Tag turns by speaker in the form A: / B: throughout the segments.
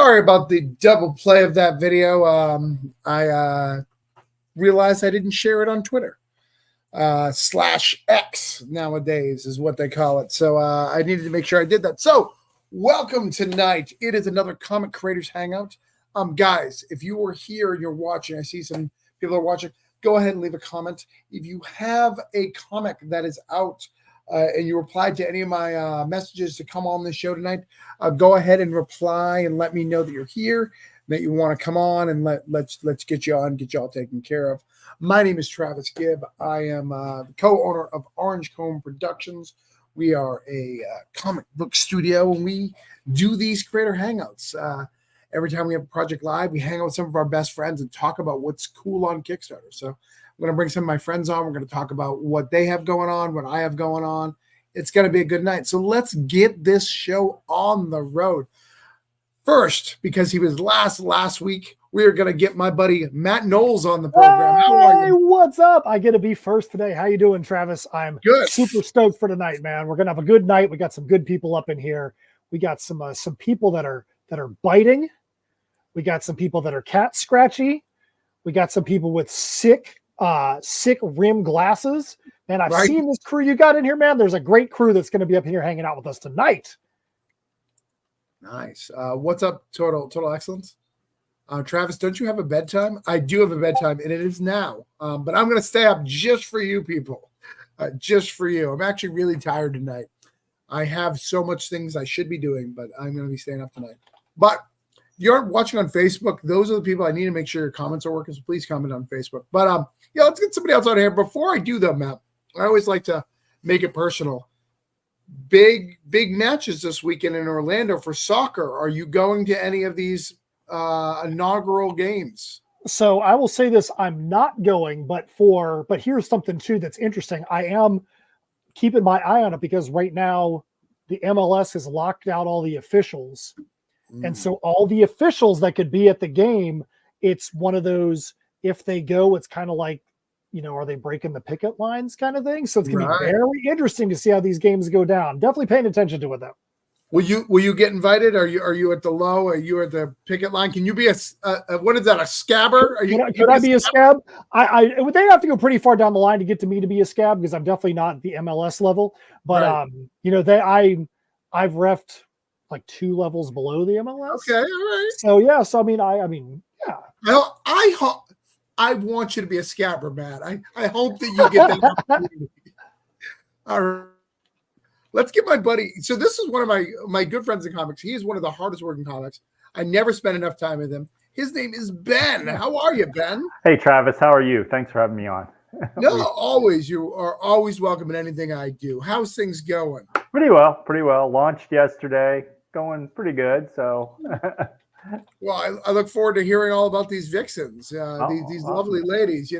A: Sorry about the double play of that video. I realized I didn't share it on Twitter. /X nowadays is what they call it. So I needed to make sure I did that. So welcome tonight. It is another Comic Creators Hangout. Guys, if you are here and you're watching, I see some people are watching, go ahead and leave a comment. If you have a comic that is out and you replied to any of my messages to come on the show tonight, go ahead and reply and let me know that you're here, that you want to come on, and let's get you on, get you all taken care of. My name is Travis Gibb. I am the co-owner of Orange Comb Productions. We are a comic book studio, and we do these creator hangouts. Every time we have a project live, we hang out with some of our best friends and talk about what's cool on Kickstarter. So I'm going to bring some of my friends on. We're going to talk about what they have going on, what I have going on. It's going to be a good night. So let's get this show on the road. First, because he was last week, we are going to get my buddy Matt Knowles on the program.
B: How are you? What's up? I get to be first today. How you doing, Travis? I'm good. Super stoked for tonight, man. We're going to have a good night. We got some good people up in here. We got some people that are biting. We got some people that are cat scratchy. We got some people with sick rim glasses. Man, I've seen this crew you got in here, man. There's a great crew that's going to be up here hanging out with us tonight.
A: Nice. What's up, Total Excellence? Travis, don't you have a bedtime? I do have a bedtime, and it is now. But I'm going to stay up just for you people. Just for you. I'm actually really tired tonight. I have so much things I should be doing, but I'm going to be staying up tonight. But if you're watching on Facebook, those are the people I need to make sure your comments are working, so please comment on Facebook. But yeah, let's get somebody else out here. Before I do that, Matt, I always like to make it personal. Big matches this weekend in Orlando for soccer. Are you going to any of these inaugural games?
B: So I will say this, I'm not going, but here's something too that's interesting. I am keeping my eye on it because right now the MLS has locked out all the officials. And so all the officials that could be at the game, it's one of those, if they go, it's kind of like, are they breaking the picket lines kind of thing? So it's going to be very interesting to see how these games go down. Definitely paying attention to it though.
A: Will you get invited? Are you at the low? Are you at the picket line? Can you be a what is that, a scabber?
B: Could I be a scab? They have to go pretty far down the line to get to me to be a scab because I'm definitely not at the MLS level. But I've reffed like 2 levels below the MLS.
A: Okay, all right.
B: So yeah, I mean, yeah.
A: I want you to be a scabber, Matt. I hope that you get that opportunity. All right. Let's get my buddy. So this is one of my good friends in comics. He is one of the hardest working comics. I never spend enough time with him. His name is Ben. How are you, Ben?
C: Hey, Travis. How are you? Thanks for having me on.
A: No, always. You are always welcome in anything I do. How's things going?
C: Pretty well. Launched yesterday. Going pretty good. So.
A: Well, I look forward to hearing all about these vixens, these awesome. Lovely ladies.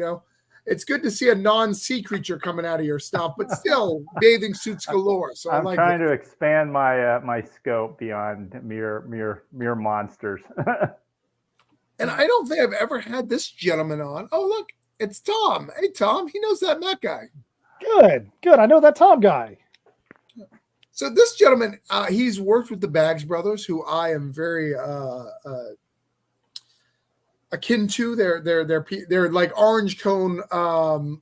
A: It's good to see a non-sea creature coming out of your stuff, but still bathing suits galore. So
C: I'm trying to expand my my scope beyond mere monsters.
A: And I don't think I've ever had this gentleman on. Oh, look, it's Tom. Hey, Tom, he knows that Matt guy.
B: Good. I know that Tom guy.
A: So this gentleman, he's worked with the Baggs brothers, who I am very akin to. They're like Orange Cone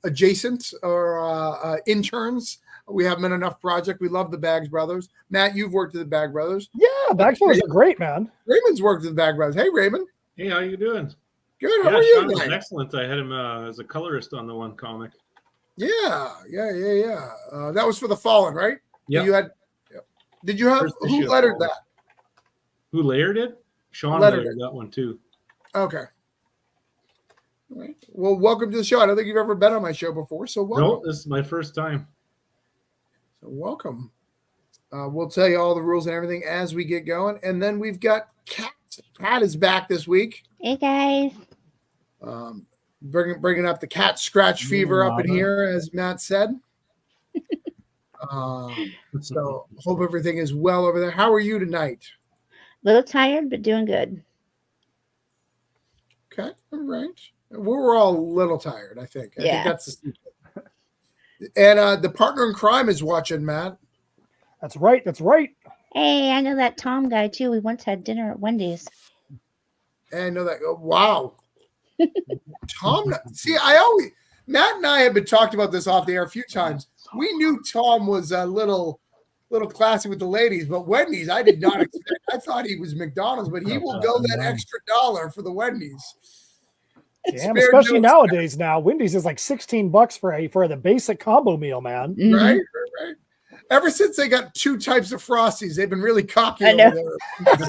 A: adjacent or interns. We have them in enough project. We love the Baggs brothers. Matt, you've worked with the Baggs brothers.
B: Yeah, Baggs brothers are great, man.
A: Raymond's worked with the Baggs brothers. Hey, Raymond.
D: Hey, how you doing?
A: Good. How are you?
D: Sean was excellent. I had him as a colorist on the one comic.
A: Yeah. That was for the Fallen, right?
D: Yeah.
A: Did you have who lettered that?
D: Who layered it? Sean lettered that one too.
A: Okay. All right. Well, welcome to the show. I don't think you've ever been on my show before, so welcome.
D: No, this is my first time.
A: So welcome. We'll tell you all the rules and everything as we get going, and then we've got Kat. Kat is back this week.
E: Hey guys.
A: Bringing up the cat scratch fever up in here, as Matt said. So hope everything is well over there. How are you tonight?
E: A little tired, but doing good.
A: Okay, all right. We're all a little tired, I think. I think that's the secret. And the partner in crime is watching, Matt.
B: That's right.
E: Hey, I know that Tom guy too. We once had dinner at Wendy's.
A: And I know that. Oh, wow. Tom, see, Matt and I have been talked about this off the air a few times. We knew Tom was a little classy with the ladies, but Wendy's, I did not expect. I thought he was McDonald's, but he will go that extra dollar for the Wendy's.
B: Damn, especially nowadays. Now Wendy's is like $16 for the basic combo meal, man.
E: Mhm.
A: Right. Ever since they got 2 types of Frosties, they've been really cocky
E: I know.
A: over there.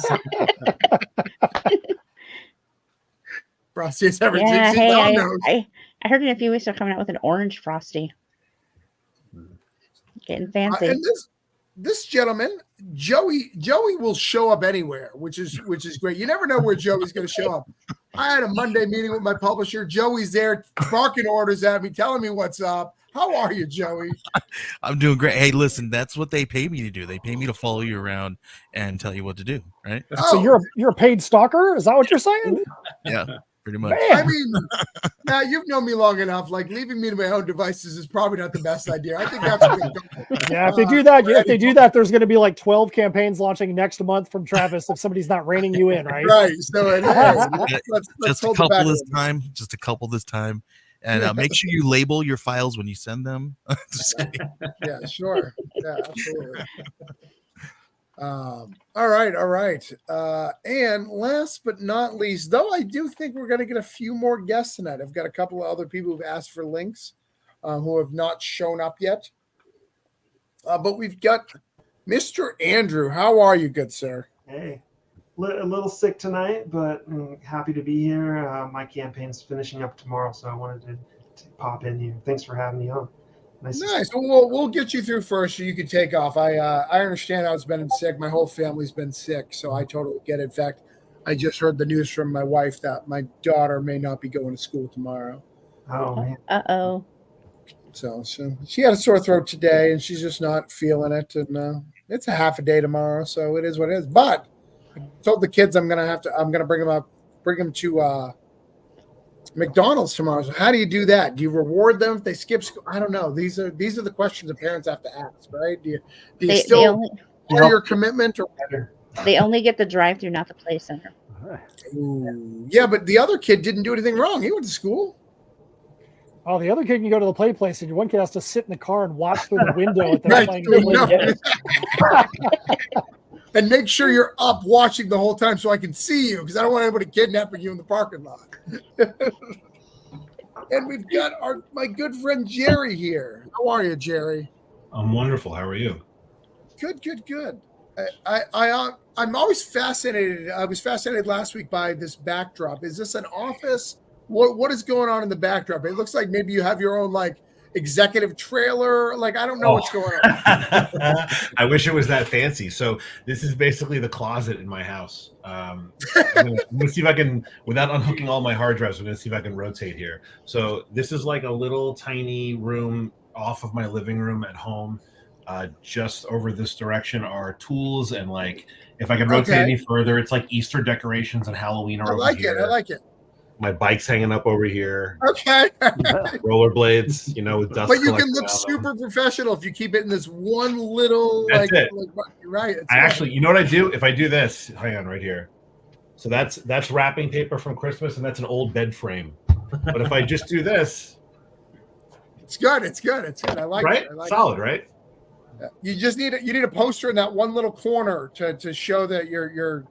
A: Frosty's ever
E: Yeah,
A: since
E: hey,
A: knows.
E: I heard in a few weeks they're coming out with an orange Frosty. Getting fancy.
A: And this gentleman, Joey will show up anywhere, which is great. You never know where Joey's going to show up. I had a Monday meeting with my publisher. Joey's there barking orders at me, telling me what's up. How are you, Joey?
F: I'm doing great. Hey, listen, that's what they pay me to do. They pay me to follow you around and tell you what to do, right?
B: So you're a paid stalker? Is that what you're saying?
F: Yeah, pretty much.
B: Man.
A: I mean, Matt, you've known me long enough. Like, leaving me to my own devices is probably not the best idea. I think that's a good goal.
B: Yeah, if they do that, there's going to be like 12 campaigns launching next month from Travis if somebody's not reining you in, right?
A: Right. So let's
F: Just a
A: hold the
F: couple
A: back
F: this
A: of it.
F: time. Just a couple this time. And make sure you label your files when you send them. Just kidding.
A: Yeah, sure. Yeah, absolutely. All right. And last but not least, though, I do think we're going to get a few more guests tonight. I've got a couple of other people who've asked for links who have not shown up yet. But we've got Mr. Andrew. How are you, good sir?
G: Hey, a little sick tonight, but happy to be here. My campaign's finishing up tomorrow, so I wanted to pop in here. Thanks for having me on.
A: Nice. Well, we'll get you through first so you can take off. I understand how it's been sick. My whole family's been sick, so I totally get it. In fact, I just heard the news from my wife that my daughter may not be going to school tomorrow.
G: Oh, man.
E: Uh-oh.
A: So she had a sore throat today, and she's just not feeling it. And it's a half a day tomorrow, so it is what it is. But I told the kids I'm gonna bring them to McDonald's tomorrow. So how do you do that? Do you reward them if they skip school? I don't know. These are the questions the parents have to ask, right? Do you still honor your commitment, or
E: They only get the drive-through, not the play center.
A: Ooh, yeah, but the other kid didn't do anything wrong. He went to school.
B: Oh, the other kid can go to the play place, and one kid has to sit in the car and watch through the window at
A: Right,
B: playing.
A: And make sure you're up watching the whole time so I can see you, because I don't want anybody kidnapping you in the parking lot. And we've got my good friend Jerry here. How are you, Jerry?
D: I'm wonderful. How are you?
A: Good. I'm always fascinated. I was fascinated last week by this backdrop. Is this an office? What is going on in the backdrop? It looks like maybe you have your own executive trailer. I don't know what's going on.
H: I wish it was that fancy. So this is basically the closet in my house. I'm gonna see if I can, without unhooking all my hard drives, I'm gonna see if I can rotate here. So this is like a little tiny room off of my living room at home. Just over this direction are tools, and if I can rotate any further, it's like Easter decorations and Halloween are over here.
A: I like it.
H: My bike's hanging up over here.
A: Okay.
H: Rollerblades, with dust.
A: But you can look super professional if you keep it in this one little
H: That's it.
A: Right.
H: Actually, you know what I do? If I do this, hang on right here. So that's wrapping paper from Christmas, and that's an old bed frame. But if I just do this,
A: it's good. I like
H: right?
A: it. I like
H: Solid,
A: it.
H: Right?
A: You just need a poster in that one little corner to show that you're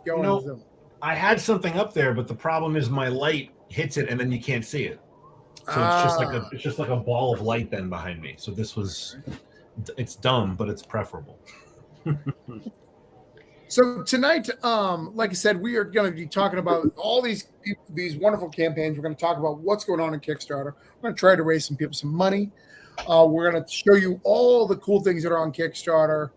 A: going. Zoom.
H: I had something up there, but the problem is my light hits it and then you can't see it. So it's just like a ball of light then behind me. So it's dumb, but it's preferable.
A: So tonight, like I said, we are going to be talking about all these wonderful campaigns. We're going to talk about what's going on in Kickstarter. We're going to try to raise some money. We're going to show you all the cool things that are on Kickstarter.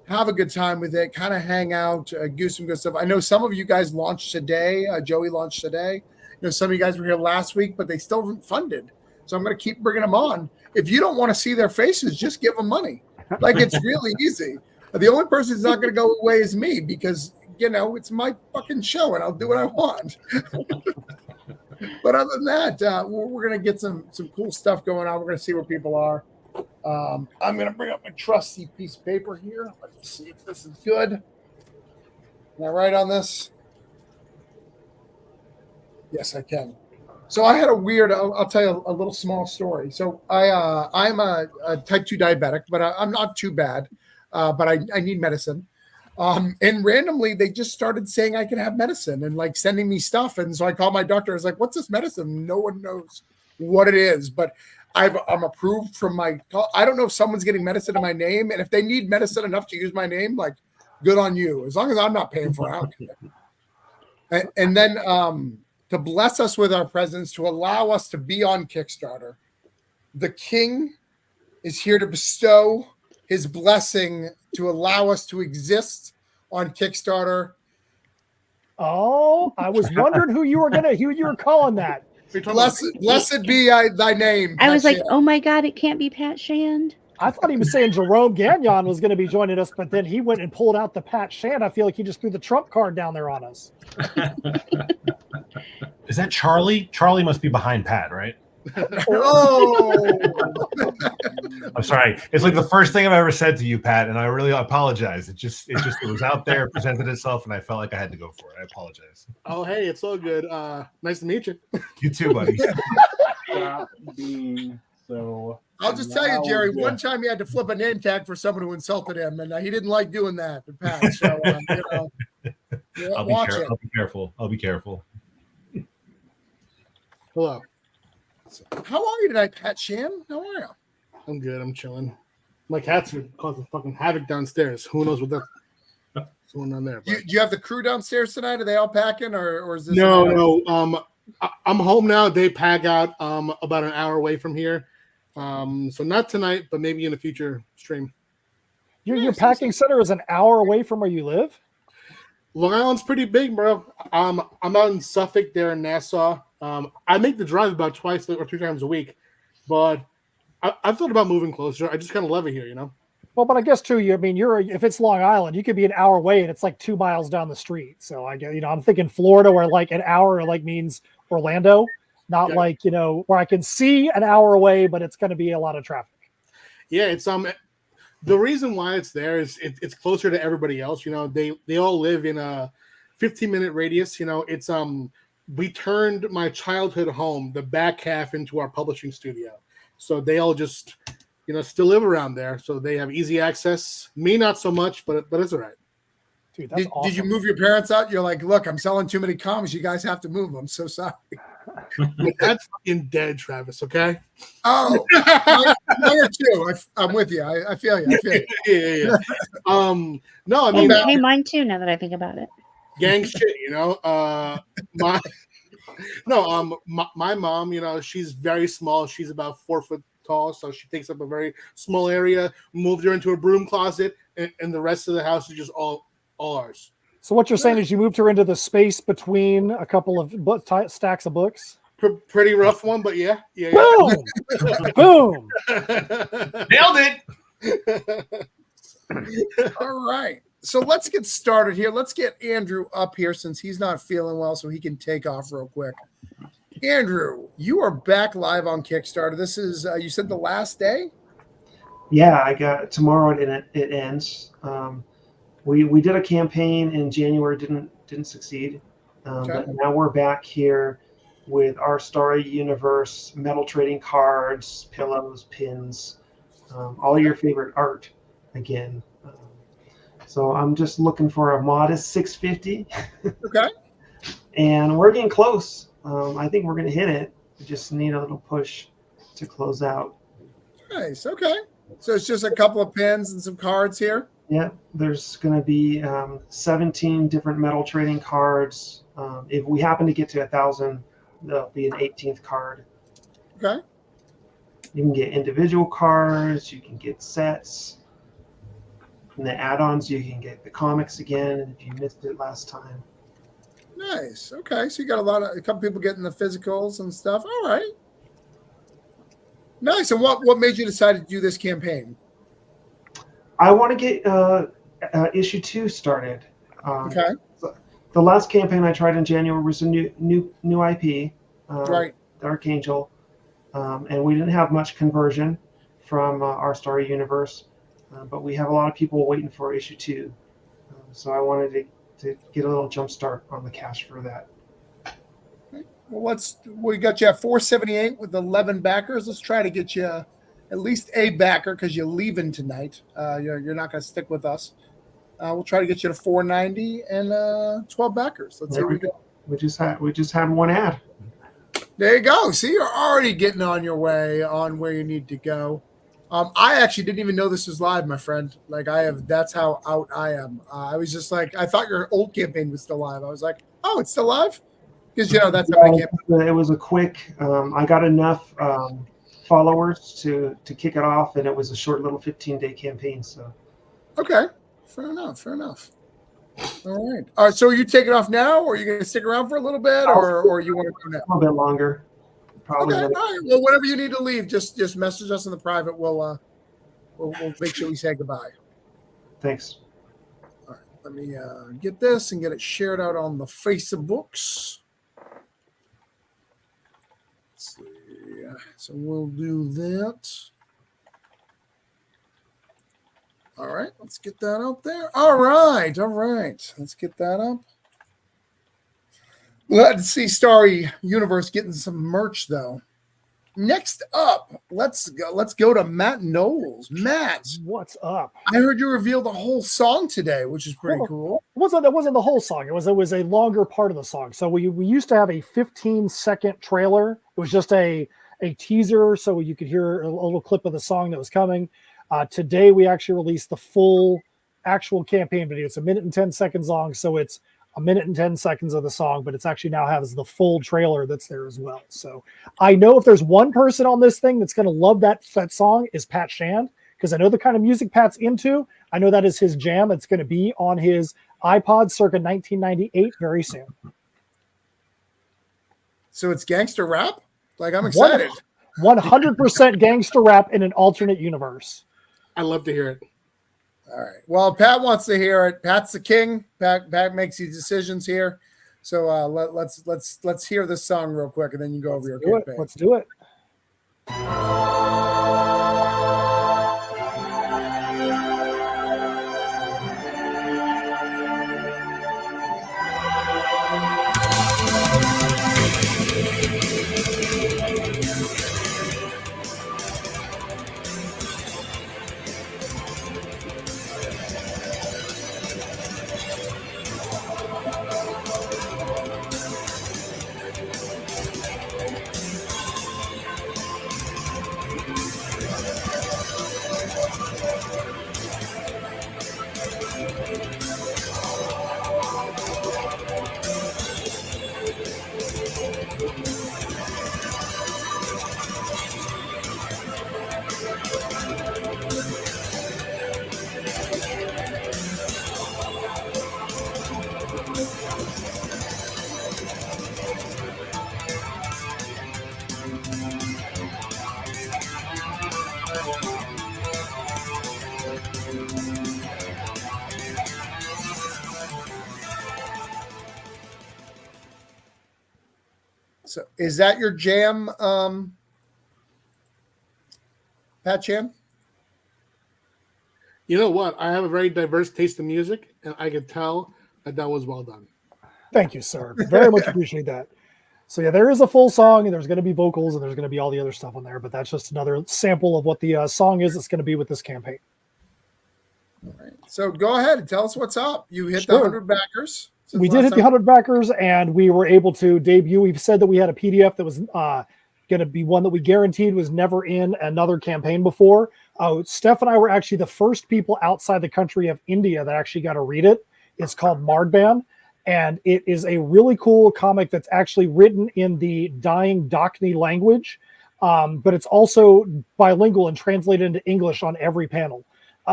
A: Have a good time with it, kind of hang out, do some good stuff. I know some of you guys launched today. Joey launched today. Some of you guys were here last week, but they still haven't funded. So I'm going to keep bringing them on. If you don't want to see their faces, just give them money. It's really easy. The only person who's not going to go away is me, because, it's my fucking show and I'll do what I want. But other than that, we're going to get some cool stuff going on. We're going to see where people are. I'm going to bring up my trusty piece of paper here. Let's see if this is good. Am I right on this? Yes, I can. So I had a weird. I'll tell you a little small story. So I'm a type 2 diabetic, but I'm not too bad. But I need medicine. And randomly they just started saying I can have medicine and like sending me stuff. And so I called my doctor. I was like, "What's this medicine?" No one knows what it is, but I'm approved from my. I don't know if someone's getting medicine in my name, and if they need medicine enough to use my name, like, good on you. As long as I'm not paying for it, I don't care. And then to bless us with our presence, to allow us to be on Kickstarter, the King is here to bestow his blessing to allow us to exist on Kickstarter.
B: Oh, I was wondering who you were calling that.
A: Blessed be thy name.
E: I was
A: Pat
E: like,
A: Shand.
E: oh my God, it can't be Pat Shand.
B: I thought he was saying Jerome Gagnon was going to be joining us, but then he went and pulled out the Pat Shand. I feel like he just threw the Trump card down there on us.
H: Is that Charlie? Charlie must be behind Pat, right?
A: Oh,
H: I'm sorry. It's like the first thing I've ever said to you, Pat, and I really apologize. It was out there, it presented itself, and I felt like I had to go for it. I apologize.
I: Oh, hey, it's all good. Nice to meet you.
H: You too, buddy.
I: So
A: I'll just tell you, Jerry, one time he had to flip a name tag for someone who insulted him, and he didn't like doing that to Pat. So,
H: I'll be careful. I'll be careful.
I: Hello.
A: How are you tonight, Pat Shand? How are you?
I: I'm good. I'm chilling. My cats are causing fucking havoc downstairs. Who knows what's going on there?
A: Do you have the crew downstairs tonight? Are they all packing, or is this?
I: No. I'm home now. They pack out about an hour away from here. So not tonight, but maybe in a future stream.
B: Your packing center is an hour away from where you live?
I: Long Island's pretty big, bro. I'm out in Suffolk, there in Nassau. I make the drive about twice or 3 times a week, but I've thought about moving closer. I just kind of love it here, you know?
B: Well, but I guess too, if it's Long Island, you could be an hour away and it's like 2 miles down the street. So I get, I'm thinking Florida where like an hour like means Orlando, not like, where I can see an hour away, but it's going to be a lot of traffic.
I: Yeah. It's, the reason why it's there is it's closer to everybody else. They all live in a 15-minute radius. It's, we turned my childhood home, the back half, into our publishing studio. So they all just, still live around there. So they have easy access. Me, not so much, but it's all right.
B: Dude, that's awesome.
A: Did you move your parents out? You're like, look, I'm selling too many comics. You guys have to move. I'm so sorry.
I: That's fucking dead, Travis. Okay.
A: Oh, number 2. I'm with you. I feel you.
I: Yeah. No, I mean,
E: Hey, mine too. Now that I think about it.
I: Gang shit, my mom, she's very small. She's about 4 foot tall, so she takes up a very small area. Moved her into a broom closet, and the rest of the house is just all ours.
B: So what you're saying is you moved her into the space between a couple of stacks of books?
I: Pretty rough one, but yeah.
B: Boom! Boom!
H: Nailed it.
A: All right. So let's get started here. Let's get Andrew up here since he's not feeling well, so he can take off real quick. Andrew, you are back live on Kickstarter. This is, you said the last day?
G: Yeah, I got tomorrow. It ends. We did a campaign in January, didn't succeed, but now we're back here with our Starry Universe metal trading cards, pillows, pins, all your favorite art again. So I'm just looking for a modest 650.
A: Okay.
G: And we're getting close. I think we're going to hit it. We just need a little push to close out.
A: Nice. Okay. So it's just a couple of pins and some cards here.
G: Yeah, there's going to be 17 different metal trading cards. If we happen to get to 1,000, there'll be an 18th card.
A: Okay.
G: You can get individual cards. You can get sets. And the add-ons, you can get the comics again if you missed it last time.
A: Nice. Okay. So you got a couple people getting the physicals and stuff. All right. Nice. And what made you decide to do this campaign?
G: I want to get issue 2 started.
A: Okay.
G: The last campaign I tried in January was a new IP,
A: Right.
G: Dark Angel, and we didn't have much conversion from our Starry Universe, but we have a lot of people waiting for issue 2. So I wanted to get a little jump start on the cash for that.
A: Well, we got you at 478 with 11 backers. Let's try to get you at least a backer because you're leaving tonight. You're not going to stick with us. We'll try to get you to 490 and 12 backers. Let's see what we go.
G: We just had one ad.
A: There you go. See, you're already getting on your way on where you need to go. I actually didn't even know this was live, my friend. Like that's how out I am. I was just like, I thought your old campaign was still live. I was like, oh, it's still live? Because that's how my campaign.
G: It was a quick. I got enough followers to kick it off, and it was a short little 15-day campaign. So.
A: Okay, fair enough. All right. So are you taking off now, or are you going to stick around for a little bit, or you want to go now?
G: A little bit longer. Probably.
A: Okay. All right. Well, whenever you need to leave, just message us in the private. We'll make sure we say goodbye.
G: Thanks.
A: All right. Let me get this and get it shared out on the Facebooks. Let's see. So we'll do that. All right, let's get that out there. All right. Let's get that up. Let's see Starry Universe getting some merch though. Next up, let's go to Matt Knowles. Matt,
B: what's up?
A: I heard you reveal the whole song today, which is pretty cool.
B: That wasn't the whole song. It was a longer part of the song. So we used to have a 15-second trailer. It was just a teaser, so you could hear a little clip of the song that was coming. Today we actually released the full actual campaign video. It's 1 minute and 10 seconds long, so it's 1 minute and 10 seconds of the song, but it's actually now has the full trailer that's there as well. So I know if there's one person on this thing that's going to love that song is Pat Shand, because I know the kind of music Pat's into. I know that is his jam. It's going to be on his iPod circa 1998 very soon.
A: So it's gangster rap? Like, I'm excited.
B: 100% gangster rap in an alternate universe.
I: I love to hear it.
A: All right. Well, Pat wants to hear it. Pat's the king. Pat makes these decisions here. So let's hear this song real quick, and then you go over your campaign.
B: Let's do it.
A: So is that your jam, Pat Chan?
I: You know what? I have a very diverse taste in music, and I could tell that was well done.
B: Thank you, sir. Very much appreciate that. So yeah, there is a full song, and there's going to be vocals, and there's going to be all the other stuff on there. But that's just another sample of what the song is that's going to be with this campaign.
A: All right. So go ahead and tell us what's up. You hit the 100 backers.
B: We did hit the 100 backers, and we were able to debut. We've said that we had a PDF that was going to be one that we guaranteed was never in another campaign before. Steph and I were actually the first people outside the country of India that actually got to read it. It's called Mardban, and it is a really cool comic that's actually written in the dying Dakni language, but it's also bilingual and translated into English on every panel.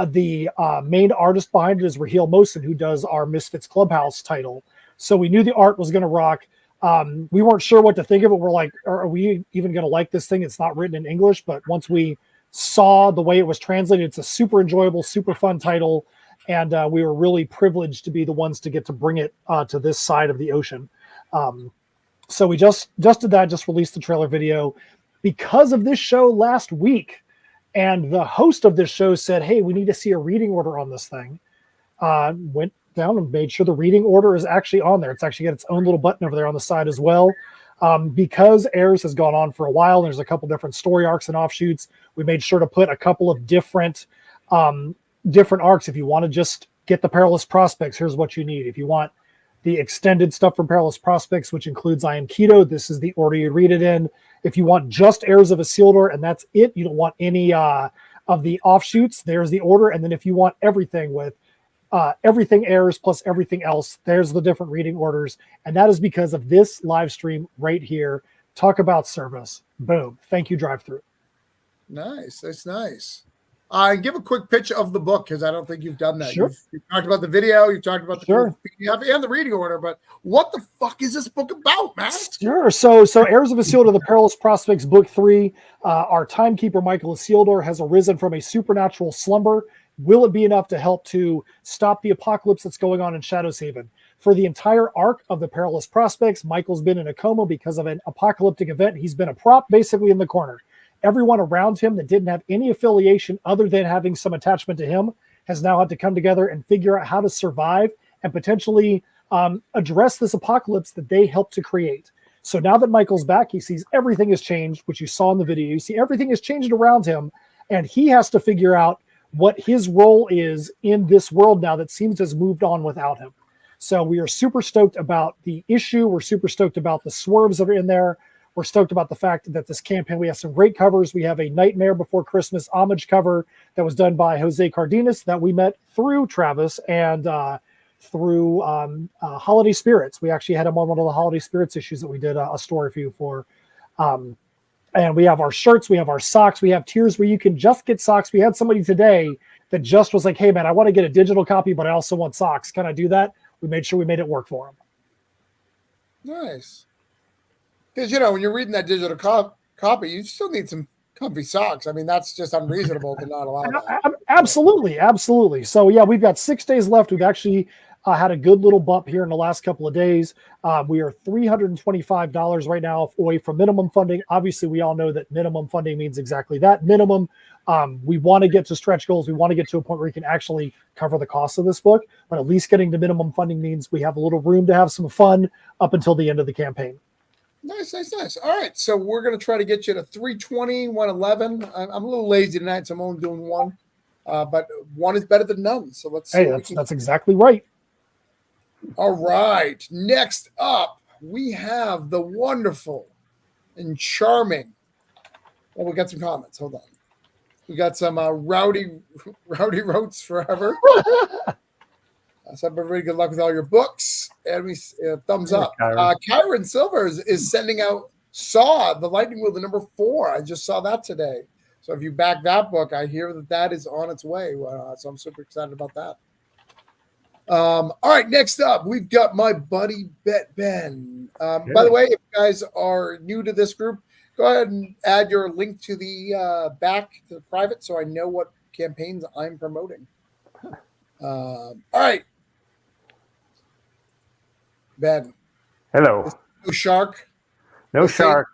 B: The main artist behind it is Raheel Mohsen, who does our Misfits Clubhouse title. So we knew the art was going to rock. We weren't sure what to think of it. We're like, are we even going to like this thing? It's not written in English, but once we saw the way it was translated, it's a super enjoyable, super fun title. And we were really privileged to be the ones to get to bring it to this side of the ocean. So we just did that, just released the trailer video because of this show last week. And the host of this show said, hey, we need to see a reading order on this thing. Went down and made sure the reading order is actually on there. It's actually got its own little button over there on the side as well. Because Heirs has gone on for a while, there's a couple different story arcs and offshoots. We made sure to put a couple of different arcs. If you want to just get the Perilous Prospects, here's what you need. If you want the extended stuff from Perilous Prospects, which includes I Am Keto, this is the order you read it in. If you want just Heirs of Isildur and that's it, you don't want any of the offshoots, there's the order. And then if you want everything with everything Heirs plus everything else, there's the different reading orders. And that is because of this live stream right here. Talk about service. Boom. Thank you, drive-through.
A: Nice. That's nice. Give a quick pitch of the book because I don't think you've done that.
B: Sure.
A: You've talked about the video, you've talked about the
B: Sure.
A: PDF and the reading order, but what the fuck is this book about, man?
B: Sure. So Heirs of Isildur, the Perilous Prospects, Book 3. Our timekeeper, Michael Isildur, has arisen from a supernatural slumber. Will it be enough to help to stop the apocalypse that's going on in Shadow's Haven? For the entire arc of the Perilous Prospects, Michael's been in a coma because of an apocalyptic event. He's been a prop basically in the corner. Everyone around him that didn't have any affiliation other than having some attachment to him has now had to come together and figure out how to survive and potentially address this apocalypse that they helped to create. So now that Michael's back, he sees everything has changed, which you saw in the video. You see everything has changed around him, and he has to figure out what his role is in this world now that seems to have moved on without him. So we are super stoked about the issue. We're super stoked about the swerves that are in there. We're stoked about the fact that this campaign, we have some great covers. We have a Nightmare Before Christmas homage cover that was done by Jose Cardenas that we met through Travis and through Holiday Spirits. We actually had him on one of the Holiday Spirits issues that we did a story review for. And we have our shirts, we have our socks, we have tiers where you can just get socks. We had somebody today that just was like, hey man, I want to get a digital copy, but I also want socks. Can I do that? We made sure we made it work for him.
A: Nice. Because, when you're reading that digital copy, you still need some comfy socks. I mean, that's just unreasonable to not allow that.
B: Absolutely. Absolutely. So, yeah, we've got 6 days left. We've actually had a good little bump here in the last couple of days. We are $325 right now away from minimum funding. Obviously, we all know that minimum funding means exactly that. Minimum. We want to get to stretch goals. We want to get to a point where we can actually cover the cost of this book. But at least getting to minimum funding means we have a little room to have some fun up until the end of the campaign.
A: Nice. All right, so we're going to try to get you to 320, 111. I'm a little lazy tonight, so I'm only doing one. But one is better than none. So let's see.
B: Hey, that's exactly right.
A: All right. Next up, we have the wonderful and charming. Well, we got some comments. Hold on. We got some rowdy roads forever. So everybody, good luck with all your books. And we thumbs up. Kyron Silver is sending out Saw, the Lightning Wheel, the number 4. I just saw that today. So if you back that book, I hear that is on its way. So I'm super excited about that. All right, next up, we've got my buddy Bet Ben. By the way, if you guys are new to this group, go ahead and add your link to the back to the private so I know what campaigns I'm promoting. All right. Ben.
C: Hello.
A: No shark.
C: No shark.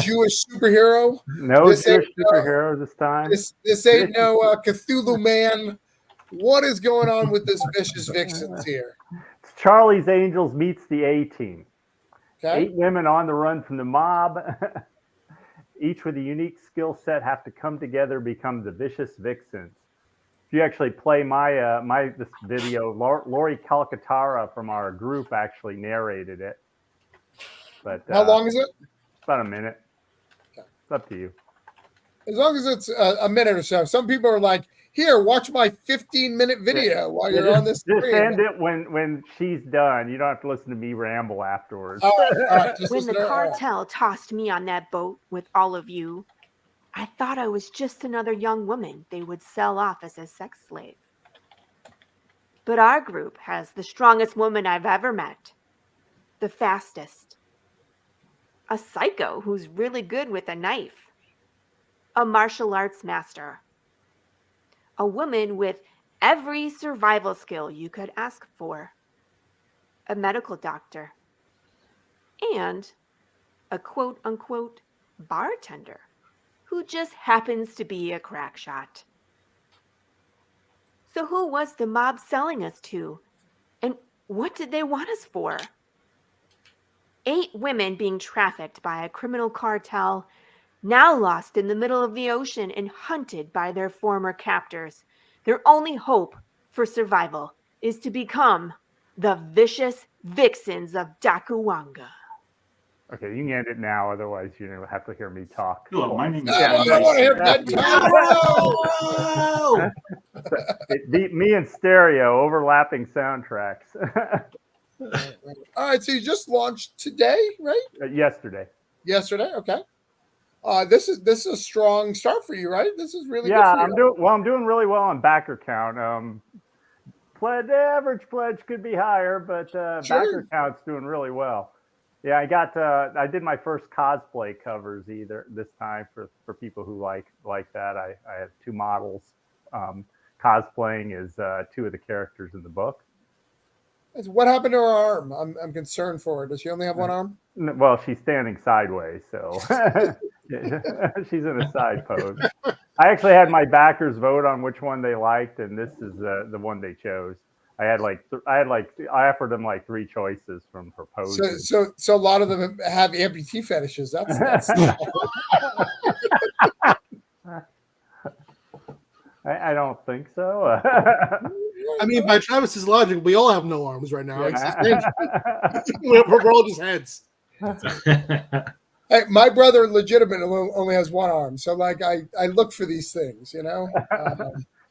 A: Jewish superhero.
C: No Jewish superhero this time.
A: This ain't no Cthulhu man. What is going on with this Vicious Vixens here?
C: It's Charlie's Angels meets the A-Team.
A: Okay.
C: 8 women on the run from the mob. Each with a unique skill set have to come together, become the Vicious Vixens. If you actually play this video, Lori Calcaterra from our group actually narrated it. But
A: how long is it?
C: About a minute.
A: Okay.
C: It's up to you.
A: As long as it's a minute or so. Some people are like, here, watch my 15-minute video while you're on this
C: Just
A: screen.
C: end it when she's done. You don't have to listen to me ramble afterwards.
A: All right.
J: When the cartel tossed me on that boat with all of you, I thought I was just another young woman they would sell off as a sex slave. But our group has the strongest woman I've ever met. The fastest. A psycho who's really good with a knife. A martial arts master. A woman with every survival skill you could ask for. A medical doctor. And a quote-unquote bartender who just happens to be a crack shot. So who was the mob selling us to? And what did they want us for? 8 women being trafficked by a criminal cartel, now lost in the middle of the ocean and hunted by their former captors. Their only hope for survival is to become the vicious vixens of Dakuwanga.
C: Okay, you can end it now. Otherwise, you have to hear me talk.
K: Hello, my name is.
A: I don't want to hear Ben Taro.
C: It beat me in stereo, overlapping soundtracks.
A: All right, so you just launched today, right?
C: Yesterday.
A: Yesterday, okay. This is a strong start for you, right? This is really good for you.
C: I'm doing really well on backer count. Average pledge could be higher, but backer count's doing really well. Yeah, I did my first cosplay covers this time for people who like that. I have 2 models cosplaying as 2 of the characters in the book.
A: What happened to her arm? I'm concerned for her. Does she only have one arm?
C: Well, she's standing sideways, so she's in a side pose. I actually had my backers vote on which one they liked, and this is the one they chose. I offered them like 3 choices from her poses.
A: So a lot of them have amputee fetishes. That's
C: I don't think so.
I: I mean, by Travis's logic, we all have no arms right now. We're all just heads.
A: Hey, my brother legitimately only has 1 arm, so like I look for these things, you know.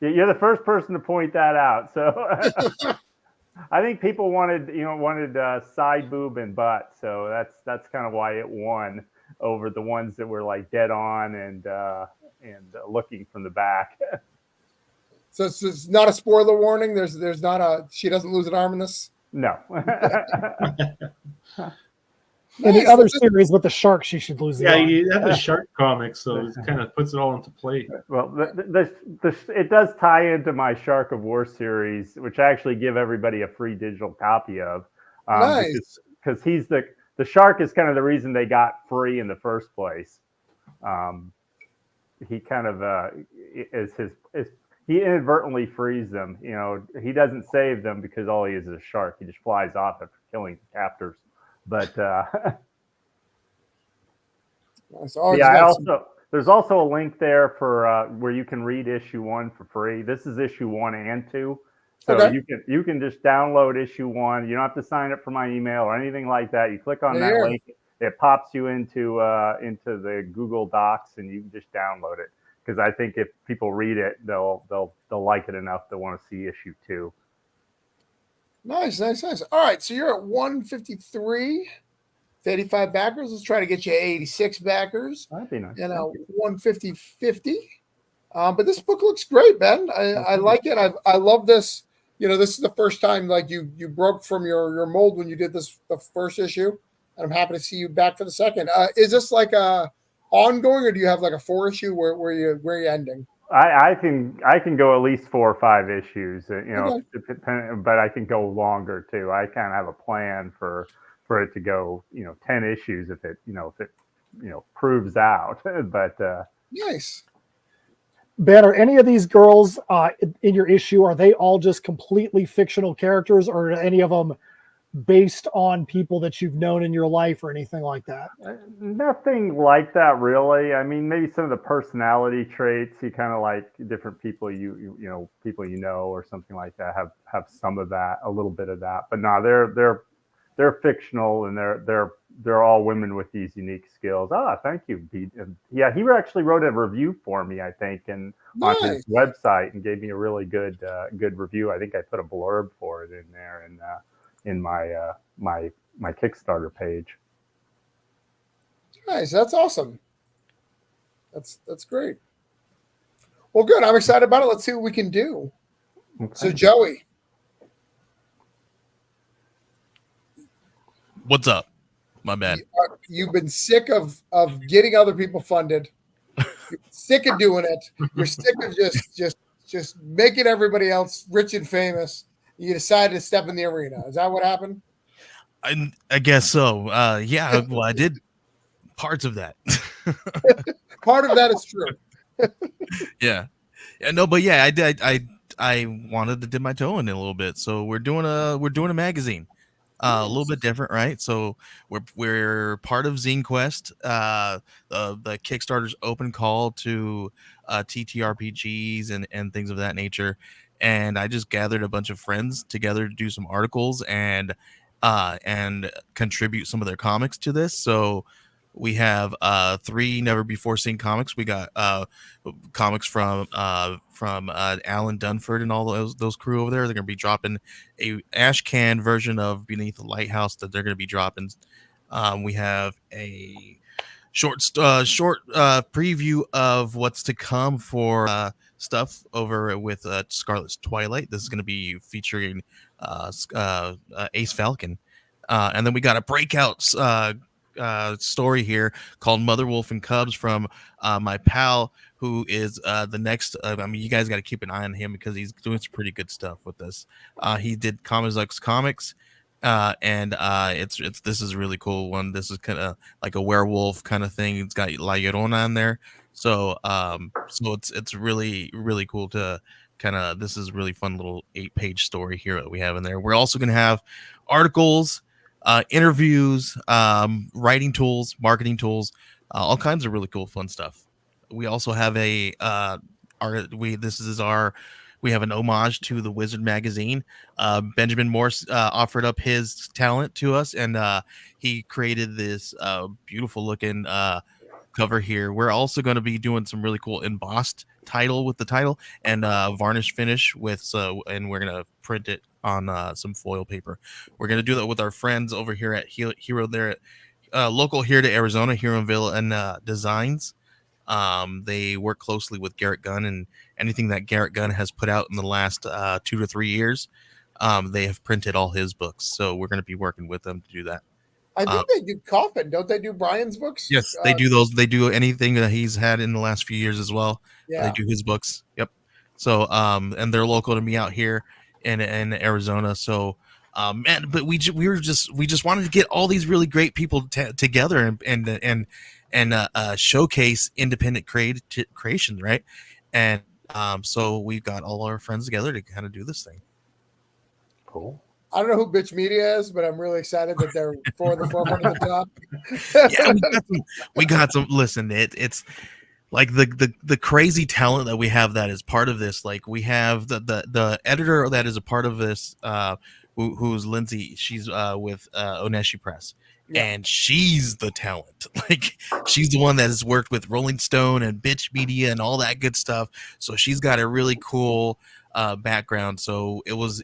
C: You're the first person to point that out. So I think people wanted side boob and butt, so that's kind of why it won over the ones that were like dead on and looking from the back.
A: So it's not a spoiler warning. There's not she doesn't lose an arm in this.
C: No.
B: In the other series with the shark, she should lose the arm.
D: You have the shark comics, so it kind of puts it all into play.
C: Well, it does tie into my Shark of War series, which I actually give everybody a free digital copy of.
A: Nice.
C: Because he's the shark is kind of the reason they got free in the first place. He kind of he inadvertently frees them. You know, he doesn't save them because all he is a shark. He just flies off after killing the captors. But there's also a link there for where you can read issue 1 for free. This is issue 1 and 2, so you can just download issue 1. You don't have to sign up for my email or anything like that. You click on that link, it pops you into the Google Docs, and you can just download it. Because I think if people read it, they'll like it enough to want to see issue 2.
A: Nice. All right, so you're at 153, 85 backers. Let's try to get you 86 backers.
C: That'd be nice.
A: 150. But this book looks great, Ben. I like it. I love this. You know, this is the first time like you broke from your mold when you did the first issue, and I'm happy to see you back for the second. Is this like a ongoing, or do you have like a 4 issue where you're ending?
C: I can go at least 4 or 5 issues, but I can go longer too. I kind of have a plan for it to go, 10 issues if it proves out. But
A: nice.
B: Ben, are any of these girls in your issue? Are they all just completely fictional characters, or are any of them based on people that you've known in your life or anything like that?
C: Nothing like that, really. I mean, maybe some of the personality traits, you kind of like different people people or something like that have some of that, a little bit of that. But no, they're fictional, and they're all women with these unique skills. Thank you, Pete. Yeah, he actually wrote a review for me, I think, and on his website, and gave me a really good review. I think I put a blurb for it in there, and in my Kickstarter page.
A: Nice, that's awesome. That's great. Well, good. I'm excited about it. Let's see what we can do. Okay. So, Joey,
F: what's up? My bad.
A: You've been sick of getting other people funded. You're sick of doing it. You're sick of just making everybody else rich and famous. You decided to step in the arena. Is that what happened?
F: I guess so. Yeah. Well, I did parts of that.
A: Part of that is true.
F: Yeah. No, but yeah, I did. I wanted to dip my toe in it a little bit. So we're doing a magazine. A little bit different, right? So we're part of Zine Quest. The Kickstarter's open call to TTRPGs and things of that nature. And I just gathered a bunch of friends together to do some articles and contribute some of their comics to this. So we have 3 never before seen comics. We got comics from Alan Dunford and all those crew over there. They're going to be dropping a ash can version of Beneath the Lighthouse that they're going to be dropping. We have a short preview of what's to come for stuff over with Scarlet's Twilight. This is going to be featuring Ace Falcon, and then we got a breakout story here called Mother Wolf and Cubs from my pal who is the next I mean, you guys got to keep an eye on him because he's doing some pretty good stuff with this. He did Comics Comics, and it's this is a really cool one. This is kind of like a werewolf kind of thing. It's got La Llorona in there, so it's really really cool to kind of, this is a really fun little 8-page story here that we have in there. We're also going to have articles, interviews, writing tools, marketing tools, all kinds of really cool fun stuff. We also have we have an homage to the Wizard magazine. Benjamin Morse offered up his talent to us, and he created this beautiful looking cover here. We're also going to be doing some really cool embossed title with the title and varnish finish with and we're going to print it on some foil paper. We're going to do that with our friends over here at Hero. They're local here to Arizona, Heronville and Designs. They work closely with Garrett Gunn, and anything that Garrett Gunn has put out in the last 2 to 3 years, they have printed all his books. So we're going to be working with them to do that.
A: I think they do Coffin. Don't they do Brian's books?
F: Yes, they do those. They do anything that he's had in the last few years as well.
A: Yeah.
F: They do his books. Yep. So, and they're local to me out here in Arizona. So, man, but we just wanted to get all these really great people together and showcase independent creations, right? And so we've got all our friends together to kind of do this thing.
C: Cool.
A: I don't know who Bitch Media is, but I'm really excited that they're for the forefront of the top.
F: Yeah, we got some. Listen, it's like the crazy talent that we have that is part of this. Like we have the editor that is a part of this, who's Lindsay. She's with Oneshi Press. Yeah. And she's the talent. Like she's the one that has worked with Rolling Stone and Bitch Media and all that good stuff. So she's got a really cool background. So it was,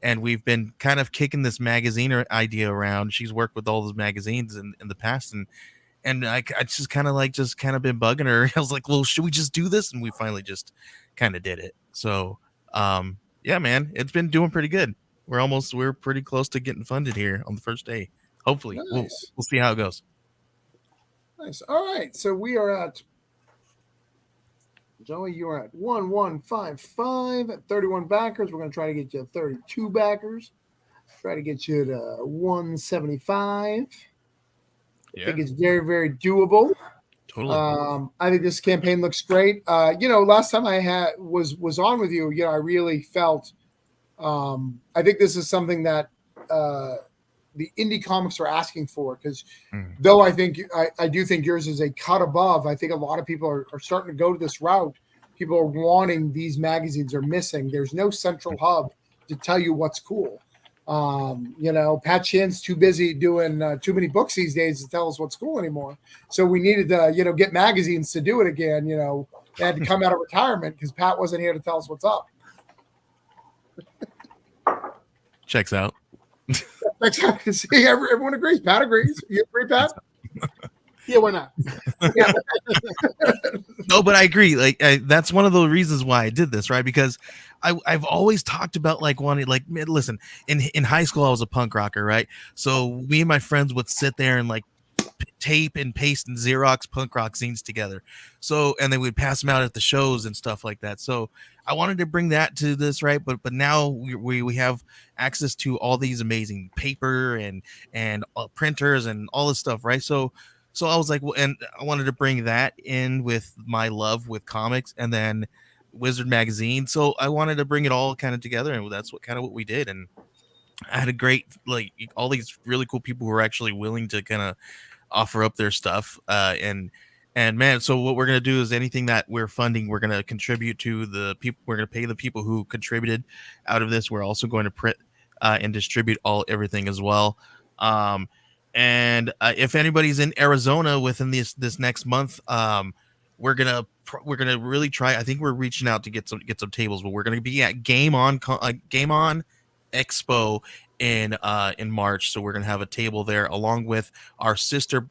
F: and we've been kind of kicking this magazine idea around. She's worked with all those magazines in the past, and I just kind of been bugging her. I was like, well, should we just do this? And we finally just kind of did it. So yeah, man, it's been doing pretty good. We're pretty close to getting funded here on the first day. Hopefully. Nice. We'll see how it goes.
A: Nice. All right. So we are at, Joey, you are at 1155 at 31 backers. We're going to try to get you 32 backers. Try to get you to 175. Yeah. I think it's very, very doable.
F: Totally.
A: I think this campaign looks great. Last time I was on with you, I really felt I think this is something that the indie comics are asking for, because though I do think yours is a cut above, I think a lot of people are starting to go to this route. People are wanting these magazines are missing. There's no central hub to tell you what's cool. Pat Shan's too busy doing too many books these days to tell us what's cool anymore. So we needed to, get magazines to do it again. They had to come out of retirement because Pat wasn't here to tell us what's up.
F: Checks out.
A: See, everyone agrees. Pat agrees. You agree, Pat?
I: Yeah, why not?
A: Yeah.
F: No, but I agree. Like that's one of the reasons why I did this, right? Because I've always talked about wanting, listen, in high school I was a punk rocker, right? So me and my friends would sit there and tape and paste and Xerox punk rock zines together. So, and then we'd pass them out at the shows and stuff like that. So I wanted to bring that to this, right? But now we have access to all these amazing paper and printers and all this stuff, right? So I was like, well, and I wanted to bring that in with my love with comics and then Wizard magazine. So I wanted to bring it all kind of together, and that's what we did. And I had a great, like, all these really cool people who are actually willing to kind of offer up their stuff. And man, so what we're gonna do is anything that we're funding, we're gonna contribute to the people. We're gonna pay the people who contributed out of this. We're also going to print and distribute everything as well. Um, and if anybody's in Arizona within this next month, we're gonna really try. I think we're reaching out to get some tables, but we're gonna be at Game On Expo in March. So we're gonna have a table there along with our sister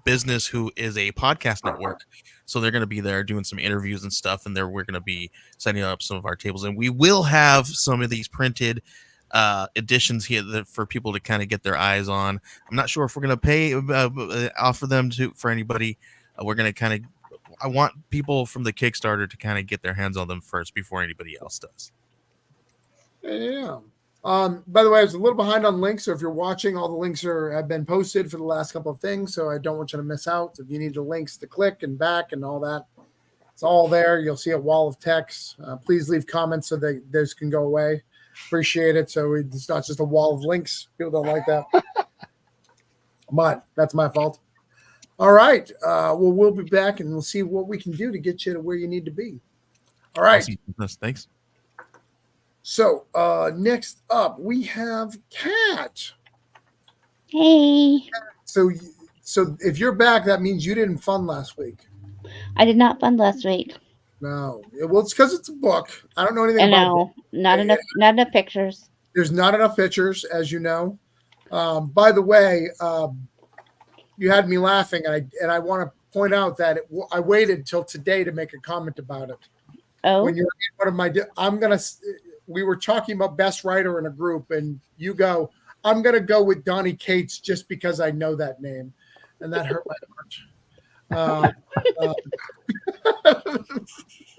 F: business, who is a podcast network. So they're gonna be there doing some interviews and stuff, and we're gonna be setting up some of our tables, and we will have some of these printed editions here for people to kind of get their eyes on. I'm not sure if we're gonna pay offer them for anybody. We're gonna kind of. I want people from the Kickstarter to kind of get their hands on them first before anybody else does.
A: Yeah. By the way, I was a little behind on links, so if you're watching, all the links have been posted for the last couple of things, so I don't want you to miss out. If you need the links to click and back and all that, it's all there. You'll see a wall of text. Please leave comments so that those can go away. Appreciate it. So it's not just a wall of links. People don't like that. But that's my fault. All right. Well, we'll be back and we'll see what we can do to get you to where you need to be. All right.
F: Awesome. Thanks.
A: So next up, we have Kat.
E: Hey.
A: So if you're back, that means you didn't fund last week.
E: I did not fund last week.
A: No. Well, it's because it's a book. I don't know anything about it.
E: Not enough pictures.
A: There's not enough pictures, as you know. By the way, you had me laughing, and I want to point out that I waited till today to make a comment about it.
E: Oh.
A: When you're in one of we were talking about best writer in a group, and you go, I'm gonna go with Donnie Cates just because I know that name, and that hurt my heart.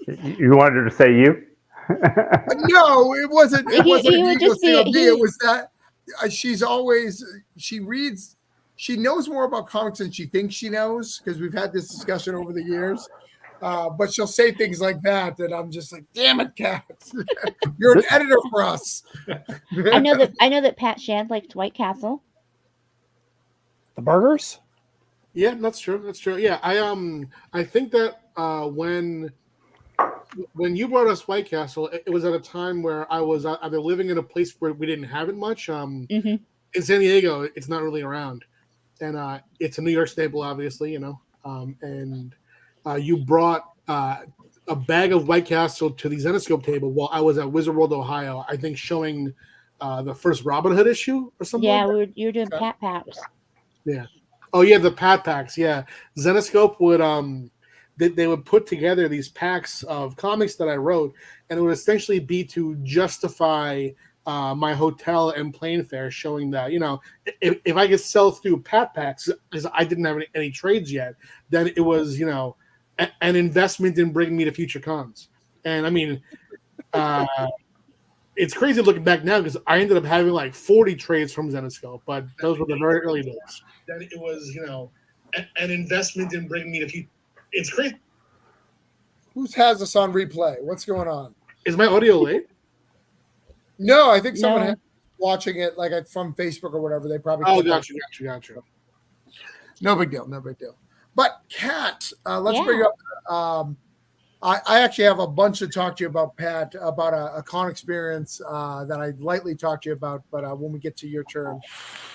C: You wanted her to say you?
A: No, it wasn't. It wasn't. It was that she knows more about comics than she thinks she knows, because we've had this discussion over the years. But she'll say things like that, and I'm just like, damn it, Kat. You're an editor for us.
E: I know that Pat Shand liked White Castle.
B: The burgers?
I: Yeah, that's true. That's true. Yeah, I think that when you brought us White Castle, it was at a time where I was either living in a place where we didn't have it much. In San Diego, it's not really around, and it's a New York staple, obviously, and you brought a bag of White Castle to the Zenescope table while I was at Wizard World, Ohio, I think showing the first Robin Hood issue or something.
E: Yeah,
I: like
E: you were doing Pat Packs.
I: Yeah. Oh yeah, the Pat Packs. Yeah, Zenescope would they would put together these packs of comics that I wrote, and it would essentially be to justify my hotel and plane fare, showing that if I could sell through Pat Packs because I didn't have any trades yet, then it was an investment in bringing me to future cons. And I mean, it's crazy looking back now because I ended up having like 40 trades from Zenescope, but those were the very early days. Then it was an investment in bringing me to future. It's crazy.
A: Who has us on replay? What's going on?
I: Is my audio late?
A: No, I think someone had watching it from Facebook or whatever. They probably.
I: Oh, gotcha.
A: No big deal. But Kat, let's bring up. I actually have a bunch to talk to you about, Pat, about a con experience that I lightly talked to you about, but when we get to your turn.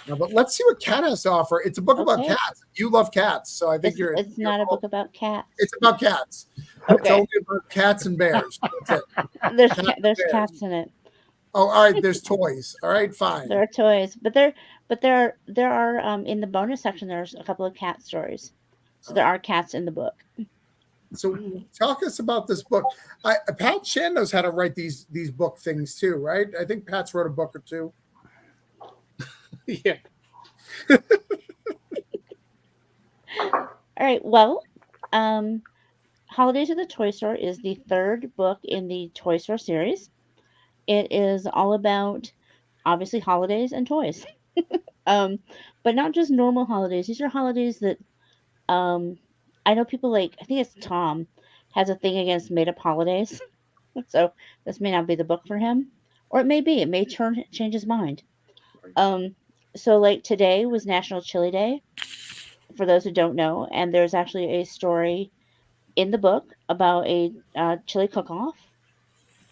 A: But let's see what Kat has to offer. It's a book about cats. You love cats, so I think
E: It's not a book about cats.
A: It's about cats.
E: Okay.
A: It's only about cats and bears. That's it.
E: There's cats in it.
A: Oh, all right. There's toys. All right, fine.
E: There are toys, but there are in the bonus section. There's a couple of cat stories, so there are cats in the book.
A: So talk us about this book. Pat Shand knows how to write these book things too, right? I think Pat's wrote a book or two.
I: Yeah.
E: All right. Well, Holidays at the Toy Store is the third book in the Toy Store series. It is all about, obviously, holidays and toys. But not just normal holidays. These are holidays that I know people I think it's Tom, has a thing against made-up holidays. So this may not be the book for him. or it may change his mind. So like today was National Chili Day, for those who don't know, and there's actually a story in the book about a chili cook-off,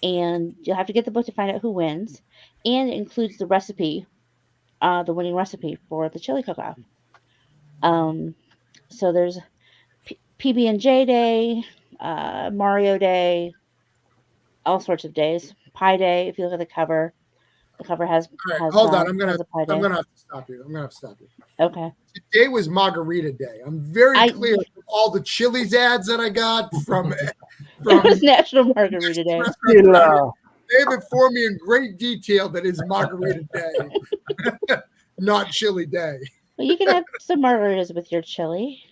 E: and you'll have to get the book to find out who wins, and it includes the recipe, the winning recipe for the chili cook-off. So there's PB&J Day, Mario Day, all sorts of days. Pie Day. If you look at the cover has.
A: All right,
E: has
A: hold on.
E: has a pie day.
A: I'm gonna have to stop you.
E: Okay.
A: Today was Margarita Day. I'm very clear from all the Chili's ads that I got from
E: It was National Margarita Day.
A: They've informed me in great detail that it's Margarita Day, not Chili Day.
E: Well, you can have some margaritas with your chili.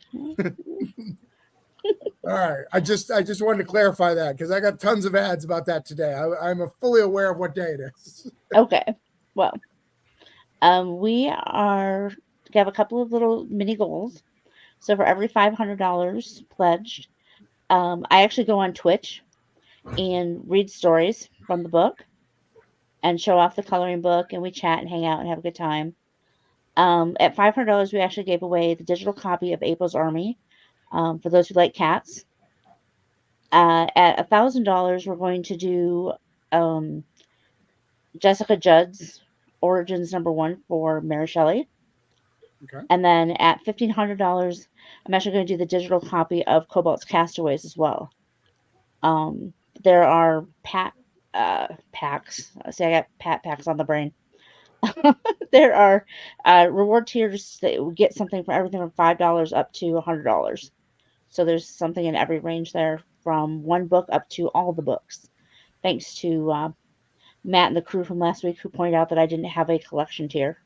A: All right. I just wanted to clarify that because I got tons of ads about that today. I'm fully aware of what day it is.
E: Okay. Well, we have a couple of little mini goals. So for every $500 pledged, I actually go on Twitch and read stories from the book and show off the coloring book, and we chat and hang out and have a good time. At $500, we actually gave away the digital copy of April's Army for those who like cats. At $1,000, we're going to do Jessica Judd's Origins #1 for Mary Shelley.
A: Okay.
E: And then at $1,500, I'm actually going to do the digital copy of Cobalt's Castaways as well. There are packs. See, I got packs on the brain. There are reward tiers that will get something for everything from $5 up to $100. So there's something in every range there, from one book up to all the books. Thanks to Matt and the crew from last week who pointed out that I didn't have a collection tier,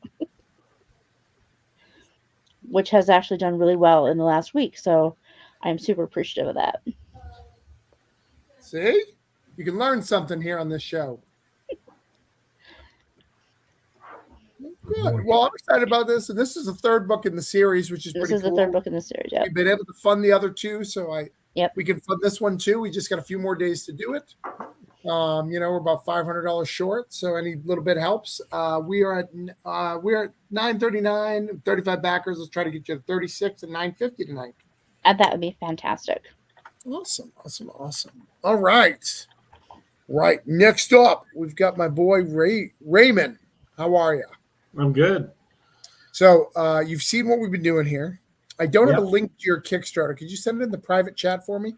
E: which has actually done really well in the last week. So I'm super appreciative of that.
A: See? You can learn something here on this show. Good. Well, I'm excited about this, and this is the third book in the series, which is pretty cool.
E: This is the third book in the series. Yeah,
A: we've been able to fund the other two, so we can fund this one too. We just got a few more days to do it. We're about $500 short, so any little bit helps. We are at $939, 35 backers. Let's try to get you to 36 and $950 tonight.
E: And that would be fantastic.
A: Awesome. All right. Right. Next up, we've got my boy Raymond. How are you?
D: I'm good.
A: So you've seen what we've been doing here. I don't have a link to your Kickstarter. Could you send it in the private chat for me?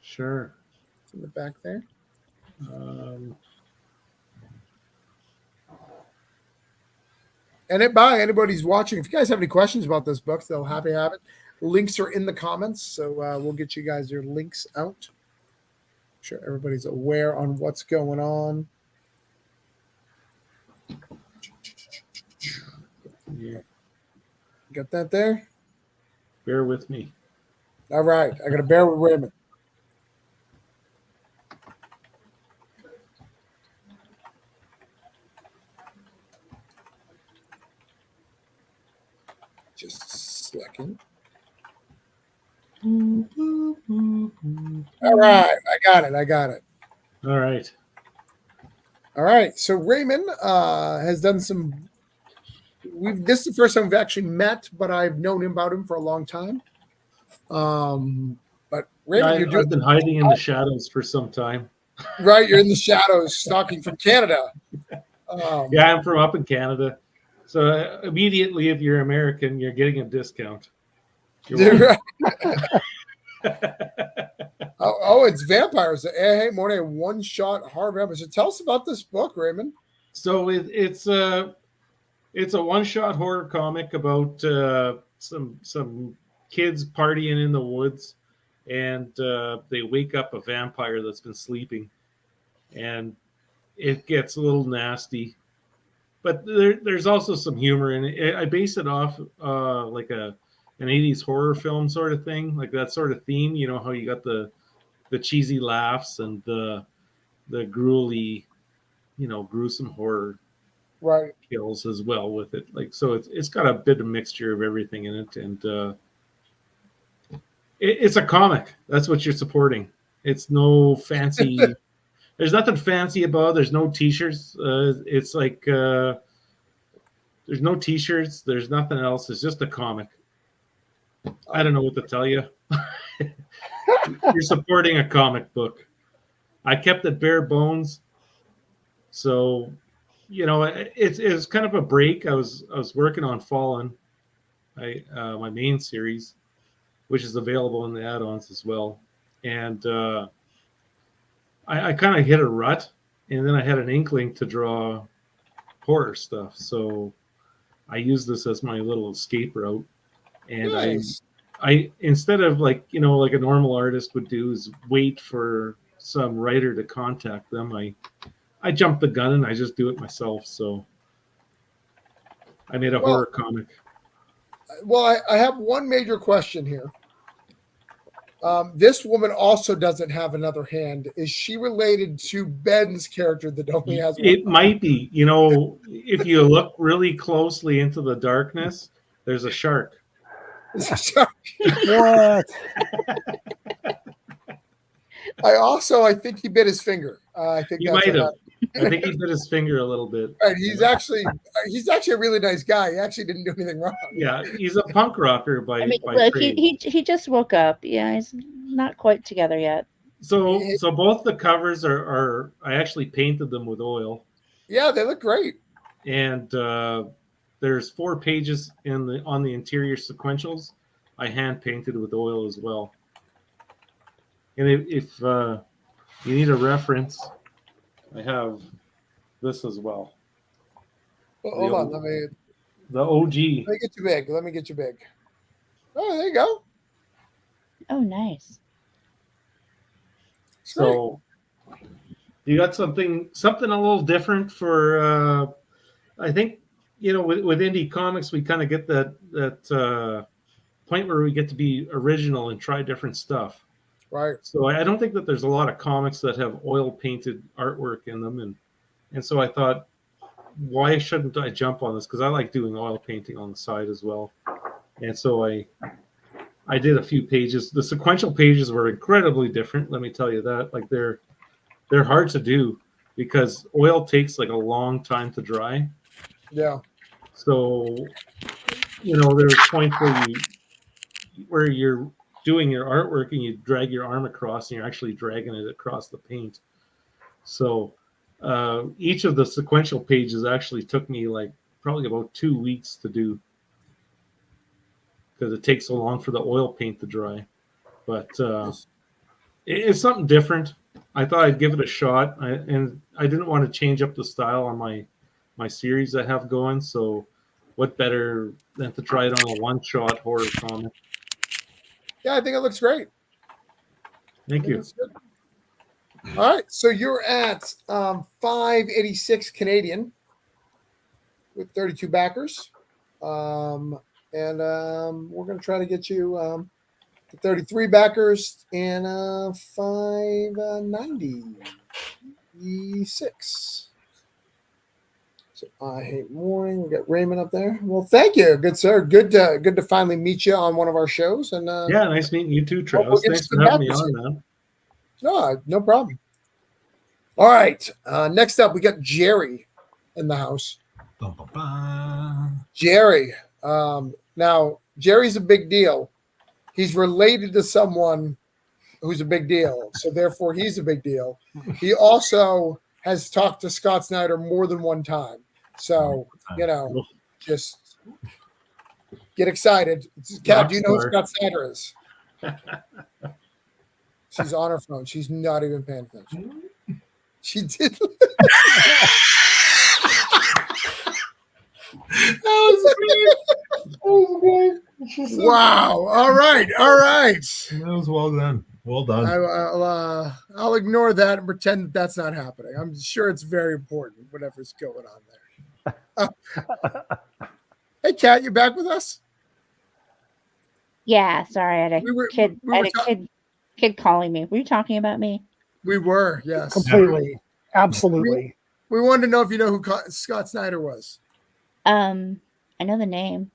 D: Sure.
A: It's in the back there. And anybody's watching, if you guys have any questions about this book, they'll happy to have it. Links are in the comments, so we'll get you guys your links out. I'm sure everybody's aware on what's going on.
D: Yeah.
A: Got that there?
D: Bear with me.
A: All right. I got to bear with Raymond. Just a second. All right. I got it. All right. So Raymond has done some. This is the first time we've actually met, but I've known about him for a long time. But Raymond,
D: I've been hiding in the shadows for some time.
A: Right, you're in the shadows, stalking from Canada.
D: Yeah, I'm from up in Canada. So immediately, if you're American, you're getting a discount.
A: Oh, it's vampires. Hey, morning, one-shot horror vampires. So tell us about this book, Raymond.
D: So it's a one-shot horror comic about some kids partying in the woods, and they wake up a vampire that's been sleeping, and it gets a little nasty. But there's also some humor in it. I base it off like an 80s horror film sort of thing, like that sort of theme. You know how you got the cheesy laughs and the gruesome horror kills as well with it. Like, so it's got a bit of mixture of everything in it, and it's a comic. That's what you're supporting. It's no fancy There's nothing fancy about it. There's no T-shirts. It's like there's no T-shirts. There's nothing else. It's just a comic. I don't know what to tell you. You're supporting a comic book. I kept it bare bones. So, it's kind of a break. I was working on Fallen, my main series, which is available in the add-ons as well. And I kind of hit a rut, and then I had an inkling to draw horror stuff. So I used this as my little escape route. And
A: Nice.
D: I instead of like a normal artist would do is wait for some writer to contact them, I jumped the gun and I just do it myself. So I made a horror comic.
A: Well, I have one major question here. This woman also doesn't have another hand. Is she related to Ben's character that only has one?
D: It might be. If you look really closely into the darkness, there's a shark.
B: What?
A: I think he bit his finger. I think
D: He
A: that's
D: might
A: what
D: have. I think he bit his finger a little bit.
A: Right, he's actually a really nice guy. He actually didn't do anything wrong.
D: Yeah, he's a punk rocker by
E: look,
D: trade.
E: he just woke up. Yeah, he's not quite together yet.
D: So both the covers are I actually painted them with oil.
A: Yeah, they look great.
D: And there's 4 pages on the interior sequentials. I hand painted with oil as well. And if you need a reference, I have this as well.
A: Hold on,
D: the OG.
A: Let me get you big. Oh, there you go.
E: Oh, nice.
D: So you got something a little different for. I think with indie comics we kind of get that point where we get to be original and try different stuff.
A: Right.
D: So I don't think that there's a lot of comics that have oil painted artwork in them, and so I thought, why shouldn't I jump on this? Because I like doing oil painting on the side as well. And so I did a few pages. The sequential pages were incredibly different. Let me tell you that. Like they're hard to do because oil takes like a long time to dry.
A: Yeah.
D: So there's points where you're doing your artwork and you drag your arm across and you're actually dragging it across the paint. So each of the sequential pages actually took me like probably about 2 weeks to do because it takes so long for the oil paint to dry. But it's something different. I thought I'd give it a shot, and I didn't want to change up the style on my series I have going. So what better than to try it on a one-shot horror comic?
A: Yeah, I think it looks great.
D: Thank you.
A: All right, so you're at 586 Canadian with 32 backers, and we're going to try to get you to 33 backers and 596. So I hate morning. We got Raymond up there. Well, thank you, good sir. Good to finally meet you on one of our shows. And
D: yeah, nice meeting you too, Travis. Thanks for having me on, man.
A: No problem. All right. Next up, we got Jerry in the house. Jerry. Now, Jerry's a big deal. He's related to someone who's a big deal. So, therefore, he's a big deal. He also has talked to Scott Snyder more than one time. So, just get excited. Kat, do you know who Scott Snyder is? She's on her phone. She's not even paying attention. She did. That was great. Wow. All right.
H: That was well done. Well done.
A: I'll ignore that and pretend that that's not happening. I'm sure it's very important, whatever's going on there. Hey, Kat, you back with us?
E: Yeah, sorry, I had a kid calling me. Were you talking about me?
A: We were, yes.
B: Completely. Absolutely.
A: We wanted to know if you know who Scott Snyder was.
E: I know the name.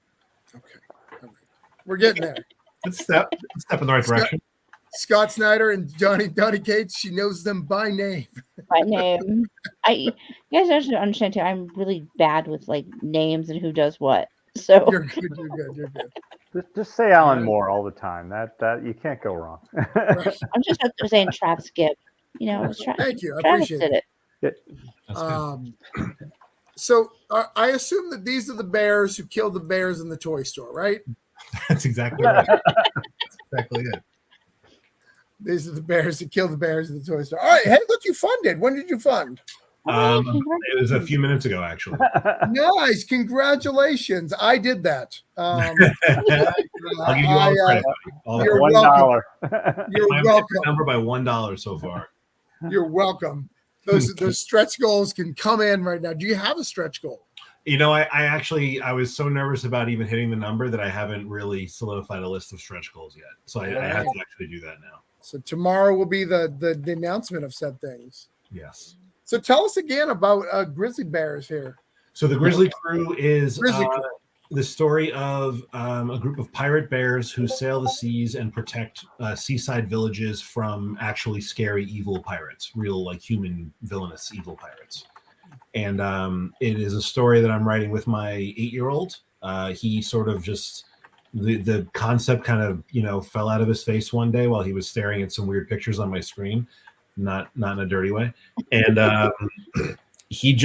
A: Okay. We're getting there.
H: It's step in the right direction.
A: Scott Snyder and Donnie Cates, she knows them by name.
E: By name. You guys should understand too. I'm really bad with like names and who does what. So
A: You're good. You're good. You're good.
C: Just say Alan Moore all the time. That you can't go wrong.
E: I'm just saying Trav Skip. You know,
A: Thank you. I
E: Travis
A: appreciate
E: did
A: it. So I assume that these are the bears who killed the bears in the toy store, right?
H: That's exactly right. That's exactly it.
A: These are the bears who killed the bears in the toy store. All right. Hey, look, you funded. When did you fund?
H: It was a few minutes ago, actually.
A: Nice. Congratulations. I did that.
H: I'll give you all the credit.
A: You're
H: welcome.
A: You're welcome.
H: Number by $1 so far.
A: You're welcome. Those stretch goals can come in right now. Do you have a stretch goal?
H: You know, I was so nervous about even hitting the number that I haven't really solidified a list of stretch goals yet. So I have to actually do that now.
A: So tomorrow will be the announcement of said things.
H: Yes.
A: So tell us again about Grizzly Bears here.
H: So the Grizzly Crew is the story of a group of pirate bears who sail the seas and protect seaside villages from actually scary evil pirates, real like human villainous evil pirates. And it is a story that I'm writing with my 8-year-old. He sort of just the concept kind of fell out of his face one day while he was staring at some weird pictures on my screen, not in a dirty way. And he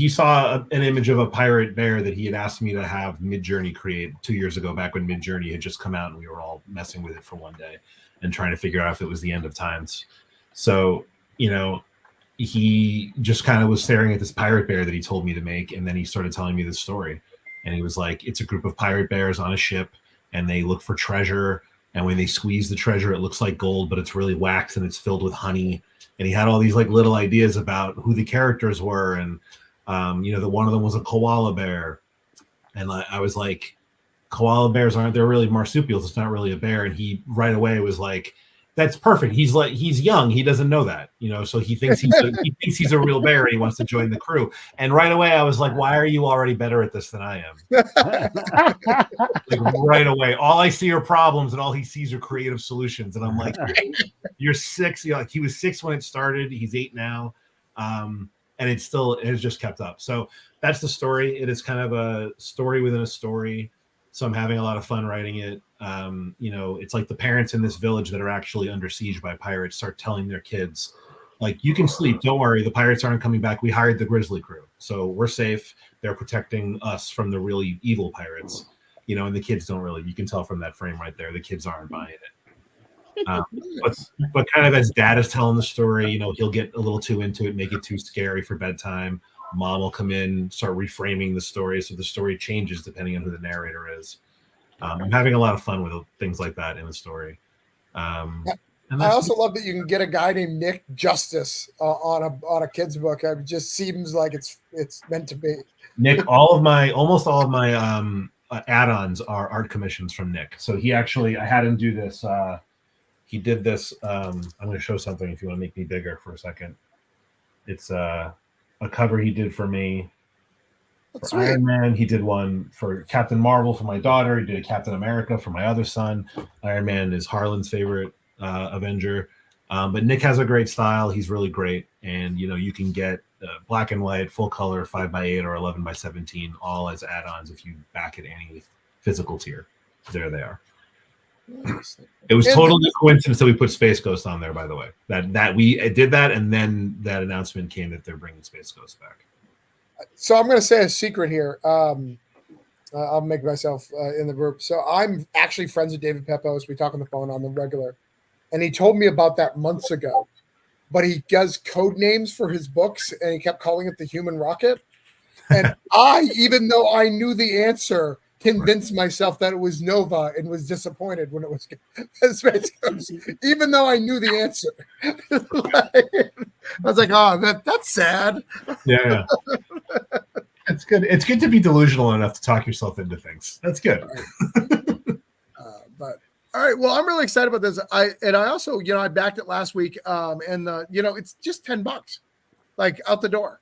H: saw an image of a pirate bear that he had asked me to have Midjourney create 2 years ago, back when Midjourney had just come out and we were all messing with it for one day and trying to figure out if it was the end of times. So, he just kind of was staring at this pirate bear that he told me to make. And then he started telling me this story. And he was like, it's a group of pirate bears on a ship and they look for treasure. And when they squeeze the treasure, it looks like gold, but it's really wax and it's filled with honey. And he had all these like little ideas about who the characters were. And, the one of them was a koala bear. And I was like, koala bears they're really marsupials. It's not really a bear. And he right away was like, that's perfect. He's young. He doesn't know that, so he thinks he's a real bear and he wants to join the crew. And right away I was like, why are you already better at this than I am? Like right away, all I see are problems and all he sees are creative solutions. And I'm like, you're 6. He was 6 when it started. He's 8 now. And it has just kept up. So that's the story. It is kind of a story within a story. So I'm having a lot of fun writing it. It's like the parents in this village that are actually under siege by pirates start telling their kids, like, you can sleep. Don't worry. The pirates aren't coming back. We hired the Grizzly Crew. So we're safe. They're protecting us from the really evil pirates. And the kids don't really, you can tell from that frame right there, the kids aren't buying it. But kind of as dad is telling the story, he'll get a little too into it, make it too scary for bedtime. Mom will come in, start reframing the story, so the story changes depending on who the narrator is. I'm having a lot of fun with things like that in the story.
A: I also love that you can get a guy named Nick Justice on a kid's book. It just seems like it's meant to be.
H: Nick, almost all of my add-ons are art commissions from Nick. So he actually, I had him do this. He did this. I'm going to show something if you want to make me bigger for a second. It's a cover he did for me. For Iron Man, he did one for Captain Marvel for my daughter. He did a Captain America for my other son. Iron Man is Harlan's favorite Avenger. But Nick has a great style. He's really great. And, you can get black and white, full color, 5x8 or 11x17, all as add-ons if you back at any physical tier. There they are. It was totally a coincidence that we put Space Ghost on there, by the way. That we did that, and then that announcement came that they're bringing Space Ghost back.
A: So I'm going to say a secret here. I'll make myself in the group. So I'm actually friends with David Pepos. We talk on the phone on the regular. And he told me about that months ago. But he does code names for his books, and he kept calling it the Human Rocket. And even though I knew the answer, convinced myself that it was Nova and was disappointed when it was Space Ghost, even though I knew the answer. I was like, that's sad.
H: Yeah. It's good. It's good to be delusional enough to talk yourself into things. That's good.
A: But all right, well, I'm really excited about this. I also, I backed it last week, and it's just $10, like out the door,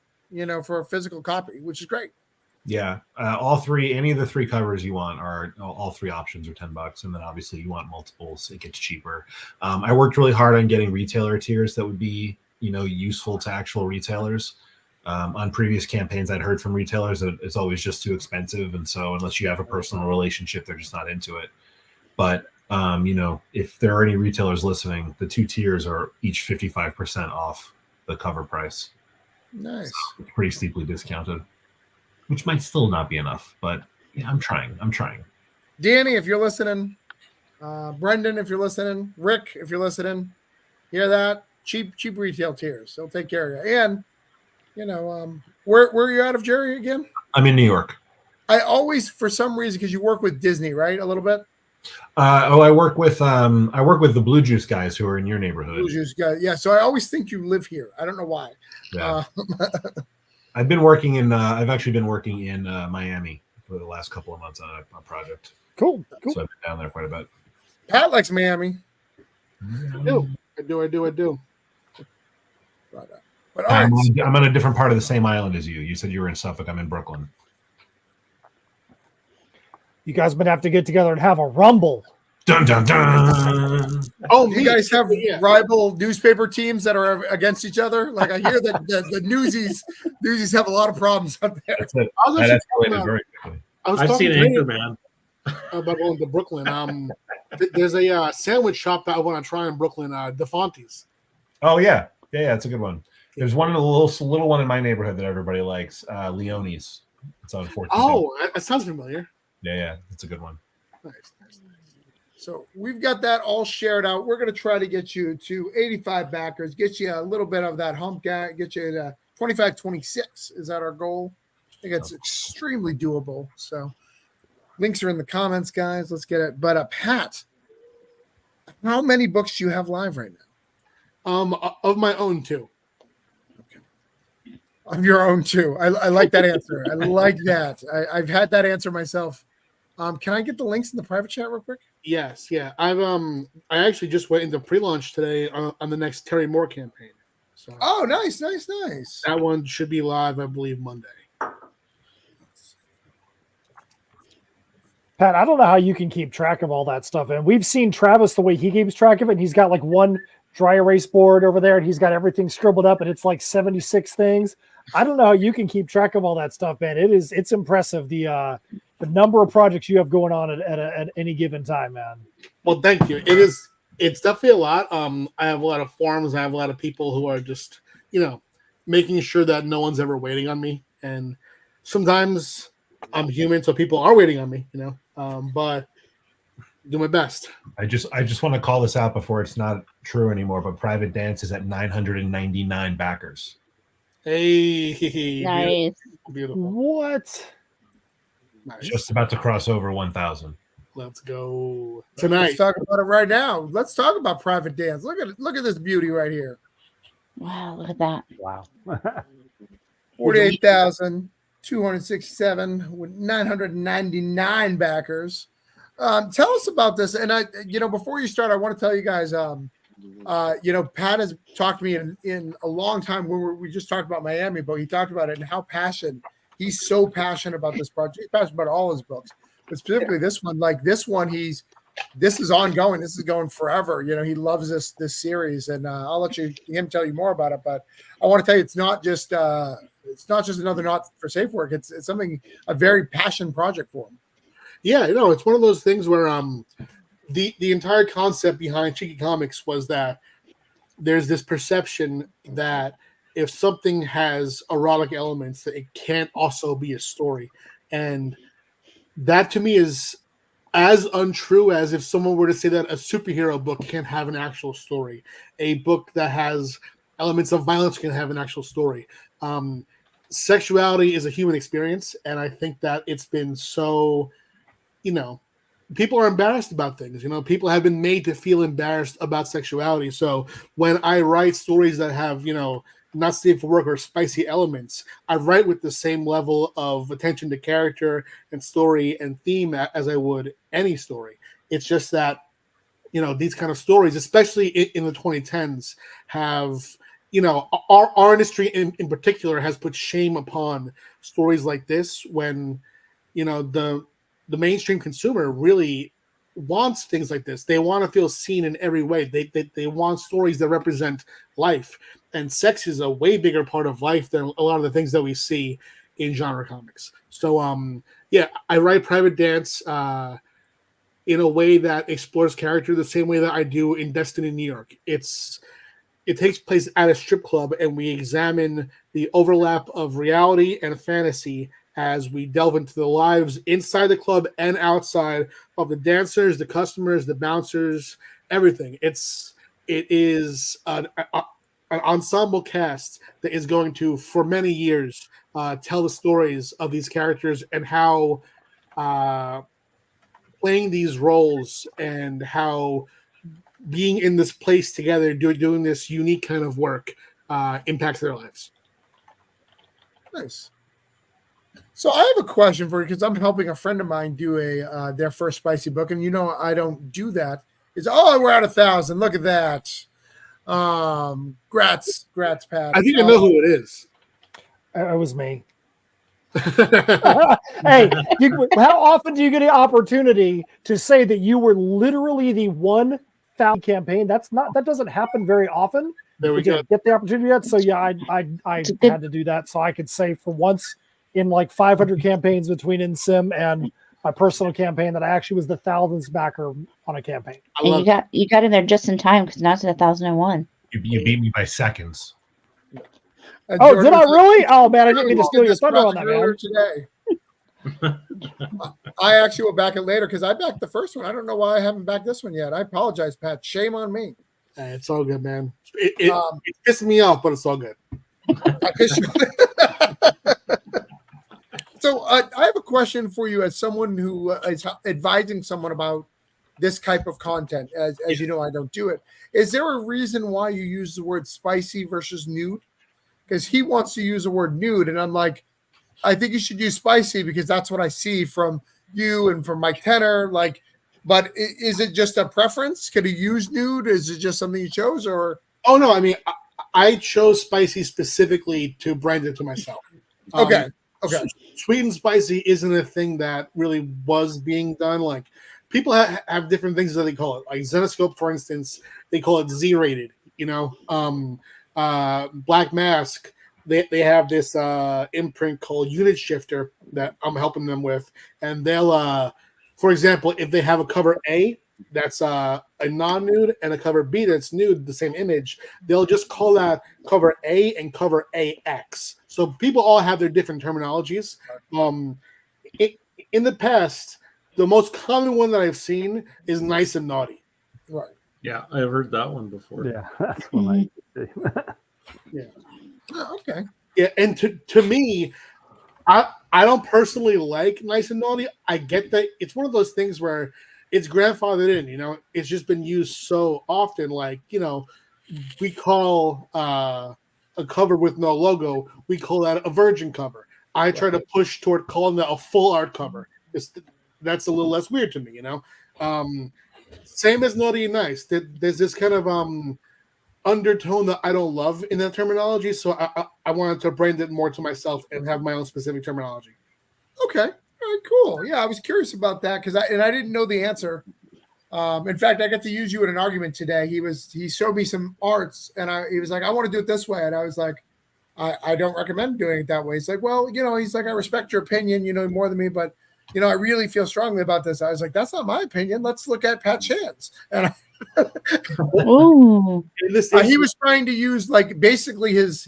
A: for a physical copy, which is great.
H: Yeah, all three, any of the three covers you want are all three options are $10, and then obviously you want multiples, it gets cheaper. I worked really hard on getting retailer tiers that would be useful to actual retailers. On previous campaigns, I'd heard from retailers that it's always just too expensive, and so unless you have a personal relationship, they're just not into it. But if there are any retailers listening, the two tiers are each 55% off the cover price.
A: Nice.
H: So it's pretty steeply discounted, which might still not be enough, but yeah, I'm trying.
A: Danny, if you're listening, Brendan, if you're listening, Rick, if you're listening, hear that? Cheap retail tiers. They'll take care of you. And where are you out of, Jerry, again?
H: I'm in New York.
A: I always, for some reason, because you work with Disney, right? A little bit.
H: I work with the Blue Juice guys who are in your neighborhood.
A: Blue Juice guys, yeah. So I always think you live here. I don't know why.
H: Yeah. I've actually been working in Miami for the last couple of months on a project.
B: Cool.
H: So I've been down there quite a bit.
A: Pat likes Miami.
I: I do.
A: But
H: I'm on a different part of the same island as you. You said you were in Suffolk. I'm in Brooklyn.
B: You guys been have to get together and have a rumble.
H: Dun dun dun.
A: Oh, you guys have rival newspaper teams that are against each other? Like I hear that the newsies have a lot of problems up there.
D: I've seen Anchorman.
I: About going to Brooklyn. There's a sandwich shop that I want to try in Brooklyn, DeFonte's.
H: Oh yeah, it's a good one. There's one in a little one in my neighborhood that everybody likes, Leone's. It's on 14th.
I: Oh, that sounds familiar.
H: Yeah, it's a good one.
I: Nice.
A: So we've got that all shared out. We're going to try to get you to 85 backers, get you a little bit of that hump guy, get you to 25, 26. Is that our goal? I think it's extremely doable. So links are in the comments, guys. Let's get it. But Pat, how many books do you have live right now?
I: Of my own too.
A: Okay. Of your own too. I like that answer. I like that. I've had that answer myself. Can I get the links in the private chat real quick?
I: Yes, yeah. I actually just went into pre-launch today on the next Terry Moore campaign. So
A: nice.
I: That one should be live, I believe, Monday.
B: Pat, I don't know how you can keep track of all that stuff. And we've seen Travis the way he keeps track of it. And he's got like one dry erase board over there, and he's got everything scribbled up, and it's like 76 things. I don't know how you can keep track of all that stuff, man. It's impressive the number of projects you have going on at any given time, man.
I: Well, thank you. It's definitely a lot. I have a lot of forums. I have a lot of people who are just, making sure that no one's ever waiting on me. And sometimes I'm human, so people are waiting on me, but do my best.
H: I just want to call this out before it's not true anymore, but Private Dance is at 999 backers.
I: Hey,
E: nice.
I: Beautiful.
B: What?
I: Nice.
H: Just about to cross over 1,000.
I: Let's go tonight.
A: Let's talk about it right now. Let's talk about Private Dance. Look at this beauty right here.
E: Wow, look at that.
C: Wow.
A: 48,267 with 999 backers. Tell us about this. And before you start, I want to tell you guys, Pat has talked to me in a long time when we just talked about Miami, but he talked about it and how he's so passionate about this project. He's passionate about all his books, but specifically this one. Like this one, this is ongoing. This is going forever. He loves this series, and I'll let him tell you more about it. But I want to tell you, it's not just another not for safe work. It's a very passion project for him.
I: Yeah, it's one of those things where the entire concept behind Cheeky Comics was that there's this perception that if something has erotic elements, that it can't also be a story. And that to me is as untrue as if someone were to say that a superhero book can't have an actual story. A book that has elements of violence can have an actual story. Sexuality is a human experience, and I think that it's been so, people are embarrassed about things. People have been made to feel embarrassed about sexuality. So when I write stories that have, not safe for work or spicy elements, I write with the same level of attention to character and story and theme as I would any story. It's just that, these kind of stories, especially in the 2010s, have, you know, our industry in particular has put shame upon stories like this when, you know, the mainstream consumer really wants things like this. They want to feel seen in every way. They want stories that represent life, and sex is a way bigger part of life than a lot of the things that we see in genre comics. So yeah, I write Private Dance in a way that explores character the same way that I do in Destiny New York. It takes place at a strip club, and we examine the overlap of reality and fantasy as we delve into the lives inside the club and outside of the dancers, the customers, the bouncers, everything. It is an ensemble cast that is going to, for many years, tell the stories of these characters and how playing these roles and how being in this place together, doing this unique kind of work, impacts their lives.
A: Nice. So I have a question for you because I'm helping a friend of mine do their first spicy book, and you know I don't do that. Is we're at 1,000. Look at that. Grats, Pat.
I: I think I know who it is.
B: It was me. Hey, how often do you get an opportunity to say that you were literally the 1,000 campaign? That doesn't happen very often.
I: There we go.
B: Get the opportunity yet? So yeah, I had to do that so I could say for once in like 500 campaigns between InSim and my personal campaign that I actually was the 1,000th backer on a campaign.
E: And you got in there just in time because now it's at 1,001.
H: You beat me by seconds.
B: Oh, did I really? Oh man, I didn't mean to steal your thunder on that, man.
A: Today. I actually will back it later because I backed the first one. I don't know why I haven't backed this one yet. I apologize, Pat. Shame on me.
I: It's all good, man. It pissed me off, but it's all good.
A: I pissed you. So I have a question for you as someone who is advising someone about this type of content. As you know, I don't do it. Is there a reason why you use the word spicy versus nude? Because he wants to use the word nude, and I'm like, I think you should use spicy because that's what I see from you and from Mike Tenner. Like, but is it just a preference? Could he use nude? Is it just something you chose, or?
I: Oh no, I mean, I chose spicy specifically to brand it to myself.
A: Okay.
I: Sweet and spicy isn't a thing that really was being done. Like, people have different things that they call it. Like Zenoscope, for instance, they call it Z-rated. You know, Black Mask, they have this imprint called Unit Shifter that I'm helping them with, and they'll, for example, if they have a cover A that's a non-nude and a cover B that's nude, the same image, they'll just call that cover A and cover AX. So people all have their different terminologies. In the past, the most common one that I've seen is nice and naughty.
A: Right.
D: Yeah, I've heard that one before.
C: Yeah, that's what I see.
I: Yeah.
A: Oh, okay.
I: Yeah, and to me, I don't personally like nice and naughty. I get that it's one of those things where it's grandfathered in, you know, it's just been used so often. Like, you know, we call a cover with no logo, we call that a virgin cover. I try to push toward calling that a full art cover. That's a little less weird to me, you know. Same as naughty and nice. There's this kind of undertone that I don't love in that terminology, so I wanted to brand it more to myself and have my own specific terminology.
A: Okay. All right, cool. Yeah, I was curious about that because I didn't know the answer. In fact, I got to use you in an argument today. He showed me some arts, and he was like, "I want to do it this way," and I was like, "I don't recommend doing it that way." He's like, "Well, you know," he's like, "I respect your opinion, you know, more than me, but you know, I really feel strongly about this." I was like, "That's not my opinion. Let's look at Pat Shands." And he was trying to use like basically his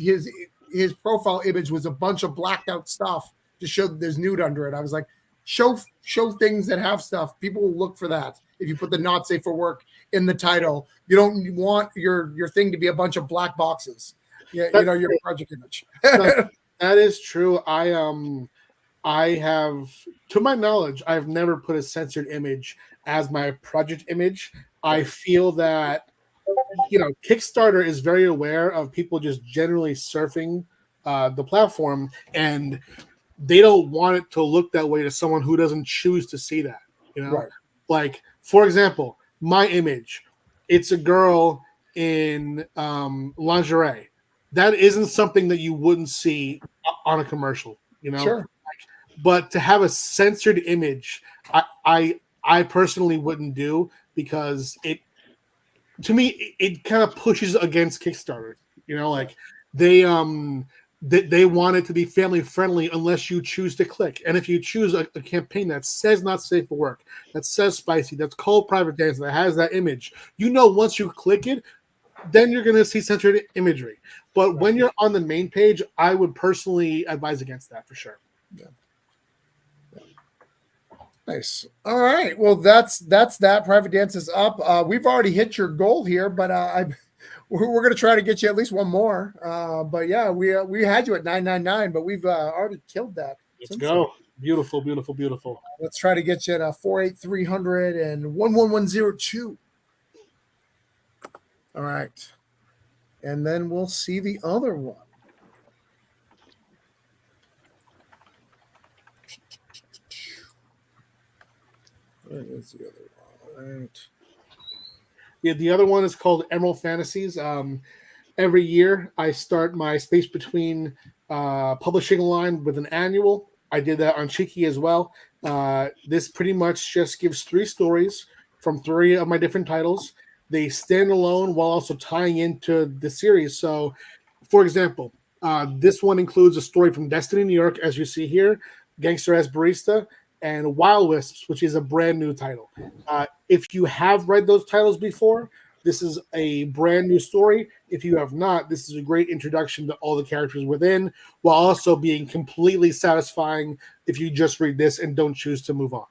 A: profile image was a bunch of blacked out stuff to show that there's nude under it. I was like, show things that have stuff. People will look for that. If you put the not safe for work in the title, you don't want your thing to be a bunch of black boxes. Yeah, you know, your project image.
I: That is true. I have, to my knowledge, I've never put a censored image as my project image. I feel that, you know, Kickstarter is very aware of people just generally surfing the platform, and they don't want it to look that way to someone who doesn't choose to see that, you know?
A: Right.
I: Like, for example, my image, it's a girl in lingerie. that isn't something that you wouldn't see on a commercial, you know.
A: Sure.
I: But to have a censored image, I personally wouldn't do, because to me it kind of pushes against Kickstarter. You know, like they want it to be family friendly unless you choose to click. And if you choose a campaign that says not safe for work, that says spicy, that's called private dance, that has that image, you know, once you click it, then you're going to see censored imagery. But when you're on the main page, I would personally advise against that for sure.
A: Yeah. Nice. All right. Well, that's that. Private Dance is up. We've already hit your goal here, but we're going to try to get you at least one more. But yeah, we had you at 999, but we've already killed that.
I: Let's go. Beautiful, beautiful, beautiful.
A: Let's try to get you at 48300 and 11102. All right. And then we'll see the other one. Where is the other one? Right.
I: Yeah, the other one is called Emerald Fantasies. Every year I start my Space Between publishing line with an annual. I did that on Cheeky as well. This pretty much just gives 3 stories from 3 of my different titles. They stand alone while also tying into the series. So, for example, this one includes a story from Destiny, New York, as you see here, Gangster as Barista, and Wild Wisps, which is a brand new title. If you have read those titles before, this is a brand new story. If you have not, this is a great introduction to all the characters within, while also being completely satisfying if you just read this and don't choose to move on.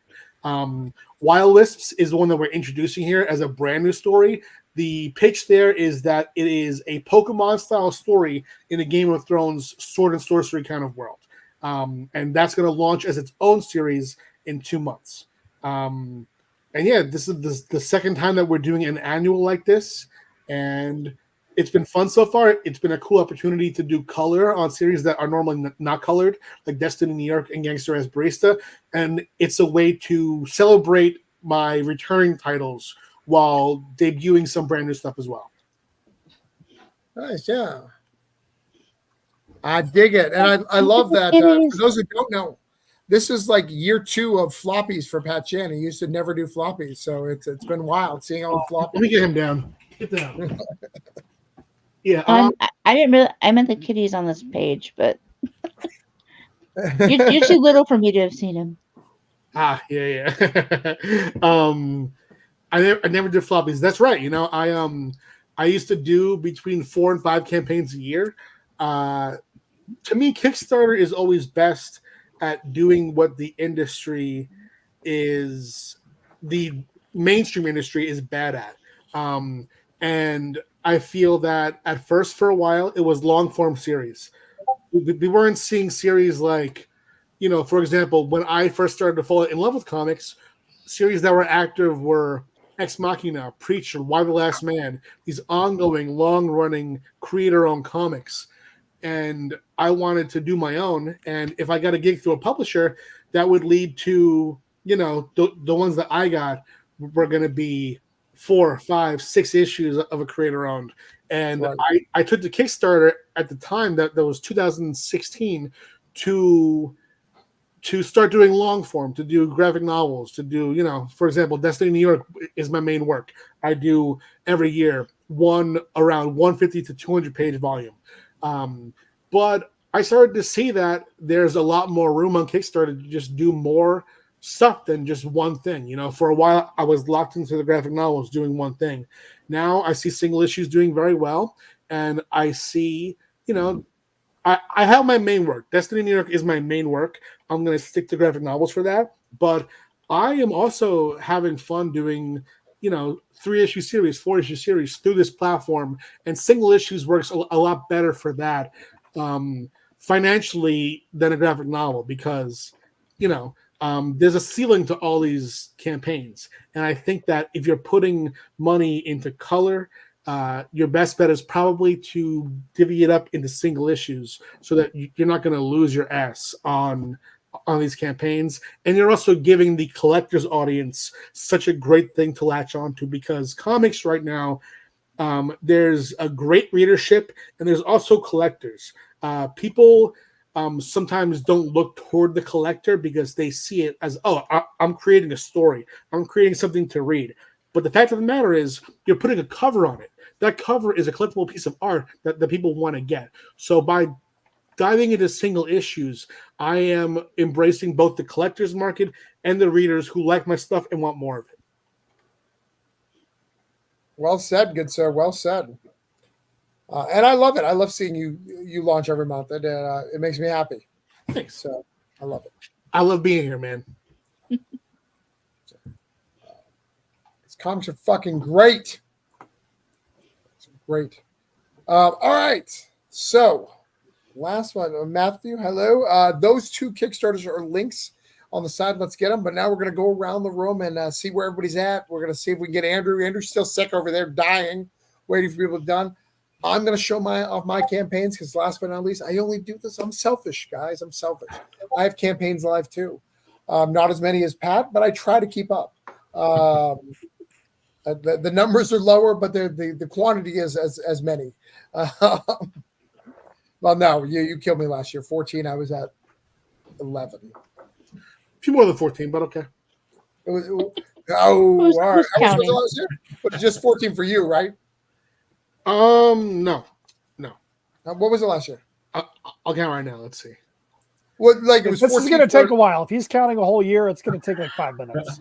I: Wild Wisps is the one that we're introducing here as a brand new story. The pitch there is that it is a Pokemon-style story in a Game of Thrones sword and sorcery kind of world. And that's going to launch as its own series in 2 months. And yeah, this is the second time that we're doing an annual like this, and it's been fun so far. It's been a cool opportunity to do color on series that are normally not colored, like Destiny New York and Gangster as Barista, and it's a way to celebrate my returning titles while debuting some brand new stuff as well.
A: Nice, yeah. I dig it, and I love that. For those who don't know, this is like year 2 of floppies for Pat Chan. He used to never do floppies, so it's been wild seeing all the floppies.
I: Let me get him down. Get down. Yeah,
E: I didn't really. I meant the kitties on this page, but you're too little for me to have seen him.
I: Yeah. I never did floppies. That's right. You know, I used to do between 4 and 5 campaigns a year. To me, Kickstarter is always best at doing what the mainstream industry is bad at. And I feel that at first, for a while, it was long form series. We weren't seeing series like, you know, for example, when I first started to fall in love with comics, series that were active were Ex Machina, Preacher, Why the Last Man, these ongoing, long-running, creator-owned comics. And I wanted to do my own. And if I got a gig through a publisher, that would lead to, you know, the ones that I got were going to be 4, 5, 6 issues of a creator-owned. And right. I took the Kickstarter at the time, that was 2016, to start doing long form, to do graphic novels, to do, you know, for example, Destiny New York is my main work. I do every year one around 150 to 200 page volume. But I started to see that there's a lot more room on Kickstarter to just do more stuff than just one thing. You know, for a while I was locked into the graphic novels doing one thing. Now I see single issues doing very well, and I see, you know, I have my main work. Destiny New York is my main work. I'm going to stick to graphic novels for that. But I am also having fun doing, you know, 3-issue series, 4-issue series through this platform. And single issues works a lot better for that financially than a graphic novel, because, you know, there's a ceiling to all these campaigns. And I think that if you're putting money into color, your best bet is probably to divvy it up into single issues so that you're not going to lose your ass on these campaigns. And you're also giving the collector's audience such a great thing to latch onto, because comics right now, There's a great readership, and there's also collectors. People sometimes don't look toward the collector because they see it as, oh, I'm creating a story. I'm creating something to read. But the fact of the matter is, you're putting a cover on it. That cover is a collectible piece of art that people want to get. So by diving into single issues, I am embracing both the collector's market and the readers who like my stuff and want more of it.
A: Well said, good sir. Well said. And I love it. I love seeing you launch every month. It makes me happy.
I: Thanks.
A: So I love it.
I: I love being here, man.
A: These comics are fucking great. It's great. All right. So last one, Matthew. Hello. Those 2 Kickstarters are links on the side. Let's get them. But now we're going to go around the room and see where everybody's at. We're going to see if we can get Andrew. Andrew's still sick over there, dying, waiting for people done. I'm going to show off my campaigns because last but not least, I only do this. I'm selfish, guys. I'm selfish. I have campaigns live too. Not as many as Pat, but I try to keep up. The numbers are lower, but the quantity is as many. Well, no, you killed me last year. 14, I was at 11.
I: A few more than 14, but okay.
A: All right. How much was it
E: counting?
A: last year? But it's just 14 for you, right?
I: No.
A: What was it last year?
I: I'll count right now. Let's see.
A: What, like it was
B: This is
A: 14
B: going to take a while. If he's counting a whole year, it's going to take like 5 minutes.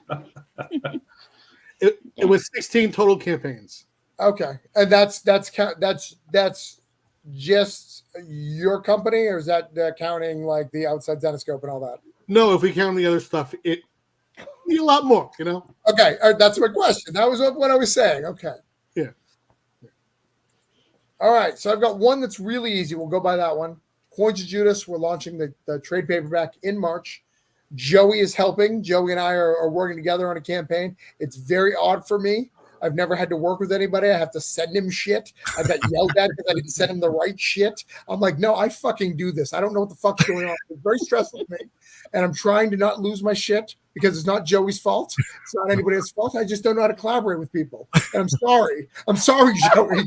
I: It was 16 total campaigns.
A: Okay, and that's just your company, or is that counting like the outside Zenoscope and all that?
I: No, if we count the other stuff, it be a lot more. You know.
A: Okay, all right, that's my question. That was what I was saying. Okay.
I: Yeah.
A: All right, so I've got one that's really easy. We'll go by that one. Coins of Judas. We're launching the trade paperback in March. Joey is helping. Joey and I are working together on a campaign. It's very odd for me. I've never had to work with anybody. I have to send him shit. I got yelled at because I didn't send him the right shit. I'm like, no, I fucking do this. I don't know what the fuck's going on. It's very stressful for me. And I'm trying to not lose my shit because it's not Joey's fault. It's not anybody else's fault. I just don't know how to collaborate with people. And I'm sorry. I'm sorry, Joey.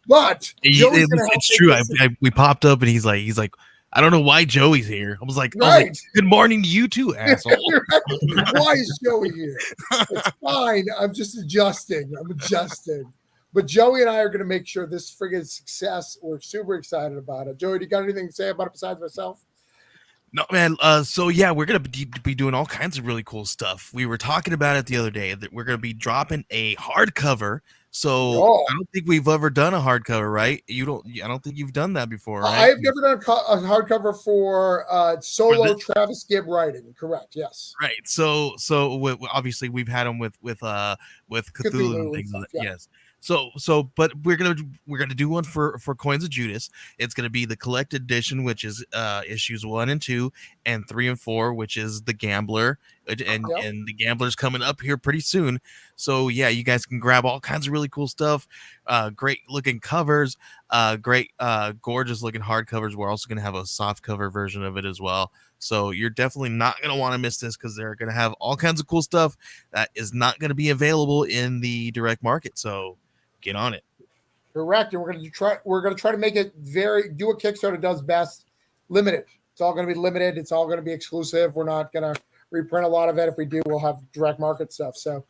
A: But
F: it's true. We popped up and he's like, I don't know why Joey's here. I was like, good morning to you too, asshole.
A: Why is Joey here? It's fine. I'm just adjusting. But Joey and I are going to make sure this friggin' success. We're super excited about it. Joey, do you got anything to say about it besides myself?
F: No, man. So yeah, we're gonna be doing all kinds of really cool stuff. We were talking about it the other day that we're gonna be dropping a hardcover. So I don't think we've ever done a hardcover, right? I don't think you've done that before, right?
A: I have never done a hardcover for solo Travis Gibb writing. Correct. Yes.
F: Right. So obviously we've had them with Cthulhu and things like that. Yeah. Yes. But we're gonna do one for Coins of Judas. It's gonna be the collected edition, which is issues 1 and 2, and 3 and 4, which is the Gambler, and the Gambler's coming up here pretty soon. So yeah, you guys can grab all kinds of really cool stuff. Great looking covers, great gorgeous looking hardcovers. We're also gonna have a soft cover version of it as well. So you're definitely not going to want to miss this because they're going to have all kinds of cool stuff that is not going to be available in the direct market. So get on it.
A: Correct. And we're going to try to make it do what Kickstarter does best, limited. It's all going to be limited. It's all going to be exclusive. We're not going to reprint a lot of it. If we do, we'll have direct market stuff. So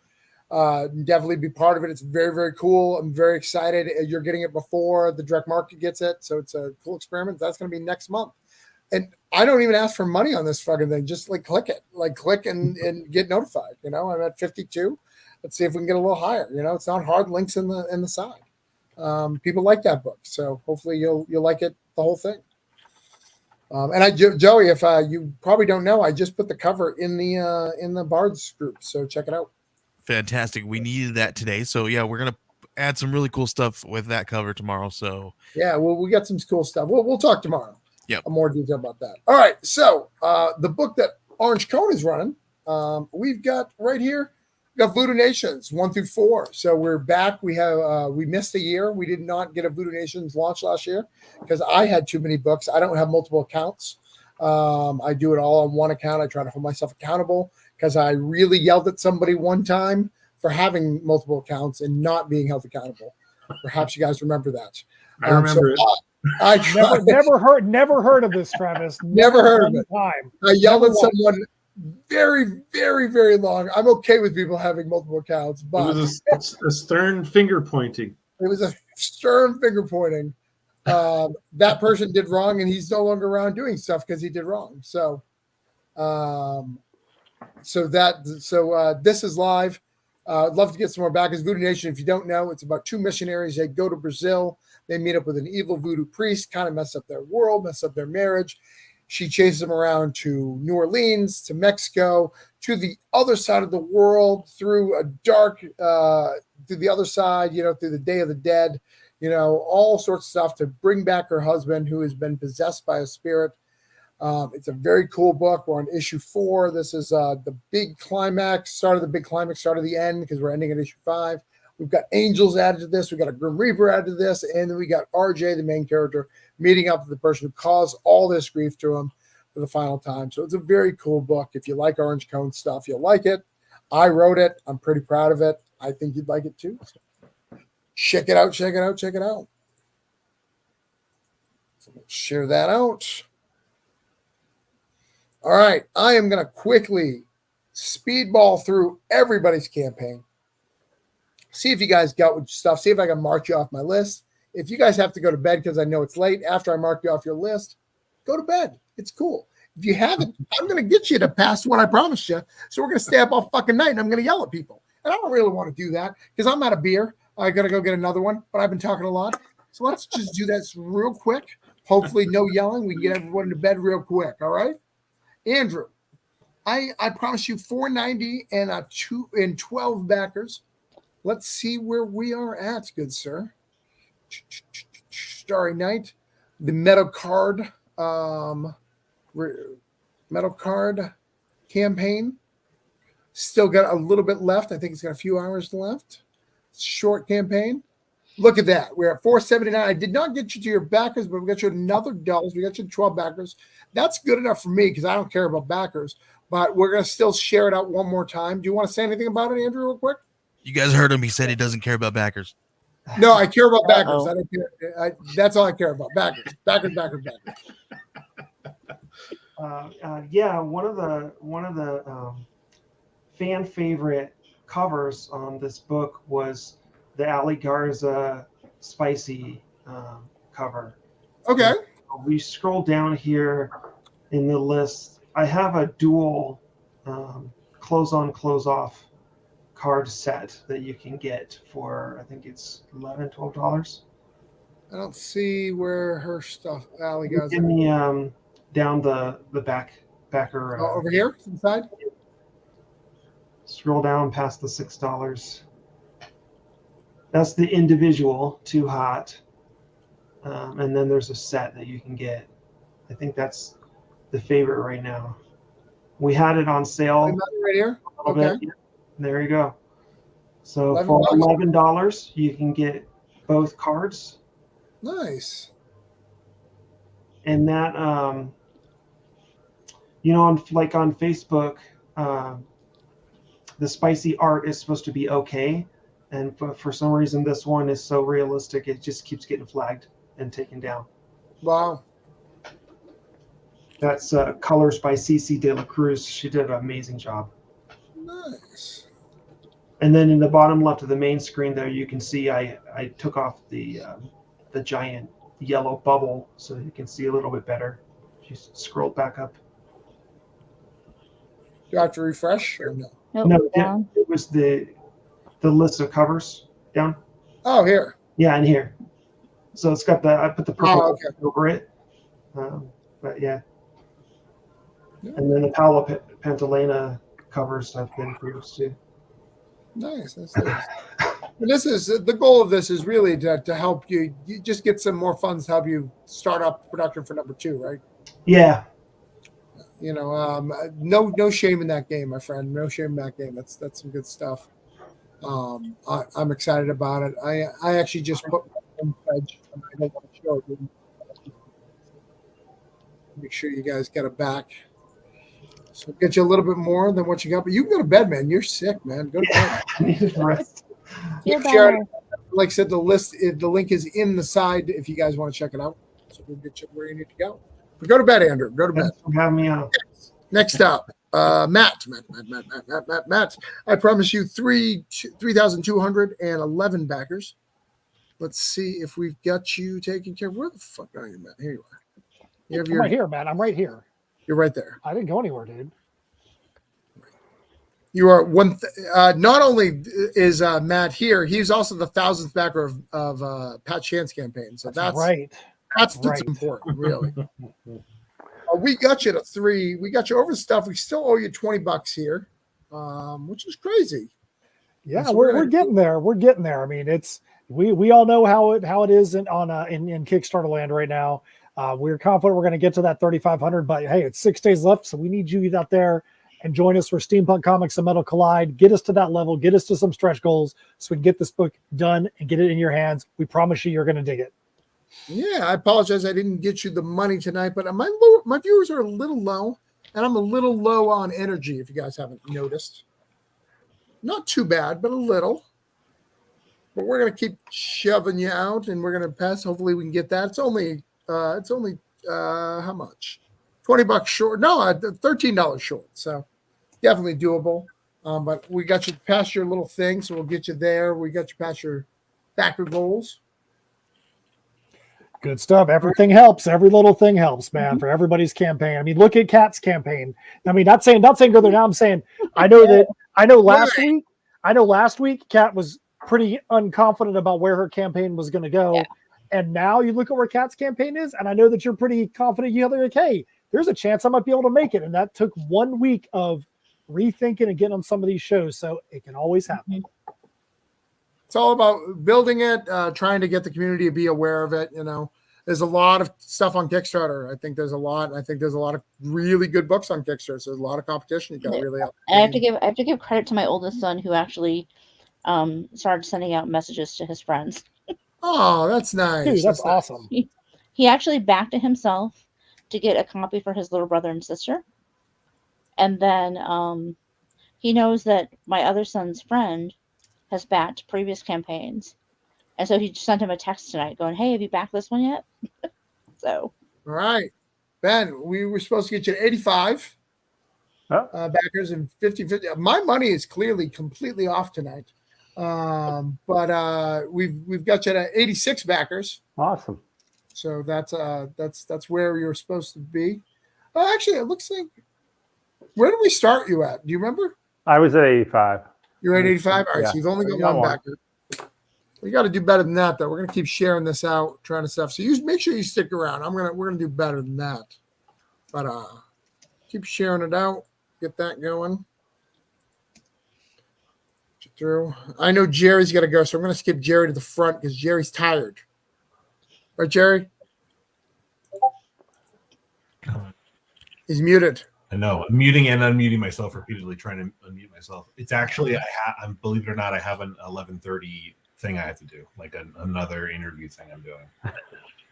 A: definitely be part of it. It's very, very cool. I'm very excited. You're getting it before the direct market gets it. So it's a cool experiment. That's going to be next month. And I don't even ask for money on this fucking thing. Just click and get notified. You know, I'm at 52. Let's see if we can get a little higher. You know, it's not hard. Links in the side. People like that book, so hopefully you'll like it, the whole thing. And Joey, if you probably don't know, I just put the cover in the Bards group, so check it out.
F: Fantastic. We needed that today, so yeah, we're gonna add some really cool stuff with that cover tomorrow. So
A: yeah, well, we got some cool stuff. We'll talk tomorrow.
F: Yeah,
A: more detail about that. All right, so the book that Orange Cone is running, we've got right here. We got Voodoo Nations 1 through 4. So we're back. We missed a year. We did not get a Voodoo Nations launch last year because I had too many books. I don't have multiple accounts. I do it all on one account. I try to hold myself accountable because I really yelled at somebody one time for having multiple accounts and not being held accountable. Perhaps you guys remember that.
D: I remember it.
A: I
B: Never heard of this, Travis.
A: Never heard of it.
B: Time.
A: I yelled
B: Never
A: at someone very, very, very long. I'm okay with people having multiple accounts, but
D: It was a stern finger pointing.
A: it was a stern finger pointing. That person did wrong, and he's no longer around doing stuff because he did wrong. So, this is live. I'd love to get some more back. As Voodoo Nation, if you don't know, it's about two missionaries. They go to Brazil. They meet up with an evil voodoo priest, kind of mess up their world, mess up their marriage. She chases them around to New Orleans, to Mexico, to the other side of the world, through a dark, to the other side, through the Day of the Dead, all sorts of stuff to bring back her husband who has been possessed by a spirit. It's a very cool book. We're on issue 4. This is the big climax, start of the big climax, start of the end, because we're ending at issue 5. We've got angels added to this. We got a Grim Reaper added to this. And then we got RJ, the main character, meeting up with the person who caused all this grief to him for the final time. So it's a very cool book. If you like Orange Cone stuff, you'll like it. I wrote it. I'm pretty proud of it. I think you'd like it too. Check it out. Check it out. Check it out. So let's share that out. All right. I am going to quickly speedball through everybody's campaign. See if you guys got what stuff. See if I can mark you off my list. If you guys have to go to bed because I know it's late, after I mark you off your list, go to bed. It's cool. If you haven't, I'm going to get you to pass what I promised you. So we're going to stay up all fucking night, and I'm going to yell at people. And I don't really want to do that because I'm out of beer. I got to go get another one, but I've been talking a lot. So let's just do that real quick. Hopefully no yelling. We can get everyone to bed real quick, all right? Andrew, I promise you $4.90 and 12 backers. Let's see where we are at, good sir. Starry Night, the metal card campaign. Still got a little bit left. I think it's got a few hours left. Short campaign. Look at that. We're at $4.79. I did not get you to your backers, but we got you another $1. We got you 12 backers. That's good enough for me because I don't care about backers. But we're going to still share it out one more time. Do you want to say anything about it, Andrew, real quick?
F: You guys heard him. He said he doesn't care about backers.
A: No, I care about backers. I don't care. That's all I care about. Backers.
G: Yeah, one of the fan favorite covers on this book was the Ali Garza spicy cover.
A: Okay.
G: We scroll down here in the list. I have a dual close on, close off card set that you can get for, I think it's $11, $12.
A: I don't see where her stuff, Ali Garza.
G: Give me down the backer.
A: Over here, inside.
G: Scroll down past the $6. That's the individual, Too Hot. And then there's a set that you can get. I think that's the favorite right now. We had it on sale.
A: Right here? Okay.
G: Bit. There you go. So $11. For $11, you can get both cards.
A: Nice.
G: And that, on Facebook, the spicy art is supposed to be okay. And for some reason, this one is so realistic, it just keeps getting flagged and taken down.
A: Wow.
G: That's colors by Cece De La Cruz. She did an amazing job.
A: Nice.
G: And then in the bottom left of the main screen there, you can see I took off the giant yellow bubble so you can see a little bit better. Just scroll back up.
A: Do I have to refresh or no?
E: Nope, down.
G: It was the list of covers down.
A: Oh, here.
G: Yeah, and here. So it's got I put the purple over it. But yeah. And then the Paolo Pantalena covers have been produced too.
A: Nice. That's nice. This is the goal of this is really to help you just get some more funds to help you start up production for number 2, right?
G: Yeah.
A: No shame in that game, my friend. No shame in that game. That's some good stuff. I'm excited about it. I actually just put my pledge. I don't want to show it. Make sure you guys get it back. So get you a little bit more than what you got, but you can go to bed, man. You're sick, man. Go to bed.
G: I need to rest.
E: Feel better.
A: like I said, the link is in the side if you guys want to check it out. So we'll get you where you need to go. But go to bed, Andrew. Go to bed.
G: Thanks for having me on.
A: Next up, Matt. I promise you 3,211 backers. Let's see if we've got you taken care of. Where the fuck are you, Matt? Here you are.
B: I'm right here, man. I'm right here.
A: You're right there.
B: I didn't go anywhere, dude.
A: You are one. Not only is Matt here, he's also the 1,000th backer of Pat Shan's campaign. So that's
B: right.
A: That's what's important, really. We got you to 3. We got you over the stuff. We still owe you $20 here, which is crazy.
B: Yeah, so we're getting there. We're getting there. I mean, it's we all know how it is in Kickstarter land right now. We're confident we're going to get to that 3,500, but hey, it's 6 days left, so we need you out there and join us for Steampunk Comics and Metal Collide. Get us to that level. Get us to some stretch goals so we can get this book done and get it in your hands. We promise you're going to dig it.
A: Yeah, I apologize. I didn't get you the money tonight, but my viewers are a little low, and I'm a little low on energy, if you guys haven't noticed. Not too bad, but a little. But we're going to keep shoving you out, and we're going to pass. Hopefully we can get that. It's only how much? $20 short. No, $13 short. So definitely doable. But we got you past your little thing, so we'll get you there. We got you past your backer goals.
B: Good stuff. Everything helps. Every little thing helps, man, for everybody's campaign. I mean, look at Kat's campaign. I mean, not saying go there now. I'm saying I know last week Kat was pretty unconfident about where her campaign was going to go. Yeah. And now you look at where Kat's campaign is, and I know that you're pretty confident. You're like, hey, there's a chance I might be able to make it. And that took 1 week of rethinking and getting on some of these shows. So it can always happen.
A: It's all about building it, trying to get the community to be aware of it. You know, there's a lot of stuff on Kickstarter. I think there's a lot of really good books on Kickstarter. So there's a lot of competition. You got to really help.
E: I have to give credit to my oldest son who actually started sending out messages to his friends.
A: Oh, that's nice.
B: Dude, that's awesome.
E: He actually backed it himself to get a copy for his little brother and sister. And then he knows that my other son's friend has backed previous campaigns. And so he sent him a text tonight going, hey, have you backed this one yet? So.
A: All right. Ben, we were supposed to get you 85 backers and 50-50. My money is clearly completely off tonight. But we've got you at 86 backers.
C: Awesome.
A: So that's where you're supposed to be. Oh, actually, it looks like, where did we start you at? Do you remember?
C: I was at 85.
A: You're at 85? All right,
C: Yeah.
A: so you've only got one backer. We got to do better than that, though. We're gonna keep sharing this out, trying to stuff. So you make sure you stick around. We're gonna do better than that. But keep sharing it out. Get that going. Through. I know Jerry's got to go, so I'm going to skip Jerry to the front because Jerry's tired. Right, Jerry? He's muted.
H: I know. I'm muting and unmuting myself repeatedly, trying to unmute myself. It's actually, I'm believe it or not, I have an 11:30 thing I have to do, like another interview thing I'm doing.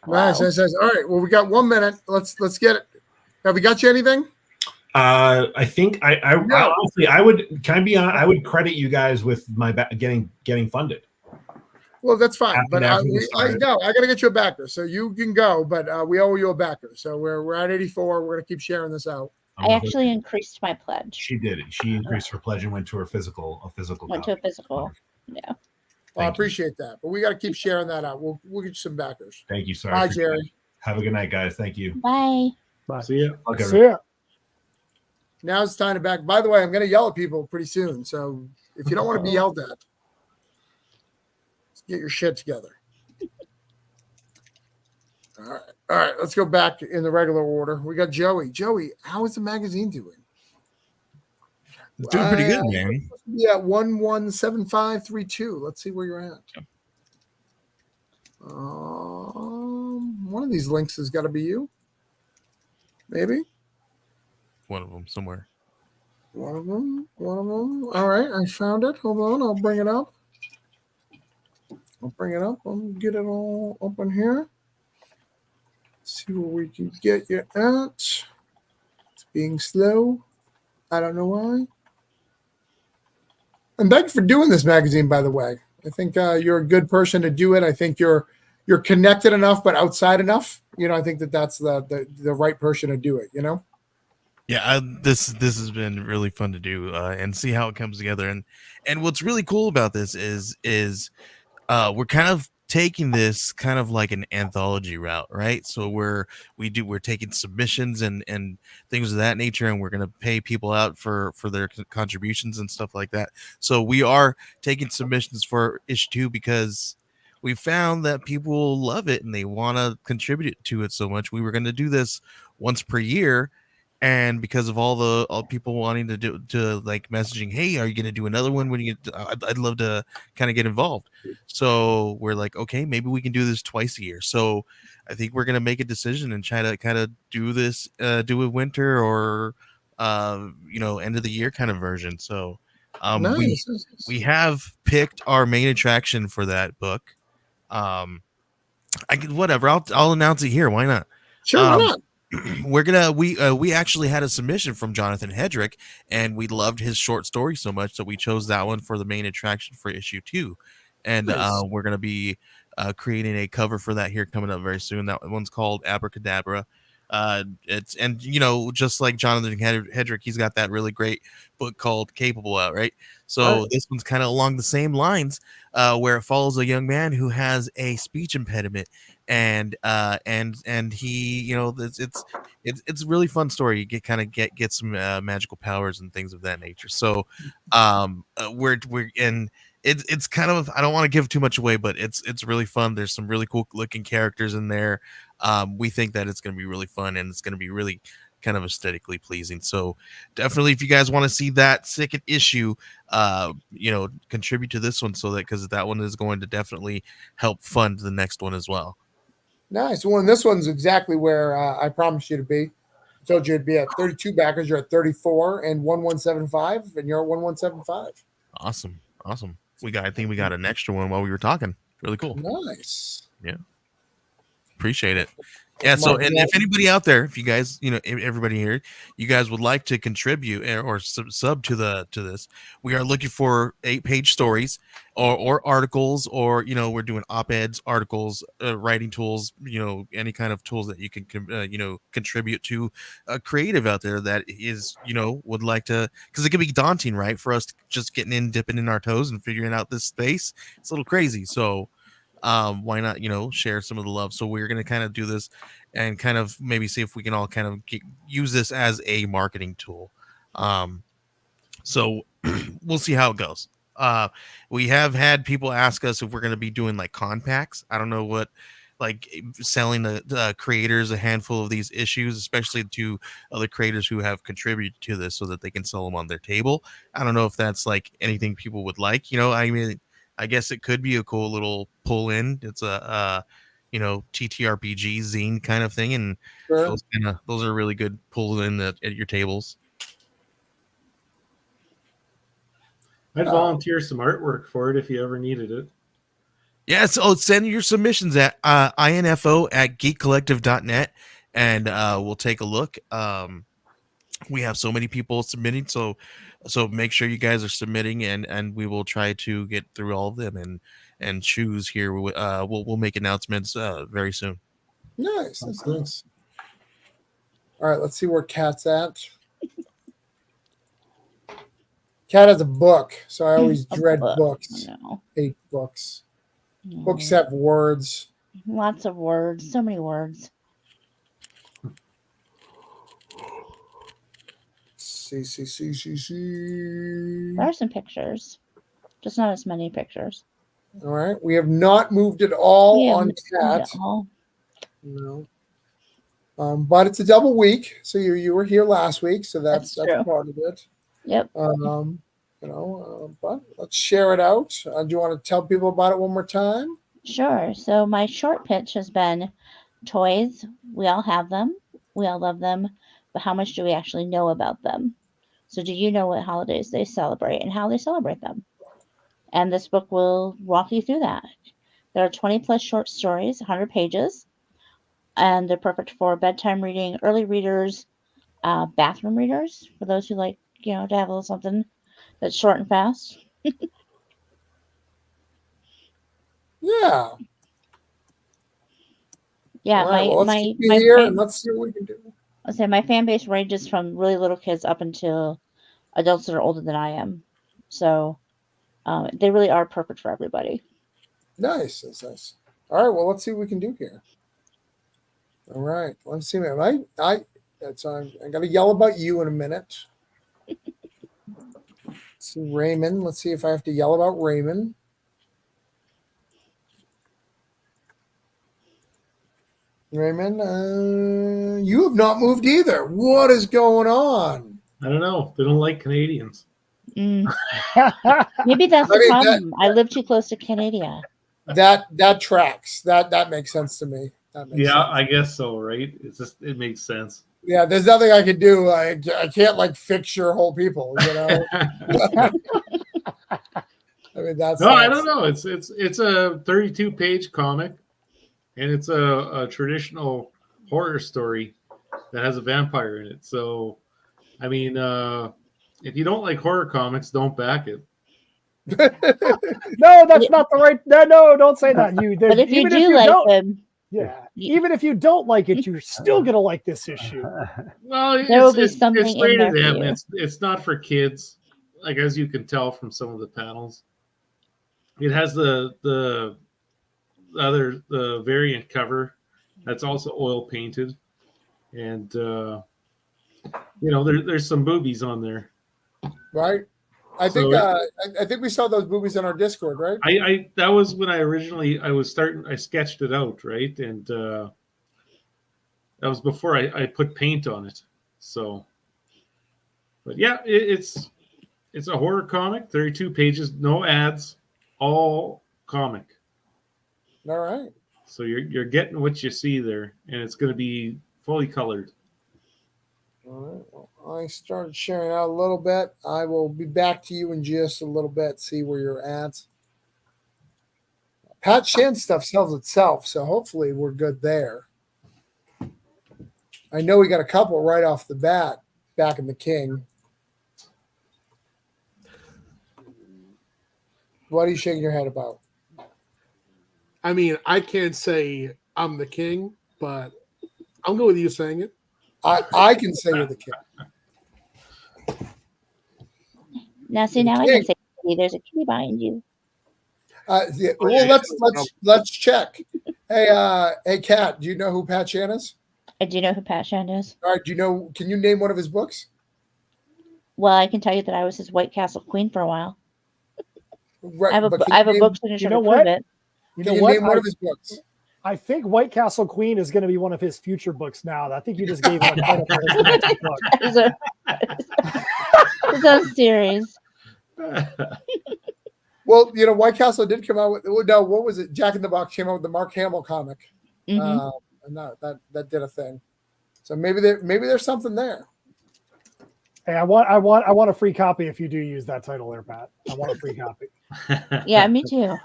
A: Wow. Nice. All right. Well, we got 1 minute. Let's get it. Have we got you anything?
H: I think I honestly I would credit you guys with my getting funded.
A: Well, that's fine, but I got to get you a backer, so you can go. But we owe you a backer, so we're at 84. We're gonna keep sharing this out.
E: I actually increased my pledge.
H: She did it. She increased her pledge and went to a physical.
E: Went to a physical. Yeah.
A: Well, I appreciate that, but we got to keep sharing that out. We'll get you some backers.
H: Thank you, sir.
A: Bye, Jerry.
H: Have a good night, guys. Thank you.
E: Bye.
C: Bye.
D: See ya.
H: Okay.
B: See ya.
A: Now it's time to back. By the way, I'm going to yell at people pretty soon. So if you don't want to be yelled at, get your shit together. All right. Let's go back in the regular order. We got Joey. Joey, how is the magazine doing?
F: It's doing pretty good, man.
A: Yeah, 117532. Let's see where you're at. One of these links has got to be you. Maybe.
F: One of them somewhere.
A: One of them. All right, I found it. Hold on, I'll bring it up. I'll get it all open here. See where we can get you at. It's being slow. I don't know why. And thank you for doing this magazine, by the way. I think you're a good person to do it. I think you're connected enough, but outside enough. I think that's the right person to do it.
F: Yeah, this has been really fun to do and see how it comes together. And what's really cool about this is we're kind of taking this kind of like an anthology route, right? So we're taking submissions and things of that nature, and we're going to pay people out for their contributions and stuff like that. So we are taking submissions for issue 2 because we found that people love it and they want to contribute to it so much. We were going to do this once per year, and because of all people wanting to like messaging, hey, are you going to do another one when you get I'd love to kind of get involved. So we're like, okay, maybe we can do this twice a year. So I think we're going to make a decision and try to kind of do this do a winter or end of the year kind of version. So
A: Nice.
F: we have picked our main attraction for that book. I could whatever, I'll announce it here, why not?
A: Sure, why not?
F: We actually had a submission from Jonathan Hedrick, and we loved his short story so much that we chose that one for the main attraction for issue 2. And
A: Nice.
F: we're gonna be creating a cover for that here coming up very soon. That one's called Abracadabra. It's and just like Jonathan Hedrick, he's got that really great book called Capable out, right? So this one's kind of along the same lines, where it follows a young man who has a speech impediment, and he, it's a really fun story. You get some magical powers and things of that nature. So we're in. It's kind of, I don't want to give too much away, but it's really fun. There's some really cool looking characters in there. We think that it's going to be really fun and it's going to be really kind of aesthetically pleasing. So definitely, if you guys want to see that second issue, contribute to this one, so that, because that one is going to definitely help fund the next one as well.
A: Nice. Well, and this one's exactly where I promised you to be. I told you it'd be at 32 backers. You're at 34 and 1175, and you're at 1175.
F: Awesome. I think we got an extra one while we were talking. Really cool.
A: Nice.
F: Yeah. Appreciate it. Yeah. So, and if anybody out there, if you guys, everybody here, you guys would like to contribute or sub to this, we are looking for 8-page stories or articles, or we're doing op-eds, articles, writing tools, any kind of tools that you can contribute to a creative out there that is would like to, because it can be daunting, right, for us just dipping in our toes and figuring out this space. It's a little crazy. So why not share some of the love? So we're going to kind of do this and kind of maybe see if we can all kind of use this as a marketing tool. So we'll see how it goes. We have had people ask us if we're going to be doing like con packs. I don't know what, like selling the creators a handful of these issues, especially to other creators who have contributed to this, so that they can sell them on their table. I don't know if that's like anything people would like. I mean, I guess it could be a cool little pull in. It's a TTRPG zine kind of thing, and
A: Sure.
F: those are really good pull in at your tables.
D: I'd volunteer some artwork for it if you ever needed it.
F: Yeah, so send your submissions at info@geekcollective.net, and we'll take a look. We have so many people submitting, so make sure you guys are submitting, and we will try to get through all of them and choose here. We'll make announcements very soon.
A: Nice. That's nice. All right, let's see where Kat's at. Kat has a book, so I always dread books.
E: No.
A: Hate books.
E: No.
A: Books have words.
E: Lots of words. So many words.
A: See.
E: There are some pictures, just not as many pictures.
A: All right, we have not moved at all on Kat. No. But it's a double week, so you were here last week, so that's part of it.
E: Yep.
A: But let's share it out. Do you want to tell people about it one more time?
E: Sure. So my short pitch has been toys. We all have them. We all love them. But how much do we actually know about them? So do you know what holidays they celebrate and how they celebrate them? And this book will walk you through that. There are 20 plus short stories, 100 pages, and they're perfect for bedtime reading, early readers, bathroom readers, for those who like, to have a little something that's short and fast.
A: Yeah.
E: Yeah,
A: All right. Well, let's keep you
E: my
A: here
E: fan,
A: and let's see what we can do.
E: I say my fan base ranges from really little kids up until adults that are older than I am. So they really are perfect for everybody.
A: Nice. That's nice. All right. Well, let's see what we can do here. All right. Let's see. That's I'm gonna yell about you in a minute. Let's see, Raymond. Let's see if I have to yell about Raymond. Raymond, you have not moved either. What is going on?
D: I don't know. They don't like Canadians.
E: Mm. Maybe that's the problem. I live too close to Canada.
A: That tracks. That makes sense to me. That makes
D: Yeah,
A: sense.
D: I guess so, right? It makes sense.
A: Yeah, there's nothing I can do. I can't like fix your whole people, you know. I mean, that's
D: I don't know. It's a 32-page comic, and it's a traditional horror story that has a vampire in it. So, I mean, if you don't like horror comics, don't back it.
B: No, that's not the right. No, don't say that.
E: But if you do like them,
B: yeah, even if you don't like it, you're still gonna like this issue.
D: Well,
E: there will be something
D: it's
E: in there
D: rated
E: for
D: M.
E: you.
D: It's not for kids, like as you can tell from some of the panels. It has the variant cover that's also oil painted, and there's some boobies on there.
A: Right. I think we saw those boobies in our Discord, right?
D: I that was when I sketched it out, right? And that was before I put paint on it. So, but yeah, it's a horror comic, 32 pages, no ads, all comic.
A: All right.
D: So you're getting what you see there, and it's going to be fully colored.
A: All right. Well, I started sharing out a little bit. I will be back to you in just a little bit, see where you're at. Pat Shan stuff sells itself, so hopefully we're good there. I know we got a couple right off the bat back in the King. What are you shaking your head about?
I: I mean, I can't say I'm the king, but I'll go with you saying it.
A: I can say you're the king.
E: Now, see, now I can say there's a kitty behind you.
A: Yeah, well, let's check. Hey, Kat, do you know who Pat Shan is?
E: I do know who Pat Shan is.
A: All right, can you name one of his books?
E: Well, I can tell you that I was his White Castle queen for a while.
A: Right,
E: I have a book signature to prove it.
A: Can you name one of his books?
B: I think White Castle Queen is going to be one of his future books now. I think you just gave him a title for his next book.
E: His own series.
A: Well, White Castle did come out with what was it? Jack in the Box came out with the Mark Hamill comic, and that did a thing. So maybe there's something there.
B: Hey, I want a free copy if you do use that title there, Pat. I want a free copy.
E: Yeah, me too.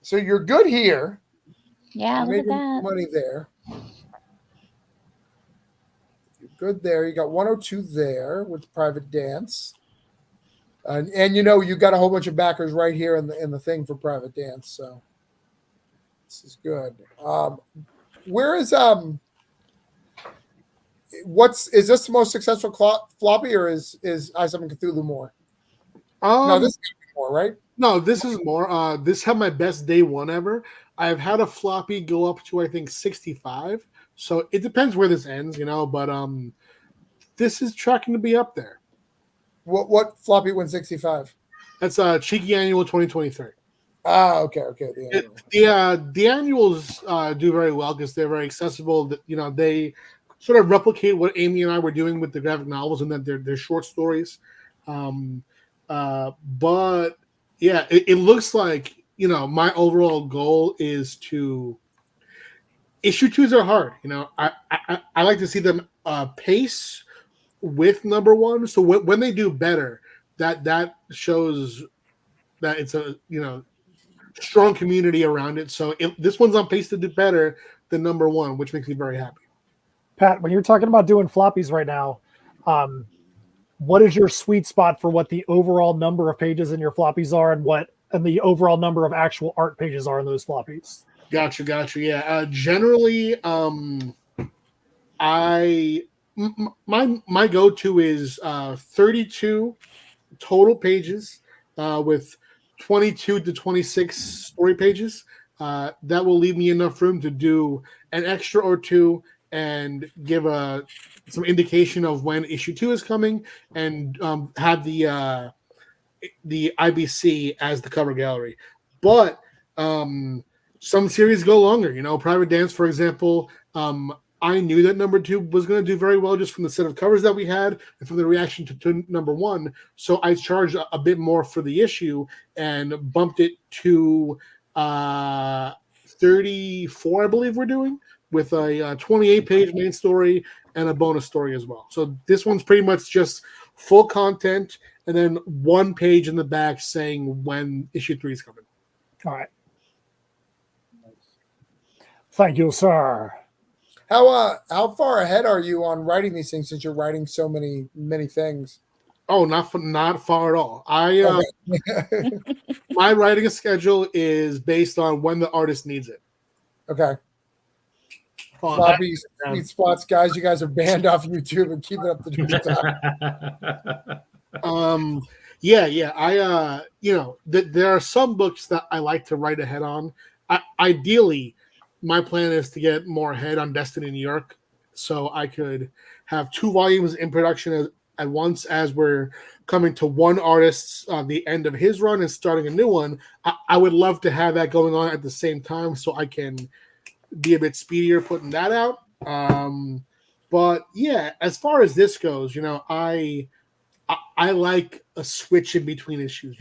A: So you're good here.
E: Yeah, look at that.
A: Money there. You're good there. You got 102 there with Private Dance. And you got a whole bunch of backers right here in the thing for Private Dance. So this is good. Where is is this the most successful floppy, or is I Summon Cthulhu more? No, this is more, right?
I: No, this is more. This had my best day one ever. I've had a floppy go up to I think 65. So it depends where this ends, but this is tracking to be up there.
A: What floppy went 65? That's
I: Cheeky Annual 2023.
A: Ah, okay.
I: The annuals do very well because they're very accessible. They sort of replicate what Amy and I were doing with the graphic novels, and that they're short stories. But yeah, it looks like my overall goal is to issue 2s are hard. I like to see them pace with number 1. So when they do better, that shows that it's a strong community around it. So this one's on pace to do better than number 1, which makes me very happy.
B: Pat, when you're talking about doing floppies right now, what is your sweet spot for what the overall number of pages in your floppies are, and what the overall number of actual art pages are in those floppies.
I: Gotcha. Yeah. Generally, my go-to is 32 total pages with 22 to 26 story pages. That will leave me enough room to do an extra or two and give some indication of when issue 2 is coming, and have the IBC as the cover gallery. But some series go longer. Private Dance, for example. I knew that number 2 was going to do very well just from the set of covers that we had and from the reaction to number 1. So I charged a bit more for the issue and bumped it to 34, I believe we're doing, with a 28-page main story and a bonus story as well. So this one's pretty much just full content and then 1 page in the back saying when issue 3 is coming.
B: All right. Thank you, sir.
A: How far ahead are you on writing these things, since you're writing so many things?
I: Oh, not far at all. My writing schedule is based on when the artist needs it.
A: Okay. Floppy sweet spots, guys. You guys are banned off YouTube and keep it up to the
I: Yeah. There are some books that I like to write ahead on. Ideally, my plan is to get more ahead on Destiny New York, so I could have 2 volumes in production at once as we're coming to one artist's the end of his run and starting a new one. I would love to have that going on at the same time so I can be a bit speedier putting that out. But yeah, as far as this goes, I like a switch in between issues.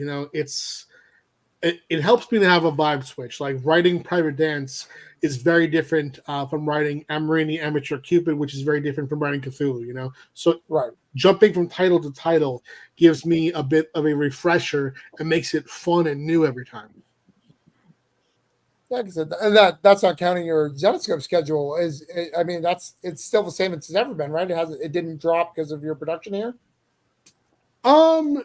I: It helps me to have a vibe switch. Like writing Private Dance is very different from writing Amarini Amateur Cupid, which is very different from writing Cthulhu, So
A: right.
I: Jumping from title to title gives me a bit of a refresher and makes it fun and new every time.
A: Yeah, and that's not counting your Zenoscope schedule. It's still the same as it's ever been, right? It didn't drop because of your production here?
I: No,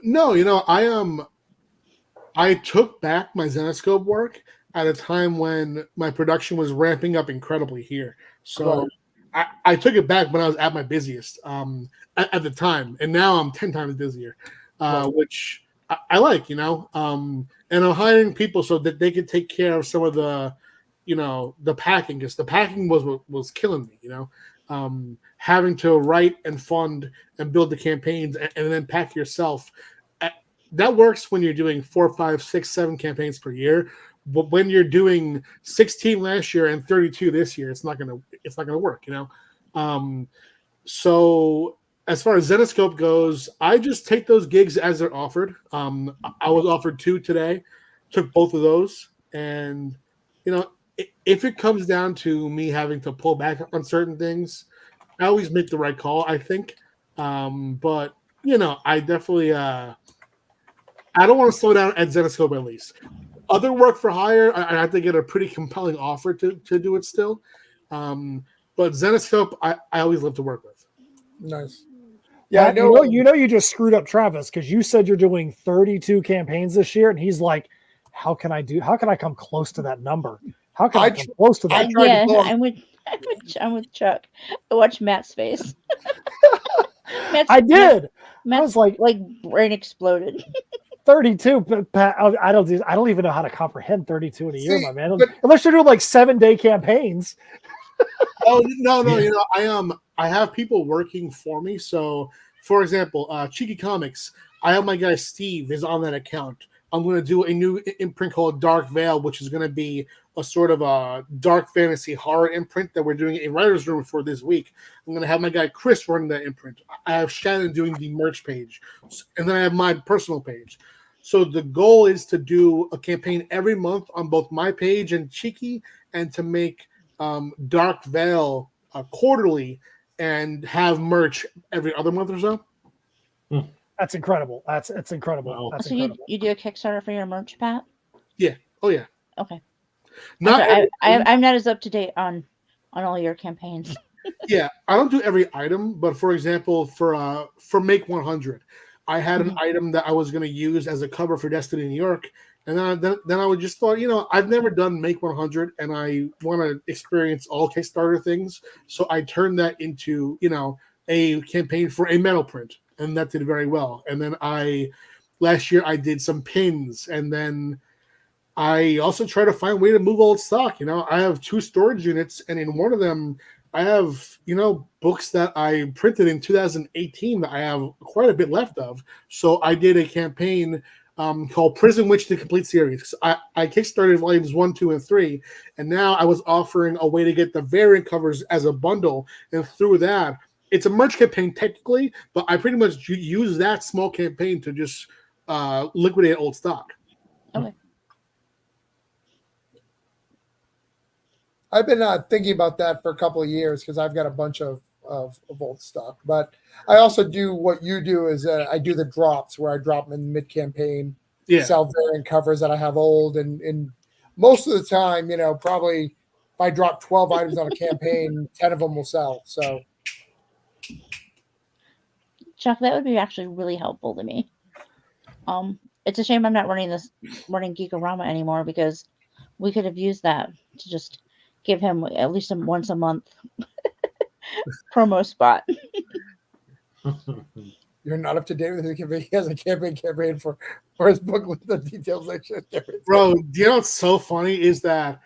I: I took back my Zenoscope work at a time when my production was ramping up incredibly here. So I took it back when I was at my busiest at the time. And now I'm 10 times busier, which I like, and I'm hiring people so that they can take care of some of the, the packing, because the packing was killing me, having to write and fund and build the campaigns and then pack yourself. That works when you're doing 4, 5, 6, 7 campaigns per year. But when you're doing 16 last year and 32 this year, it's not gonna work, So as far as Zenoscope goes, I just take those gigs as they're offered. I was offered 2 today, took both of those, and if it comes down to me having to pull back on certain things, I always make the right call, I think. But I definitely I don't want to slow down at Zenoscope at least. Other work for hire, I have to get a pretty compelling offer to do it still. But Zenoscope, I always love to work with.
A: Nice.
B: Yeah, I know. You just screwed up Travis, because you said you're doing 32 campaigns this year, and he's like, "How can I come close to that number? How can I come close to that?"
E: I'm with Chuck. I watched Matt's face.
B: I did.
E: Matt's
B: I was like
E: brain exploded.
B: 32, but Pat, I don't even know how to comprehend 32 in a year, my man. Unless you're doing like 7-day campaigns.
I: Oh no! I have people working for me. So, for example, Cheeky Comics, I have my guy Steve is on that account. I'm going to do a new imprint called Dark Veil, which is going to be a sort of a dark fantasy horror imprint that we're doing a writer's room for this week. I'm going to have my guy Chris running that imprint. I have Shannon doing the merch page, and then I have my personal page. So the goal is to do a campaign every month on both my page and Cheeky, and to make Dark Veil quarterly and have merch every other month or so.
B: That's incredible. That's incredible.
D: Wow.
B: That's
E: so
B: incredible.
E: you do a Kickstarter for your merch, Pat?
I: Yeah. Oh yeah.
E: Okay.
I: Not
E: I'm not as up to date on all your campaigns.
I: Yeah, I don't do every item, but for example, for Make 100, I had an item that I was going to use as a cover for Destiny New York, And then I would just thought, I've never done Make 100, and I want to experience all Kickstarter things. So I turned that into, a campaign for a metal print, and that did very well. And then last year I did some pins, and then I also try to find a way to move old stock. I have 2 storage units, and in one of them I have, books that I printed in 2018 that I have quite a bit left of. So I did a campaign called Prison Witch: The Complete Series. I kickstarted volumes 1, 2, and 3, and now I was offering a way to get the variant covers as a bundle, and through that, it's a merch campaign technically, but I pretty much use that small campaign to just liquidate old stock.
E: Okay.
A: I've been thinking about that for a couple of years because I've got a bunch of old stock. But I also do what you do is I do the drops where I drop them in mid-campaign, sell variant covers that I have old. And most of the time, probably if I drop 12 items on a campaign, 10 of them will sell. So,
E: Chuck, that would be actually really helpful to me. It's a shame I'm not running Geekorama anymore because we could have used that to just give him at least once a month promo spot.
A: You're not up to date with his campaign. He has a campaign for his book with the details section.
I: Bro, what's so funny is that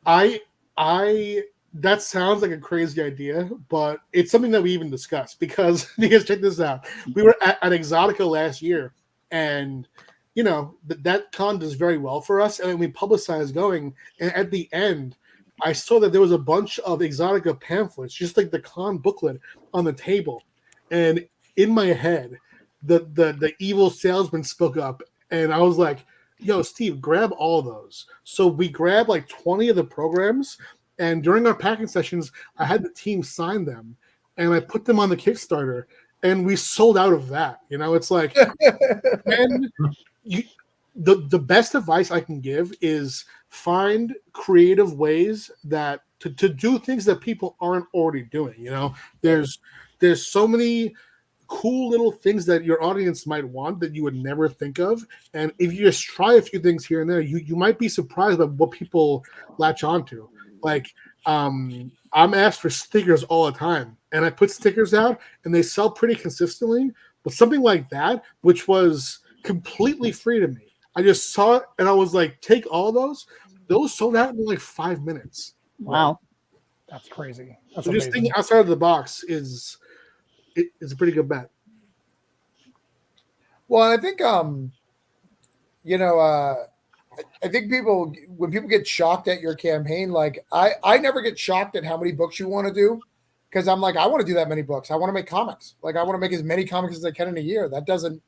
I: that sounds like a crazy idea, but it's something that we even discussed because check this out. We were at Exotica last year, and that con does very well for us, and we publicized going, and at the end I saw that there was a bunch of Exotica pamphlets, just like the con booklet, on the table. And in my head, the evil salesman spoke up, and I was like, yo, Steve, grab all those. So we grabbed like 20 of the programs, and during our packing sessions, I had the team sign them, and I put them on the Kickstarter, and we sold out of that. It's like, and the best advice I can give is find creative ways that to do things that people aren't already doing. There's so many cool little things that your audience might want that you would never think of, and if you just try a few things here and there, you might be surprised by what people latch onto. Like I'm asked for stickers all the time, and I put stickers out and they sell pretty consistently, but something like that, which was completely free to me, I just saw it and I was like, take all those sold out in like 5 minutes.
E: Wow.
B: That's crazy. That's
I: so just
B: amazing.
I: thinking outside of the box is a pretty good bet.
A: Well, I think I think when people get shocked at your campaign, like I never get shocked at how many books you want to do, because I'm like, I want to do that many books. I want to make comics. Like I want to make as many comics as I can in a year. That doesn't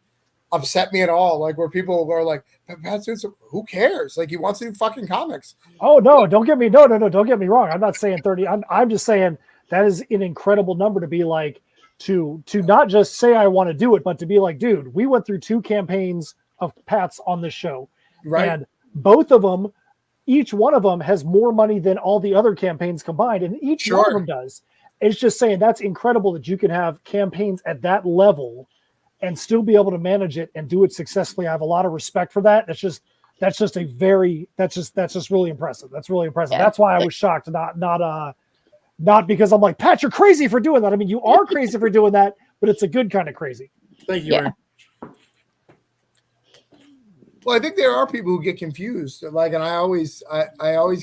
A: upset me at all. Like where people are like, who cares? Like he wants to do fucking comics.
B: Oh no, don't get me don't get me wrong. I'm not saying 30. I'm just saying that is an incredible number to be like, to not just say I want to do it, but to be like, dude, we went through 2 campaigns of Pat's on this show.
A: Right.
B: And both of them, each one of them has more money than all the other campaigns combined, and each one of them does. It's just saying that's incredible that you can have campaigns at that level and still be able to manage it and do it successfully. I have a lot of respect for that. That's just really impressive. That's really impressive.
E: Yeah.
B: That's why I was shocked, not because I'm like, Pat, you're crazy for doing that. I mean, you are crazy for doing that, but it's a good kind of crazy.
I: Thank you.
E: Yeah.
A: Well, I think there are people who get confused. Like, and I always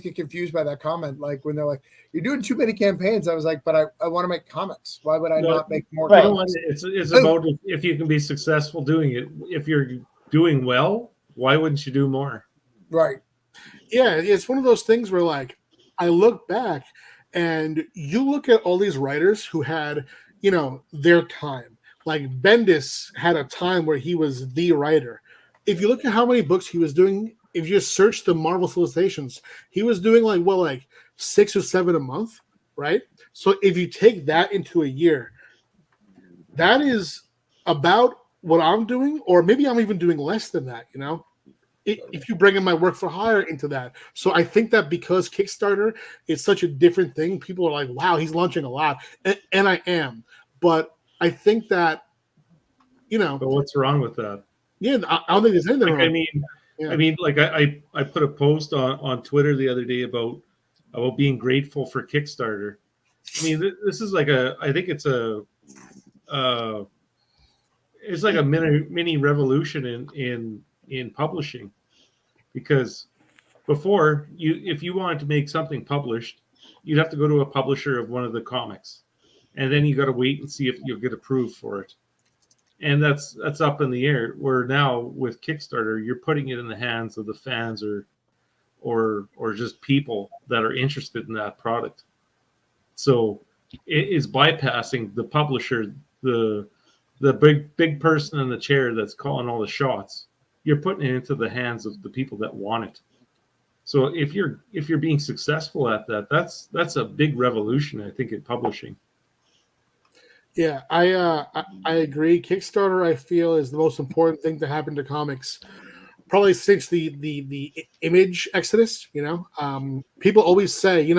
A: get confused by that comment. Like when they're like, "You're doing too many campaigns." I was like, "But I want to make comics. Why would I not make more
E: Right.
A: comics?"
D: It's about if you can be successful doing it. If you're doing well, why wouldn't you do more?
A: Right.
I: Yeah, it's one of those things where like I look back and you look at all these writers who had, their time. Like Bendis had a time where he was the writer. If you look at how many books he was doing, if you search the Marvel solicitations, he was doing like 6 or 7 a month, right? So if you take that into a year, that is about what I'm doing, or maybe I'm even doing less than that, if you bring in my work for hire into that. So I think that because Kickstarter is such a different thing, people are like, wow, he's launching a lot. And I am. But I think that,
D: But what's wrong with that?
I: yeah, I don't think there's anything wrong.
D: I mean,
I: Yeah.
D: I mean, like I put a post on Twitter the other day about being grateful for Kickstarter. I mean, this is like I think it's uh, it's like a mini revolution in publishing, because before, if you wanted to make something published, you'd have to go to a publisher of one of the comics, and then you got to wait and see if you'll get approved for it. And that's up in the air. Where now with Kickstarter, you're putting it in the hands of the fans or just people that are interested in that product. So it is bypassing the publisher, the big person in the chair that's calling all the shots. You're putting it into the hands of the people that want it. So if you're being successful at that, that's a big revolution, I think, in publishing.
I: Yeah, I agree. Kickstarter, I feel, is the most important thing to happen to comics, probably since the image exodus. People always say,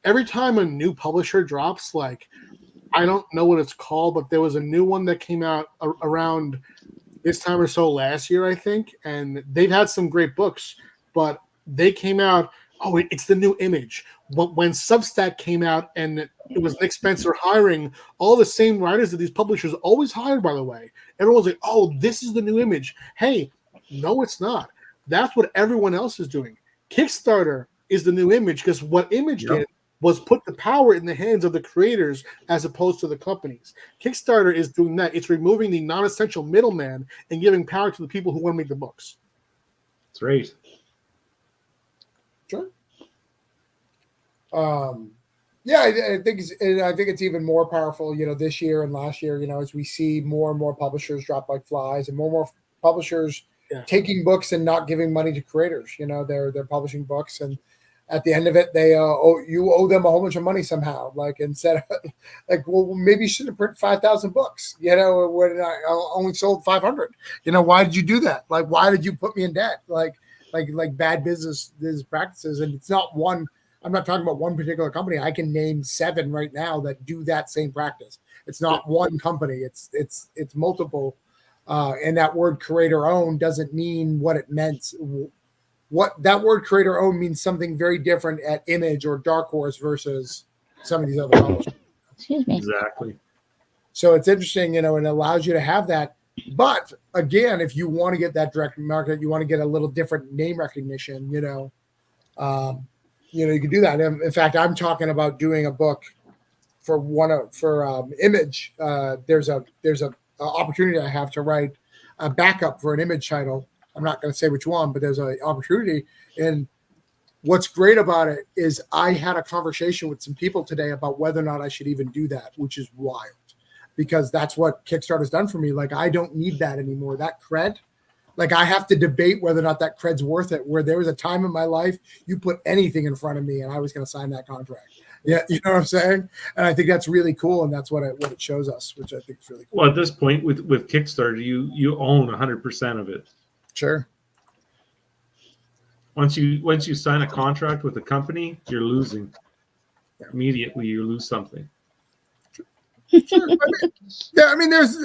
I: every time a new publisher drops, like, I don't know what it's called, but there was a new one that came out around this time or so last year, I think, and they've had some great books, but they came out, it's the new Image. But when Substack came out and it was Nick Spencer hiring all the same writers that these publishers always hired, by the way, everyone was like, this is the new Image. Hey, no, it's not. That's what everyone else is doing. Kickstarter is the new Image, because what Image did was put the power in the hands of the creators as opposed to the companies. Kickstarter is doing that. It's removing the non-essential middleman and giving power to the people who want to make the books.
D: That's right.
A: Sure. Yeah, I think it's even more powerful, this year and last year, as we see more and more publishers drop like flies, and more publishers taking books and not giving money to creators. They're publishing books, and at the end of it, they you owe them a whole bunch of money somehow. Like, instead of well, maybe you shouldn't print 5,000 books. When I only sold 500. Why did you do that? Like, why did you put me in debt? Like bad business practices. And it's not one. I'm not talking about one particular company. I can name 7 right now that do that same practice. It's not one company. It's multiple. And that word creator owned doesn't mean what it meant. What that word creator owned means something very different at Image or Dark Horse versus some of these other publishers.
E: Excuse me.
D: Exactly.
A: So it's interesting, and it allows you to have that. But again, if you want to get that direct market, you want to get a little different name recognition, you can do that. In fact, I'm talking about doing a book for Image. There's a opportunity I have to write a backup for an Image title. I'm not going to say which one, but there's an opportunity. And what's great about it is I had a conversation with some people today about whether or not I should even do that, which is wild, because that's what Kickstarter's done for me. Like, I don't need that anymore. That cred, like, I have to debate whether or not that cred's worth it, where there was a time in my life you put anything in front of me and I was going to sign that contract. Yeah, you know what I'm saying? And I think that's really cool, and that's what it shows us, which I think is really cool.
D: Well, at this point with Kickstarter, you own 100% of it.
A: Sure.
D: Once you sign a contract with a company, you're losing. Immediately, you lose something.
A: Sure. I mean, there's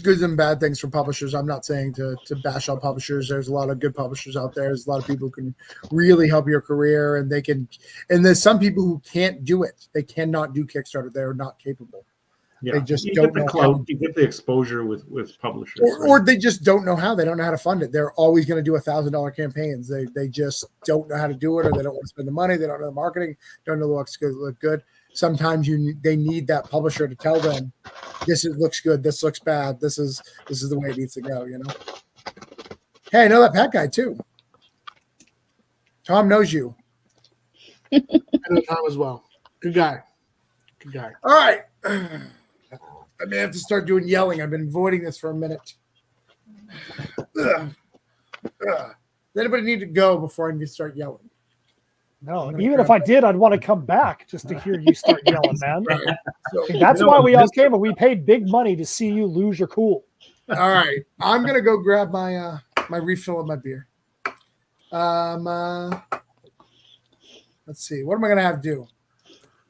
A: good and bad things for publishers. I'm not saying to bash on publishers. There's a lot of good publishers out there. There's a lot of people who can really help your career, and there's some people who can't do it. They cannot do Kickstarter. They're not capable.
D: Yeah.
A: They just
D: you
A: don't
D: get the
A: know
D: clout,
A: how.
D: you get the exposure with publishers.
A: Or they just don't know how. They don't know how to fund it. They're always going to do $1,000 campaigns. They just don't know how to do it, or they don't want to spend the money. They don't know the marketing. Don't know what's going to look good. Sometimes they need that publisher to tell them, looks good, this looks bad, this is the way it needs to go. Hey, I know that Pat guy too. Tom knows you.
I: I know Tom as well. Good guy.
A: All right. I may have to start doing yelling. I've been avoiding this for a minute. Does anybody need to go before I need to start yelling?
B: No, even if I did, I'd want to come back just to hear you start yelling, man.
A: Right. So,
B: That's why we all came, and we paid big money to see you lose your cool.
A: All right, I'm gonna go grab my my refill of my beer. Let's see. What am I gonna have to do?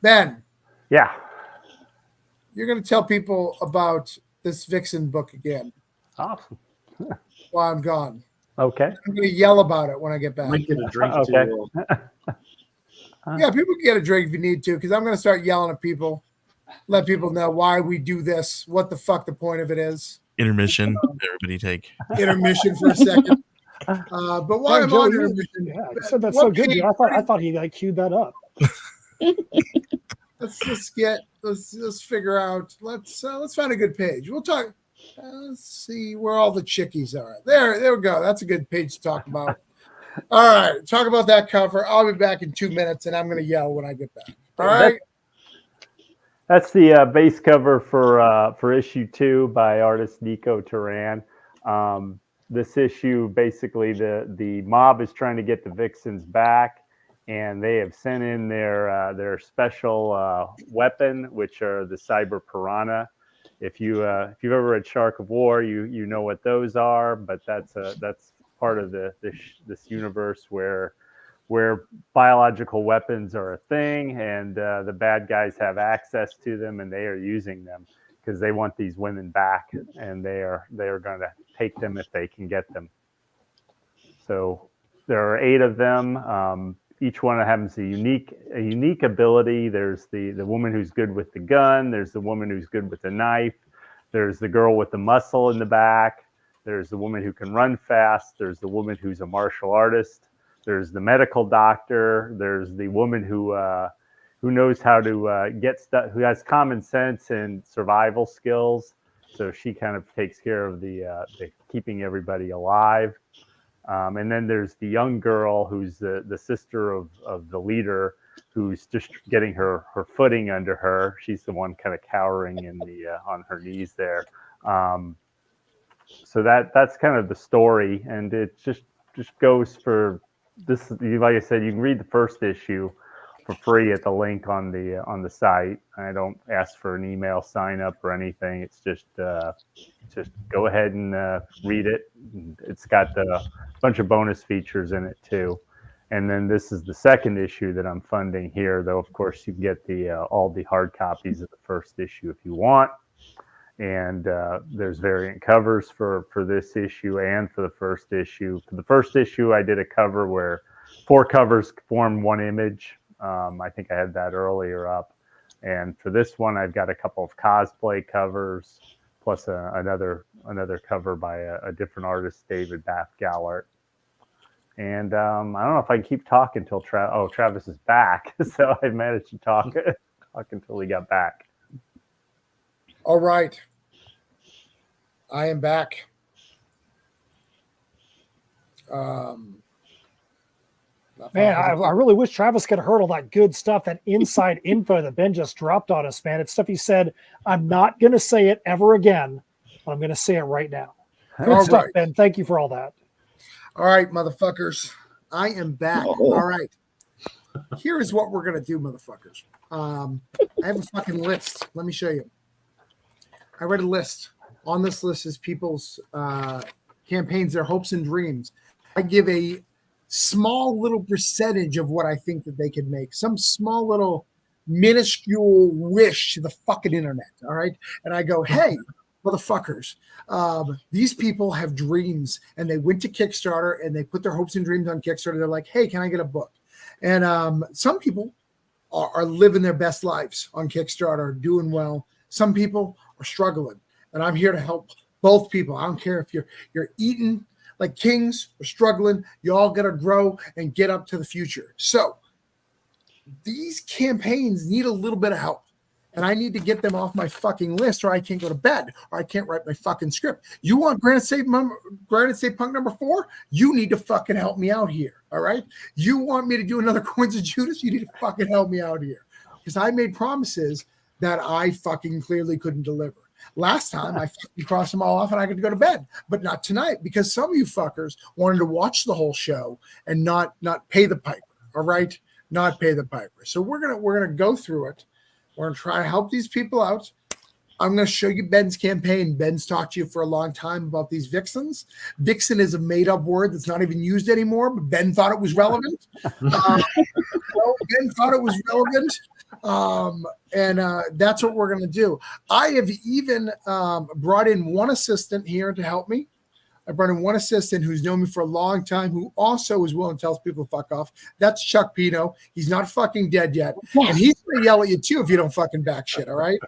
A: Ben.
C: Yeah.
A: You're gonna tell people about this Vixen book again.
C: Awesome.
A: While I'm gone.
C: Okay.
A: I'm going to yell about it when I get back.
D: Might get a drink
C: Okay.
D: too.
A: Yeah, people can get a drink if you need to, because I'm going to start yelling at people, let people know why we do this, what the fuck the point of it is.
F: Intermission. Everybody take.
A: Intermission for a second. But while
B: Hey,
A: I'm
B: Joe,
A: on
B: you
A: intermission,
B: said that's
A: what
B: so good.
A: page-
B: I thought he like queued that up.
A: let's figure out. Let's find a good page. We'll talk. Let's see where all the chickies are. There we go. That's a good page to talk about. All right, talk about that cover. I'll be back in 2 minutes, and I'm going to yell when I get back. All right.
C: That's the base cover for issue 2 by artist Nico Turan. This issue, basically, the mob is trying to get the Vixens back, and they have sent in their special weapon, which are the Cyber Piranha. If you've ever read Shark of War, you know what those are, but that's part of this universe where biological weapons are a thing, and the bad guys have access to them, and they are using them because they want these women back, and they are going to take them if they can get them. So there are 8 of them. Each one of them has a unique ability. There's the woman who's good with the gun. There's the woman who's good with the knife. There's the girl with the muscle in the back. There's the woman who can run fast. There's the woman who's a martial artist. There's the medical doctor. There's the woman who knows how to get stuff, who has common sense and survival skills. So she kind of takes care of the keeping everybody alive. And then there's the young girl who's the sister of the leader, who's just getting her footing under her. She's the one kind of cowering in on her knees there. So that's kind of the story, and it just goes for this. Like I said, you can read the first issue for free at the link on the site. I don't ask for an email sign up or anything. It's just go ahead and read it. It's got a bunch of bonus features in it too. And then this is the second issue that I'm funding here, though. Of course, you can get all the hard copies of the first issue if you want. And there's variant covers for this issue and for the first issue. For the first issue, I did a cover where 4 covers form one image. I think I had that earlier up. And for this one, I've got a couple of cosplay covers, plus another cover by a different artist, David Bath-Gallert. And I don't know if I can keep talking until Travis is back. So I managed to talk until he got back.
A: All right. I am back.
B: Man, I really wish Travis could have heard all that good stuff, that inside info that Ben just dropped on us, man. It's stuff he said, I'm not going to say it ever again, but I'm going to say it right now. Good
A: All
B: stuff,
A: right.
B: Ben. Thank you for all that.
A: All right, motherfuckers. I am back. All right. Here is what we're going to do, motherfuckers. I have a fucking list. Let me show you. I read a list. On this list is people's campaigns, their hopes and dreams. I give a small little percentage of what I think that they could make. Some small little minuscule wish to the fucking internet. All right. And I go, hey, motherfuckers, these people have dreams, and they went to Kickstarter and they put their hopes and dreams on Kickstarter. They're like, hey, can I get a book? And some people are living their best lives on Kickstarter, doing well. Some people are struggling, and I'm here to help both people. I don't care if you're eating like kings or struggling. You all got to grow and get up to the future. So these campaigns need a little bit of help, and I need to get them off my fucking list, or I can't go to bed, or I can't write my fucking script. You want Granite State Punk number 4? You need to fucking help me out here. All right. You want me to do another Coins of Judas? You need to fucking help me out here, because I made promises that I fucking clearly couldn't deliver. Last time I fucking crossed them all off and I could go to bed, but not tonight, because some of you fuckers wanted to watch the whole show and not pay the piper. All right. Not pay the piper. So we're going to go through it. We're going to try to help these people out. I'm going to show you Ben's campaign. Ben's talked to you for a long time about these vixens. Vixen is a made-up word that's not even used anymore, but Ben thought it was relevant. Ben thought it was relevant, and that's what we're going to do. I have even brought in one assistant here to help me. I brought in one assistant who's known me for a long time, who also is willing to tell people to fuck off. That's Chuck Pino. He's not fucking dead yet.
E: Yes.
A: And he's going to yell at you too if you don't fucking back shit, all right?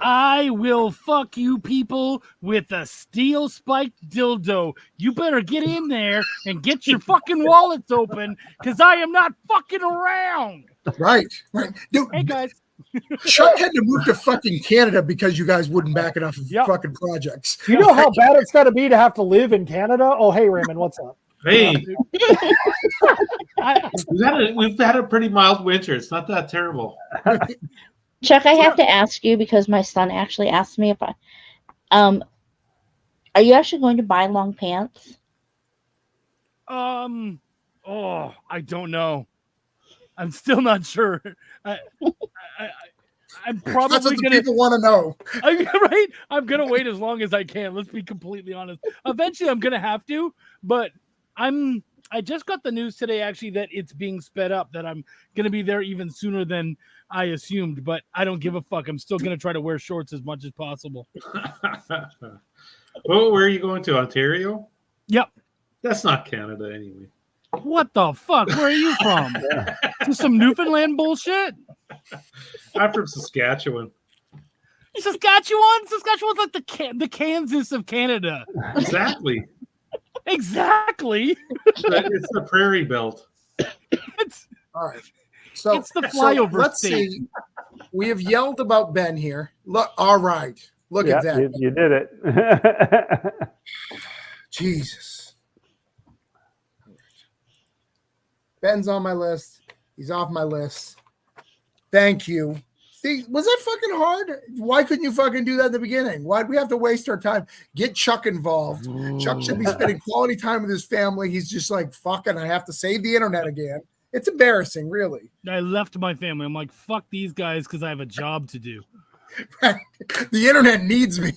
K: I will fuck you people with a steel spiked dildo. You better get in there and get your fucking wallets open, because I am not fucking around.
A: Right. Dude,
K: Hey guys.
A: Chuck had to move to fucking Canada because you guys wouldn't back enough of
B: Yep.
A: fucking projects.
B: You know how bad it's got to be to have to live in Canada? Oh, hey, Raymond, what's up?
D: Hey, we've had a pretty mild winter. It's not that terrible.
E: Chuck, I have to ask you, because my son actually asked me if are you actually going to buy long pants?
K: I don't know. I'm still not sure. I'm
A: That's
K: probably
A: what the
K: gonna.
A: people want to know.
K: Right? I'm gonna wait as long as I can. Let's be completely honest. Eventually, I'm gonna have to, but I just got the news today actually that it's being sped up. That I'm gonna be there even sooner than I assumed. But I don't give a fuck. I'm still gonna try to wear shorts as much as possible.
D: Well, where are you going to? Ontario?
K: Yep.
D: That's not Canada anyway.
K: What the fuck? Where are you from? Is this some Newfoundland bullshit?
D: I'm from Saskatchewan.
K: Saskatchewan? Saskatchewan's like the Kansas of Canada.
D: Exactly.
K: Exactly.
D: It's the prairie belt.
A: All right. So
K: it's the flyover
A: let's
K: state.
A: see. We have yelled about Ben here. Look, all right. Look at that.
C: You did it.
A: Jesus. Ben's on my list. He's off my list. Thank you. See, was that fucking hard? Why couldn't you fucking do that in the beginning? Why'd we have to waste our time? Get Chuck involved. Chuck should be spending quality time with his family. He's just like, fucking, I have to save the internet again. It's embarrassing, really.
K: I left my family. I'm like, fuck these guys because I have a job to do.
A: Right. The internet needs me.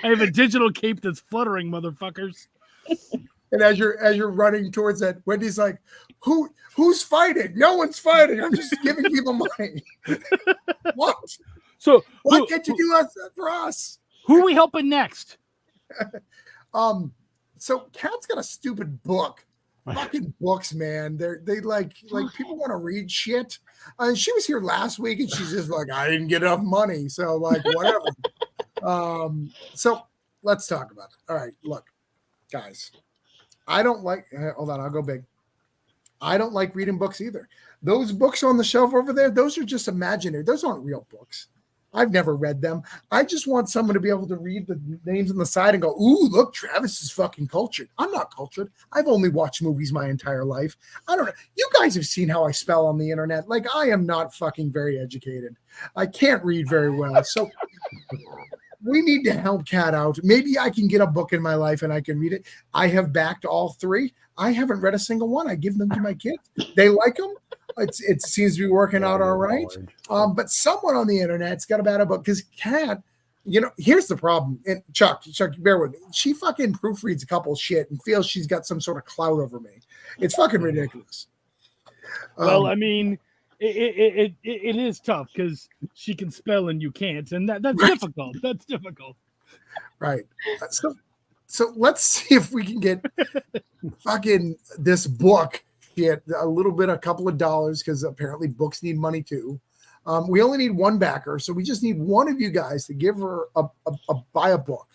K: I have a digital cape that's fluttering, motherfuckers.
A: And as you're running towards that, Wendy's like, who's fighting? No one's fighting. I'm just giving people money. What?
K: So
A: why can't you do that for us?
K: Who are we helping next?
A: So Kat's got a stupid book. Fucking books, man. They like people want to read shit. She was here last week and she's just like, I didn't get enough money. So like whatever. So let's talk about it. All right, look, guys. I don't like, hold on, I'll go big. I don't like reading books either. Those books on the shelf over there, those are just imaginary. Those aren't real books. I've never read them. I just want someone to be able to read the names on the side and go, ooh, look, Travis is fucking cultured. I'm not cultured. I've only watched movies my entire life. I don't know. You guys have seen how I spell on the internet. Like, I am not fucking very educated. I can't read very well. So we need to help Kat out. Maybe I can get a book in my life and I can read it. I have backed all three. I haven't read a single one. I give them to my kids. They like them. It seems to be working out all right. But someone on the internet's got a bad book because Kat, here's the problem. And Chuck, bear with me. She fucking proofreads a couple shit and feels she's got some sort of clout over me. It's fucking ridiculous.
K: Well, I mean, it is tough because she can spell and you can't, and that's right. Difficult. That's difficult.
A: Right. So let's see if we can get fucking this book get a couple of dollars, because apparently books need money too. We only need one backer, so we just need one of you guys to give her a buy a book.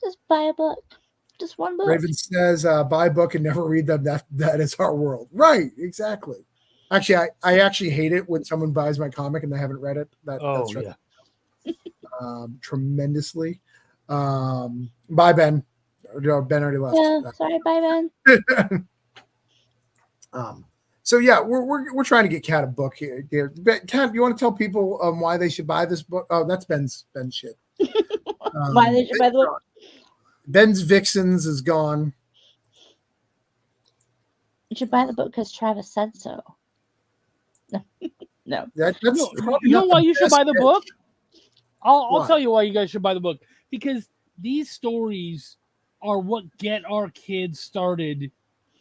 E: Just buy a book. Just one book.
A: Raven says, buy a book and never read them. That is our world. Right, exactly. Actually, I actually hate it when someone buys my comic and they haven't read it. That's right. Yeah. Tremendously. Bye, Ben. Ben already left.
E: Yeah, sorry, bye, Ben.
A: So yeah, we're trying to get Kat a book here. Kat, you want to tell people why they should buy this book? Oh, that's Ben's shit.
E: Why they should buy the book?
A: Ben's Vixens is gone.
E: You should buy the book because Travis said so. No.
K: You know why you should buy the book? I'll tell you why you guys should buy the book. Because these stories are what get our kids started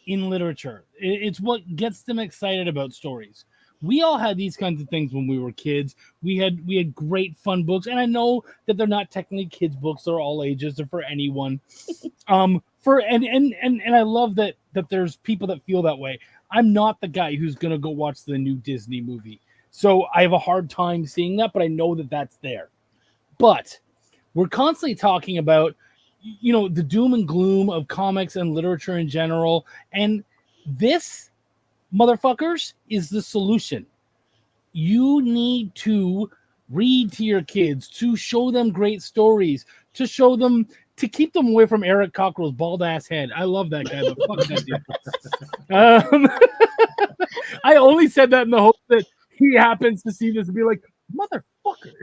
K: in literature. It's what gets them excited about stories. We all had these kinds of things when we were kids. We had great fun books, and I know that they're not technically kids books; they're all ages. They're for anyone. And I love that there's people that feel that way. I'm not the guy who's gonna go watch the new Disney movie, so I have a hard time seeing that. But I know that that's there. But we're constantly talking about, the doom and gloom of comics and literature in general, and this, motherfuckers, is the solution. You need to read to your kids, to show them great stories, to keep them away from Eric Cockrell's bald ass head. I love that guy, but fuck that dude. I only said that in the hope that he happens to see this and be like, motherfucker.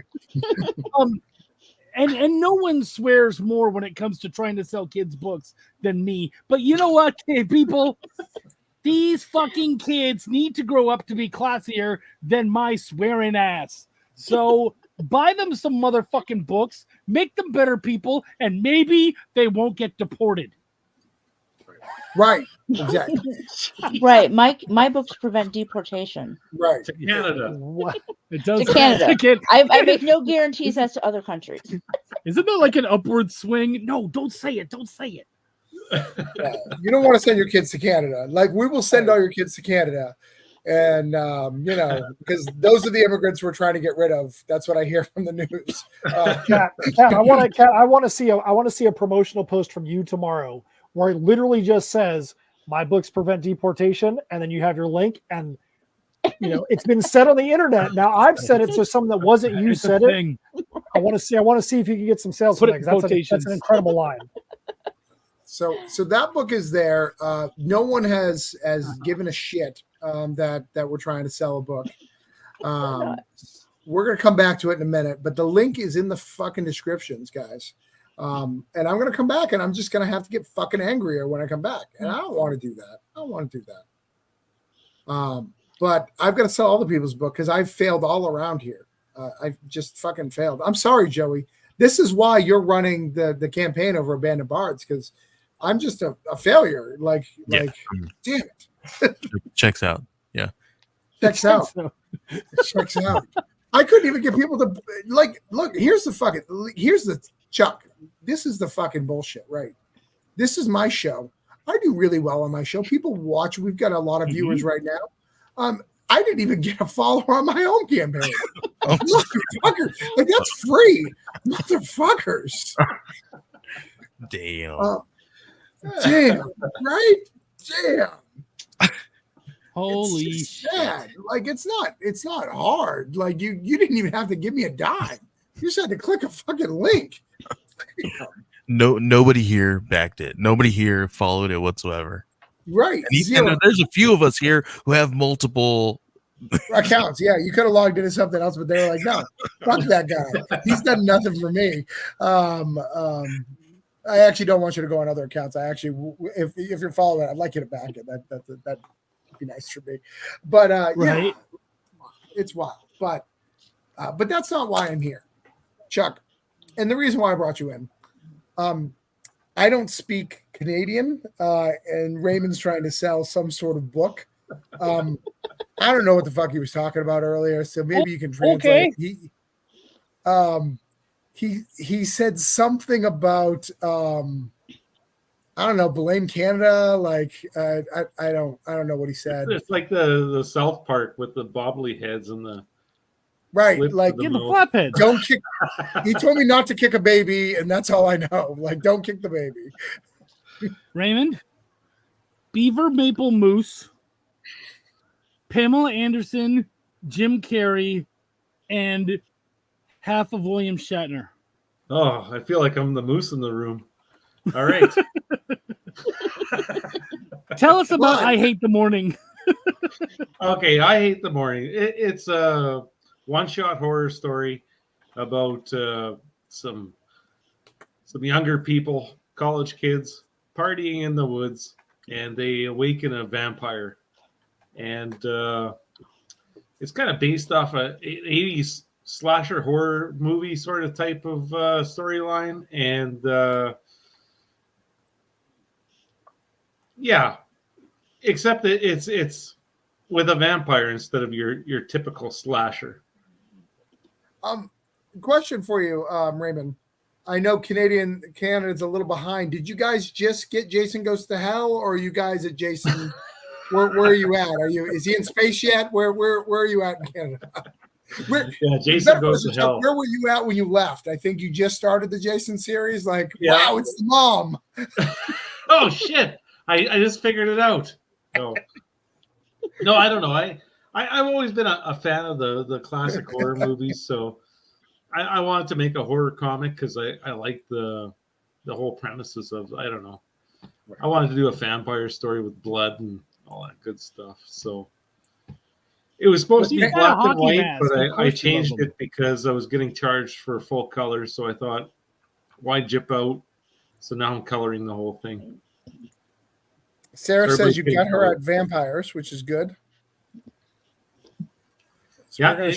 K: And no one swears more when it comes to trying to sell kids books than me. But you know what, people? These fucking kids need to grow up to be classier than my swearing ass. So buy them some motherfucking books, make them better people, and maybe they won't get deported.
A: Right. Exactly.
E: Right. My books prevent deportation.
A: Right.
D: To Canada.
K: What? It does.
E: To Canada.
K: To
E: I make no guarantees as to other countries.
K: Isn't there like an upward swing? No, don't say it. Don't say it.
A: Yeah. You don't want to send your kids to Canada. Like, we will send all your kids to Canada, and because those are the immigrants we're trying to get rid of. That's what I hear from the news.
B: Kat, I want to see a promotional post from you tomorrow where it literally just says my books prevent deportation, and then you have your link, and it's been said on the internet. Now I've said it, so someone that wasn't you said it. I want to see if you can get some sales from that, 'cause that's an incredible line.
A: So that book is there. No one has given a shit that we're trying to sell a book. We're gonna come back to it in a minute, but the link is in the fucking descriptions, guys. And I'm gonna come back, and I'm just gonna have to get fucking angrier when I come back, and I don't want to do that. But I've got to sell other people's book because I've failed all around here. I've just fucking failed. I'm sorry, Joey. This is why you're running the campaign over Abandoned Bards, because I'm just a failure. Like, damn it.
F: Checks out. Yeah.
A: Checks out. Checks out. I couldn't even get people to look, here's the Chuck. This is the fucking bullshit, right? This is my show. I do really well on my show. People watch. We've got a lot of viewers right now. I didn't even get a follower on my own campaign. Motherfuckers. Like, that's free. Motherfuckers.
F: Damn.
A: Damn. Right? Damn.
K: Holy
A: shit. Like, it's not hard. Like, you didn't even have to give me a dime. You just had to click a fucking link.
F: Nobody here backed it. Nobody here followed it whatsoever.
A: Right.
F: And there's a few of us here who have multiple
A: accounts. Yeah, you could have logged into something else, but they were like, no, fuck that guy. He's done nothing for me. I actually don't want you to go on other accounts. I actually, if you're following, I'd like you to back it. That'd be nice for me. But right. Yeah, it's wild. But that's not why I'm here, Chuck. And the reason why I brought you in, I don't speak Canadian, and Raymond's trying to sell some sort of book. I don't know what the fuck he was talking about earlier, so maybe you can translate. Okay. He said something about I don't know, blame Canada. Like I don't know what he said.
D: It's like the South Park with the bobbly heads and the
A: right, like
K: the flathead.
A: Don't kick. He told me not to kick a baby, and that's all I know. Like, don't kick the baby.
K: Raymond, Beaver Maple Moose, Pamela Anderson, Jim Carrey, and half of William Shatner.
D: Oh, I feel like I'm the moose in the room. All right.
K: Tell us about I Hate the Morning.
D: Okay, I Hate the Morning. It's a one-shot horror story about some younger people, college kids, partying in the woods, and they awaken a vampire. And it's kind of based off a 80s slasher horror movie sort of type of storyline. And yeah, except that it's with a vampire instead of your typical slasher.
A: Question for you, Raymond. I know Canada's a little behind. Did you guys just get Jason Goes to Hell, or are you guys at Jason? Where are you at? Is he in space yet? Where are you at in Canada?
D: Jason Goes to Hell.
A: Where were you at when you left? I think you just started the Jason series. Like, wow, it's the mom.
D: Oh shit! I just figured it out. No, I don't know. I've always been a fan of the classic horror movies, so I wanted to make a horror comic because I like the whole premises of, I don't know. I wanted to do a vampire story with blood and all that good stuff. So it was supposed to be black and white, but I changed it because I was getting charged for full color. So I thought, why jip out? So now I'm coloring the whole thing.
A: Sarah says you got her at vampires, which is good. So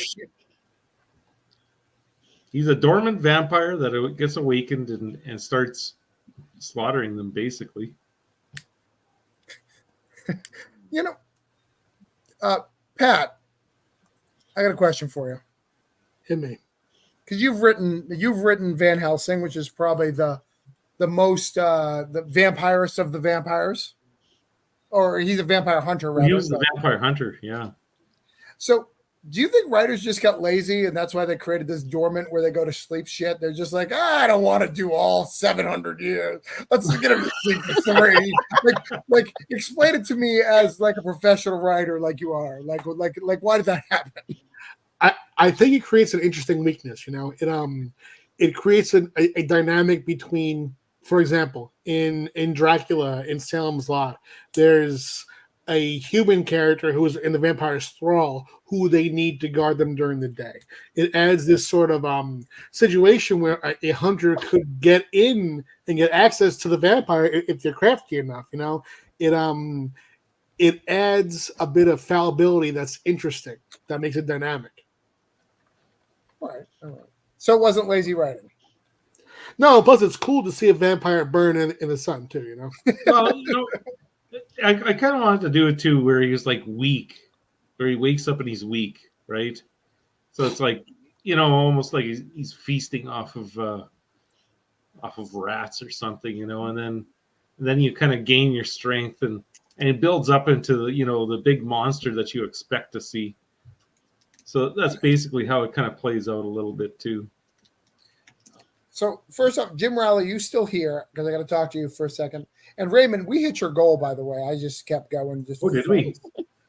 D: he's a dormant vampire that gets awakened and starts slaughtering them, basically.
A: Pat, I got a question for you.
I: Hit me.
A: Because you've written Van Helsing, which is probably the most the vampirist of the vampires, or he's a vampire hunter, rather.
D: He was the vampire hunter, yeah.
A: So, do you think writers just got lazy and that's why they created this dormant where they go to sleep shit? They're just like, I don't want to do all 700 years. Let's just get him to sleep for 3. like, explain it to me as like a professional writer, like you are. Like, why did that happen?
I: I think it creates an interesting weakness. It creates a dynamic between, for example, in Dracula, in Salem's Lot, there's a human character who is in the vampire's thrall who they need to guard them during the day. It adds this sort of situation where a hunter could get in and get access to the vampire if they're crafty enough. It adds a bit of fallibility that's interesting. That makes it dynamic.
A: All right. So it wasn't lazy writing.
I: No, plus it's cool to see a vampire burn in the sun too.
D: Well, I kind of wanted to do it too, where he's like weak, where he wakes up and he's weak, right? So it's like, almost like he's feasting off of rats or something, and then you kind of gain your strength and it builds up into the big monster that you expect to see. So that's basically how it kind of plays out a little bit too.
A: So first up, Jim Rowley, you still here because I got to talk to you for a second. And Raymond, we hit your goal, by the way. I just kept going.
D: Did we?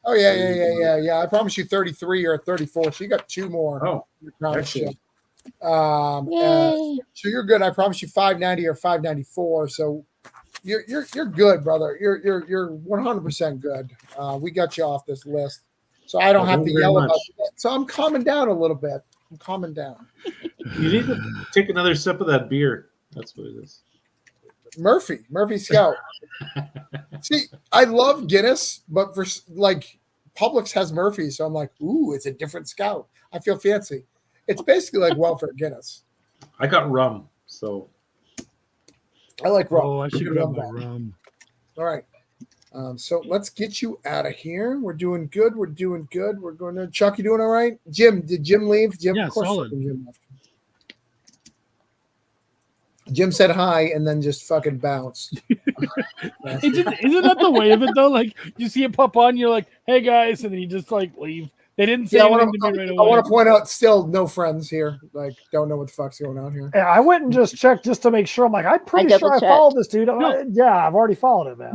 A: Oh yeah. I promised you 33 or 34, so you got 2 more.
D: Oh,
A: excellent. So you're good. I promised you 590 or 594. So you're good, brother. You're 100% good. We got you off this list, so I don't have to yell about it. So I'm calming down a little bit. I'm calming down.
D: You need to take another sip of that beer. That's what it is.
A: Murphy Scout. See, I love Guinness, but for Publix has Murphy, so I'm like, ooh, it's a different Scout. I feel fancy. It's basically like welfare Guinness.
D: I got rum, so
A: I like rum.
K: Oh, I should grab my rum.
A: All right. So let's get you out of here. We're doing good. We're going to Chuck. You doing all right? Jim, did Jim leave? Jim,
K: yeah,
A: of course
K: solid.
A: Jim left. Jim said hi and then just fucking bounced.
K: Isn't that the way of it though? Like you see it pop on, you're like, "Hey guys," and then you just like leave. They didn't say anything to me right away.
A: I want to point out, still no friends here. Like, don't know what the fuck's going on here.
B: Yeah, I went and just checked just to make sure. I'm like, I'm pretty sure I followed this dude.
K: No.
B: Yeah, I've already followed it, man.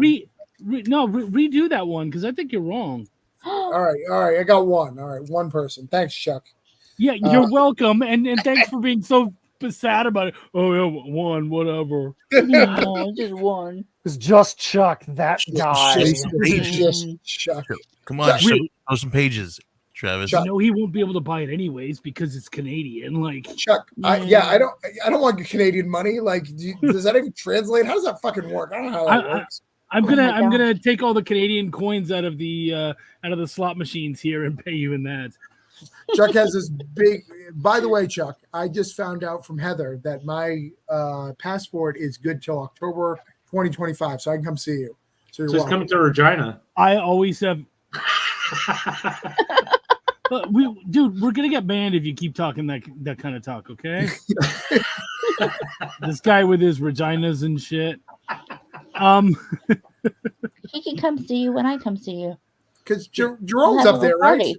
K: Redo that one because I think you're wrong.
A: All right. I got one. All right, one person. Thanks, Chuck.
K: Yeah, you're welcome, and thanks for being so sad about it. Oh yeah, one, whatever.
E: No, just one.
B: It's just Chuck, that guy.
A: Just Chuck.
F: Come on, show some pages, Travis.
K: You know he won't be able to buy it anyways because it's Canadian. Like
A: Chuck, I don't want your Canadian money. Like, does that even translate? How does that fucking work? I don't know how that works.
K: I'm gonna take all the Canadian coins out of the slot machines here and pay you in that.
A: Chuck has this big. By the way, Chuck, I just found out from Heather that my passport is good till October 2025, so I can come see you. So
D: it's coming to Regina.
K: I always have. We're gonna get banned if you keep talking that kind of talk, okay? This guy with his vaginas and shit.
E: He can come see you when I come see you.
A: Because
E: We'll
A: Jerome's
E: have a
A: up there,
E: little
A: right?
E: party.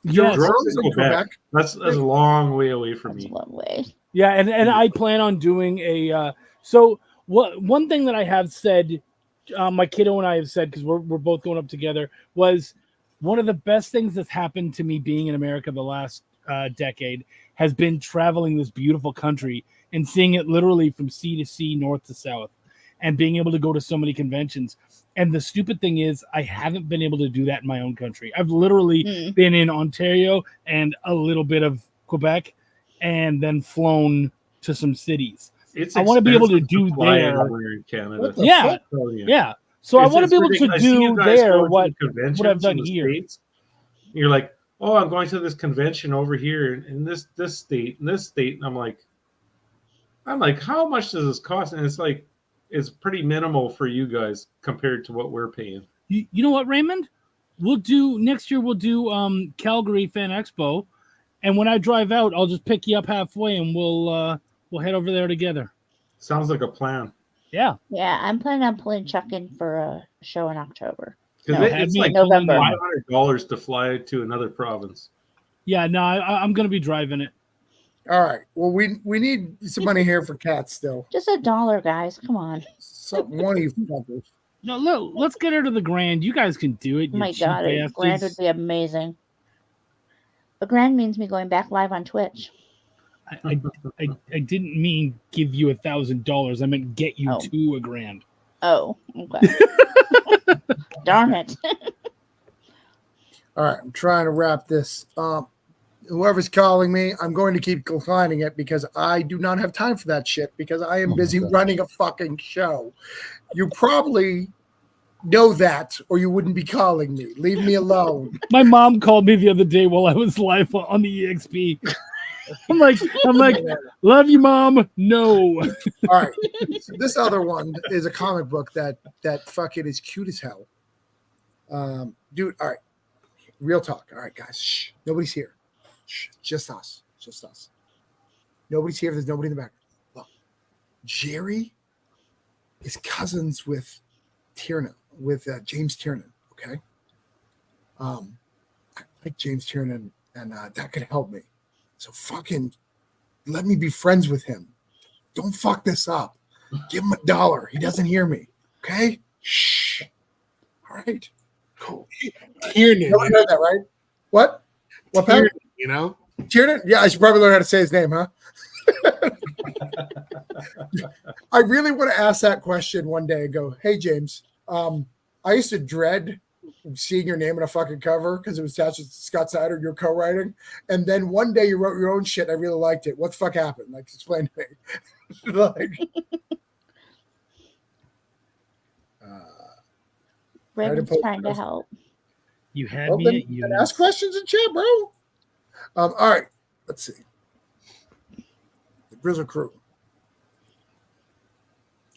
K: Yes.
A: Jerome's in
D: Quebec.
A: Quebec.
D: That's a long way away from
E: That's
D: me.
E: one way.
K: Yeah, and I plan on doing a. So one thing that I have said, my kiddo and I have said, because we're both going up together, was one of the best things that's happened to me being in America the last decade has been traveling this beautiful country and seeing it literally from sea to sea, north to south, and being able to go to so many conventions. And the stupid thing is, I haven't been able to do that in my own country. I've literally been in Ontario and a little bit of Quebec, and then flown to some cities. I want to be able to do there.
D: In Canada.
K: Yeah, yeah. So I want to be able to do there what I've done here.
D: States. You're like, oh, I'm going to this convention over here in this state, and this state, and I'm like, how much does this cost? And it's like, it's pretty minimal for you guys compared to what we're paying.
K: You know what, Raymond? Next year. We'll do Calgary Fan Expo, and when I drive out, I'll just pick you up halfway, and we'll head over there together.
D: Sounds like a plan.
K: Yeah.
E: Yeah, I'm planning on pulling Chuck in for a show in October.
D: Because it's like
E: November.
D: $500 to fly to another province.
K: Yeah, no, I'm going to be driving it.
A: All right. Well, we need some money here for cats still.
E: Just $1, guys. Come on.
A: One of you fuckers.
K: No, look, let's get her to the grand. You guys can do it.
E: Oh my God, a grand would be amazing. A grand means me going back live on Twitch.
K: I didn't mean give you $1,000. I meant get you to a grand.
E: Oh, okay. Darn it.
A: All right, I'm trying to wrap this up. Whoever's calling me, I'm going to keep declining it because I do not have time for that shit because I am busy running a fucking show. You probably know that or you wouldn't be calling me. Leave me alone.
K: My mom called me the other day while I was live on the EXP. I'm like, love you, Mom. No.
A: All right. So this other one is a comic book that fucking is cute as hell. Dude, all right. Real talk. All right, guys. Shh. Nobody's here. Shh. Just us. Nobody's here. There's nobody in the background. Look. Jerry is cousins with Tiernan, with James Tiernan. Okay. I like James Tiernan, and that could help me. So fucking let me be friends with him. Don't fuck this up. Give him $1. He doesn't hear me. Okay? Shh. All right. Cool.
I: Tiernan.
A: You heard that, right? What? What, Pat?
I: You know?
A: Tiernan? Yeah, I should probably learn how to say his name, huh? I really want to ask that question one day and go, hey, James, I used to dread seeing your name in a fucking cover because it was attached to Scott Snyder, you're co-writing. And then one day you wrote your own shit. I really liked it. What the fuck happened? Like, explain to me. Like,
E: Raven's trying to help.
K: You had me.
A: Then ask questions in chat, bro. All right. Let's see. The Grizzle Crew.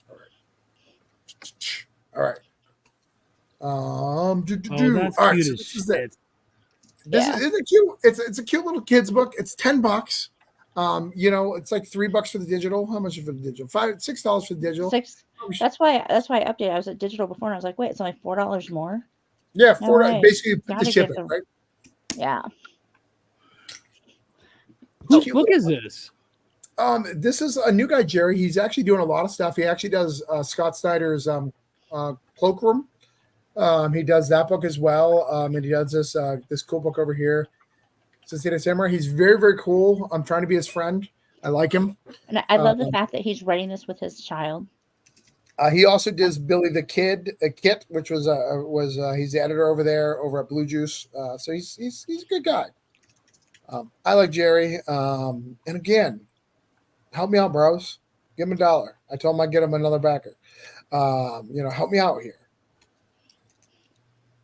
A: All right. All right.
K: That's
A: All right.
K: cute
A: So
K: as
A: this is
K: shit.
A: it. Isn't it cute? It's a cute little kid's book. It's $10. It's like $3 for the digital. How much for the digital? $6 for the digital.
E: That's why I updated. I was at digital before, and I was like, wait, it's only $4 more.
A: Yeah,
E: No
A: $4.
E: way.
A: Basically, put
E: Gotta
A: the
E: get
A: shipping,
E: them.
A: right?
E: Yeah.
K: Whose book is this?
A: This is a new guy, Jerry. He's actually doing a lot of stuff. He actually does Scott Snyder's Cloakroom. He does that book as well. And he does this cool book over here, Sensei Samurai. He's very, very cool. I'm trying to be his friend. I like him.
E: And I love the fact that he's writing this with his child.
A: He also does Billy the Kit, which was he's the editor over there over at Blue Juice. So he's a good guy. I like Jerry. And again, help me out, bros. Give him $1. I told him I'd get him another backer. Help me out here.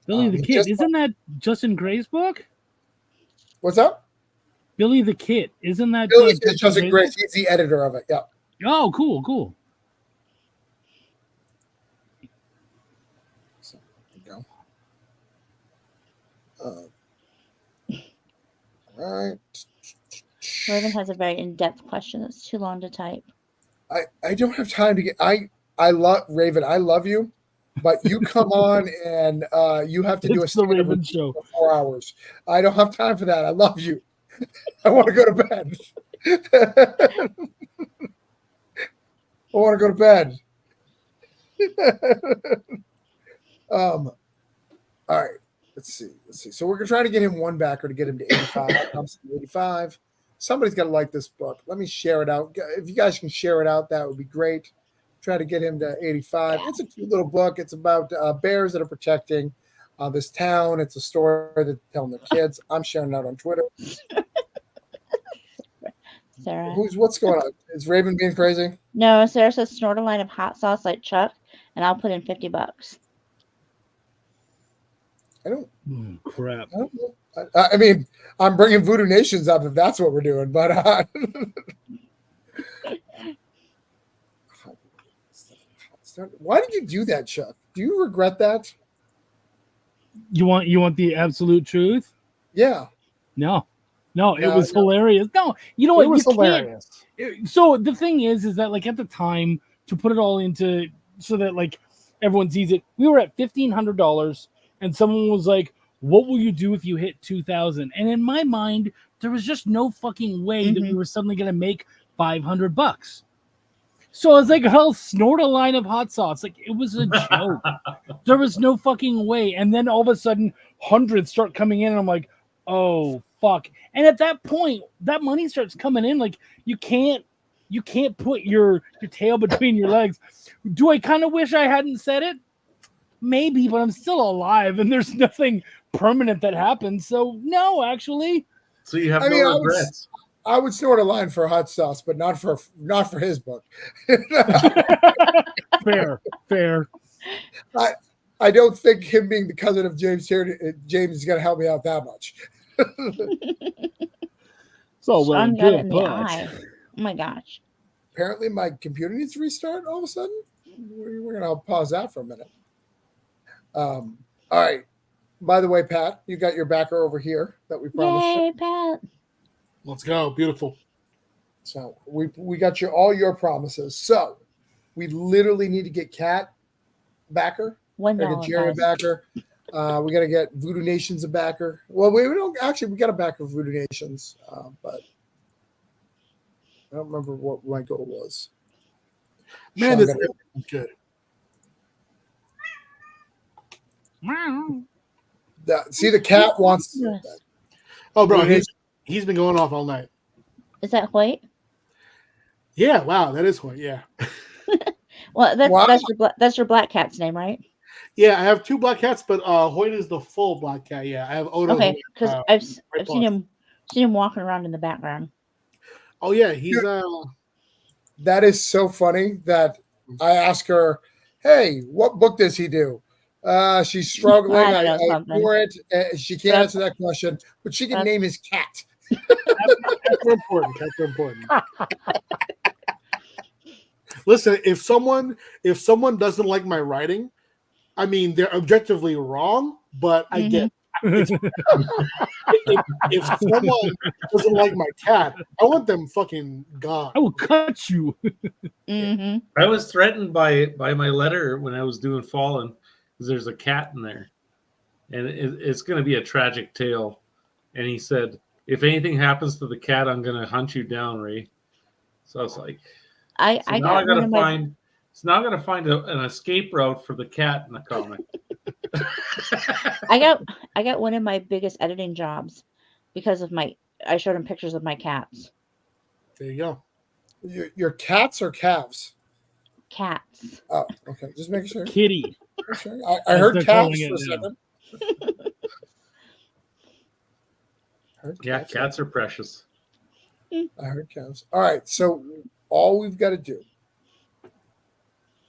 K: Billy the Kid. Isn't that Justin Gray's book?
A: What's up?
K: Billy the Kid. Isn't that
A: Justin Gray? He's the editor of it. Yeah.
K: Oh, cool.
A: So, there you go. All right.
E: Raven has a very in-depth question that's too long to type.
A: I don't have time to get. I love Raven. I love you, but you come on and you have to do a
K: It's the
A: stand-up
K: Raven show.
A: for 4 hours. I don't have time for that. I love you. I want to go to bed. I want to go to bed. All right. Let's see. So we're gonna try to get him one backer to get him to 85. I'm saying 85. Somebody's got to like this book. Let me share it out. If you guys can share it out, that would be great. Try to get him to 85. It's a cute little book. It's about bears that are protecting this town. It's a story that they're telling their kids. I'm sharing it out on Twitter.
E: Sarah.
A: What's going on? Is Raven being crazy?
E: No, Sarah says snort a line of hot sauce like Chuck, and I'll put in $50.
A: I don't.
K: Crap.
A: I don't know. I mean, I'm bringing Voodoo Nations up if that's what we're doing, but why did you do that, Chuck? Do you regret that?
K: You want the absolute truth?
A: Yeah.
K: No, it was hilarious. No, you know what?
B: It was hilarious.
K: So the thing is that like at the time to put it all into so that like everyone sees it, we were at $1,500, and someone was like, "What will you do if you hit 2,000?" And in my mind, there was just no fucking way that we were suddenly gonna make $500. So I was like, I'll snort a line of hot sauce. Like, it was a joke. There was no fucking way. And then all of a sudden, hundreds start coming in, and I'm like, oh, fuck. And at that point, that money starts coming in. Like, you can't put your tail between your legs. Do I kind of wish I hadn't said it? Maybe, but I'm still alive, and there's nothing permanent that happens. So, no, actually.
D: So you have no regrets.
A: I would snort a line for hot sauce, but not for his book.
K: Fair.
A: I don't think him being the cousin of James here, James is going to help me out that much.
K: So well,
E: Sean got it in the eye. Oh my gosh!
A: Apparently, my computer needs to restart all of a sudden. We're going to pause that for a minute. All right. By the way, Pat, you got your backer over here that we promised.
E: Yay, Pat!
I: Let's go. Beautiful.
A: So we got all your promises. So we literally need to get Kat backer.
E: $1
A: Jerry backer. We got to get Voodoo Nations a backer. Well, we don't actually. We got a backer for Voodoo Nations, but I don't remember what my goal was.
I: Man, this is good.
A: See, the cat wants.
E: Yes.
I: Oh, bro, he's been going off all night.
E: Is that Hoyt?
I: Yeah, wow, that is Hoyt. Yeah.
E: Well, that's your black cat's name, right?
I: Yeah, I have two black cats, but Hoyt is the full black cat. Yeah, I have Odo.
E: Okay, because I've seen him walking around in the background.
I: Oh yeah, he's
A: That is so funny that I ask her, "Hey, what book does he do?" She's struggling. I ignore it. She can't answer that question, but she can name his cat.
I: Cats are important. Cats are important. Listen, if someone doesn't like my writing, I mean they're objectively wrong, but I get it. if someone doesn't like my cat, I want them fucking gone.
K: I will cut you.
D: I was threatened by my letter when I was doing Fallen, because there's a cat in there, and it's going to be a tragic tale. And he said, if anything happens to the cat, I'm going to hunt you down, Ray. So I was like, I got to find an escape route for the cat in the comic.
E: I got one of my biggest editing jobs because of I showed him pictures of my cats.
I: There you go.
A: Your cats or calves?
E: Cats.
A: Oh, okay. Just making sure.
K: Kitty.
A: I heard calves for a second.
D: Yeah, cats are precious.
A: I heard calves. All right, so all we've got to do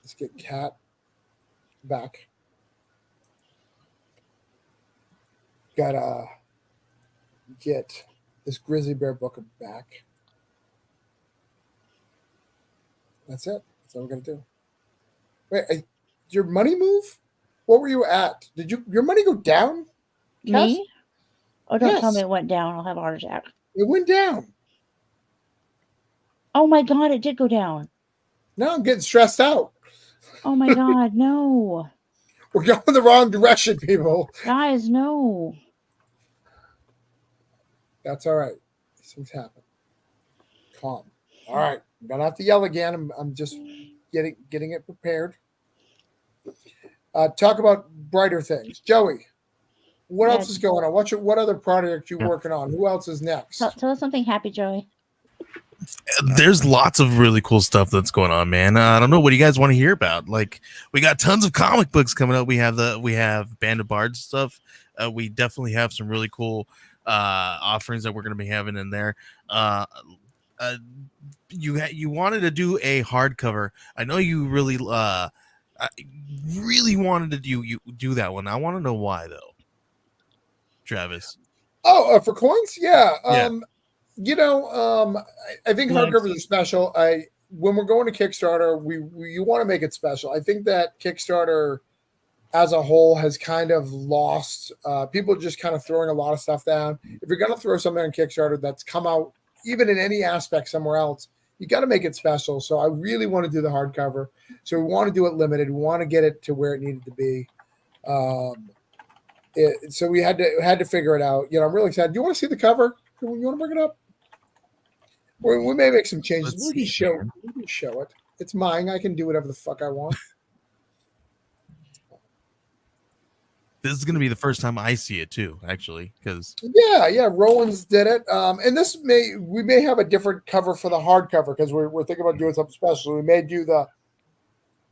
A: is get Cat back. Gotta get this grizzly bear book back. That's it. That's all we're gonna do. Wait, your money move? What were you at? Did your money go down?
E: Me? Oh, don't tell
A: Yes.
E: me it went down. I'll have a heart attack.
A: It went down.
E: Oh my God, it did go down.
A: Now I'm getting stressed out.
E: Oh my God, no.
A: We're going the wrong direction, people.
E: Guys, no.
A: That's all right. These things happen. Calm. All right. I'm gonna have to yell again. I'm just getting it prepared. Talk about brighter things. Joey, what
E: Yeah.
A: else is going on? What other project you working on? Who else is next?
E: Tell us something happy, Joey.
F: There's lots of really cool stuff that's going on, man. I don't know, what do you guys want to hear about? Like, we got tons of comic books coming up. We have Band of Bards stuff. We definitely have some really cool offerings that we're going to be having in there. You wanted to do a hardcover. I know you really wanted to do that one. I want to know why, though, Travis.
A: Oh, for coins? Yeah.
F: Yeah.
A: I think hardcovers are special. When we're going to Kickstarter, you want to make it special. I think that Kickstarter as a whole has kind of lost. People just kind of throwing a lot of stuff down. If you're going to throw something on Kickstarter that's come out, even in any aspect somewhere else, you got to make it special. So I really want to do the hardcover. So we want to do it limited. We want to get it to where it needed to be. So we had to figure it out. I'm really excited. Do you want to see the cover? You want to bring it up? We may make some changes. We can show it. It's mine. I can do whatever the fuck I want.
F: This is going to be the first time I see it too, actually, because
A: yeah, Rowan's did it. And we may have a different cover for the hardcover because we're thinking about doing something special. We may do the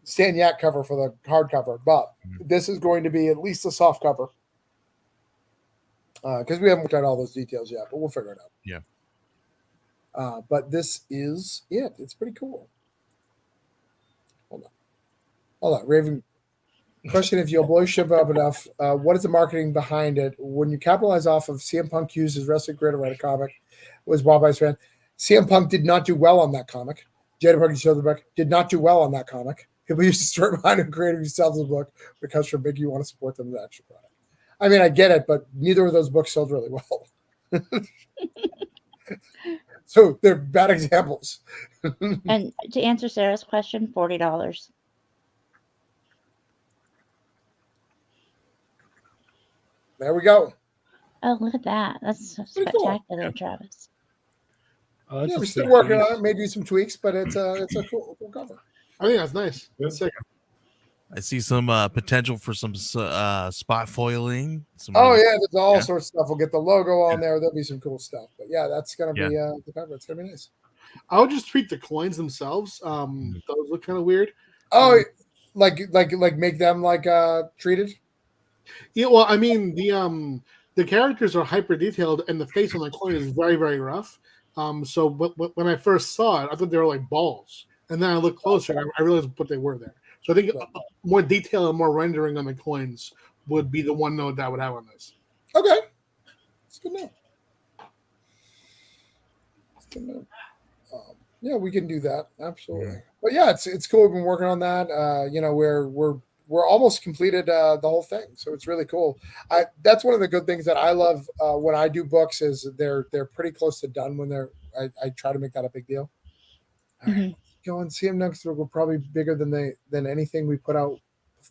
A: Stan Yak cover for the hardcover, but this is going to be at least a soft cover because we haven't looked at all those details yet, but we'll figure it out.
F: Yeah.
A: But this is it. It's pretty cool. Hold on, Raven. Question: if you'll blow ship up enough, what is the marketing behind it? When you capitalize off of CM Punk used his wrestling career to write a comic, was Bob Ice fan. CM Punk did not do well on that comic. Jada Parker Soderbeck did not do well on that comic. People used to start behind a creator who sells the book because for big you want to support them with the extra product. I mean, I get it, but neither of those books sold really well. So they're bad examples.
E: And to answer Sarah's question, $40.
A: There we go.
E: Oh, look at that. That's spectacular, cool. Travis.
A: Oh, we're still working on it. Maybe some tweaks, but it's a cool cover.
I: I think that's nice. That's sick.
F: I see some potential for some spot foiling.
A: There's all sorts of stuff. We'll get the logo on there. There'll be some cool stuff. But yeah, that's gonna be the cover. It's gonna be nice.
I: I would just tweak the coins themselves. Those look kind of weird.
A: Oh, like make them treated.
I: Yeah, well, I mean the characters are hyper detailed, and the face on the coin is very, very rough. So when I first saw it, I thought they were like balls, and then I looked closer, and I realized what they were there. So I think more detail and more rendering on the coins would be the one note that I would have on this.
A: Okay, that's good to know. Yeah, we can do that absolutely. Yeah. But yeah, it's cool. We've been working on that. We're almost completed the whole thing, so it's really cool. That's one of the good things that I love when I do books is they're pretty close to done when I try to make that a big deal.
E: Mm-hmm.
A: Go and see them next week. We're probably bigger than anything we put out.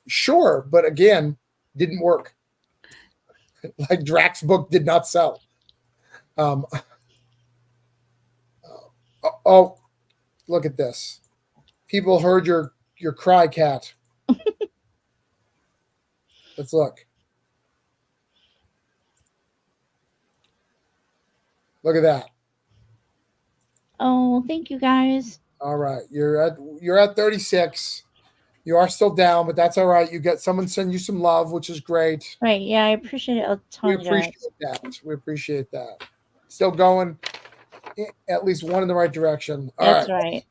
A: Sure, but again, didn't work. Like Drax's book did not sell. Look at this. People heard your cry, cat. Let's look. Look at that.
E: Oh, thank you guys.
A: All right. You're at 36. You are still down, but that's all right. You get someone send you some love, which is great.
E: Right. Yeah, I appreciate it a ton.
A: We appreciate that. Still going at least one in the right direction. All
E: that's right.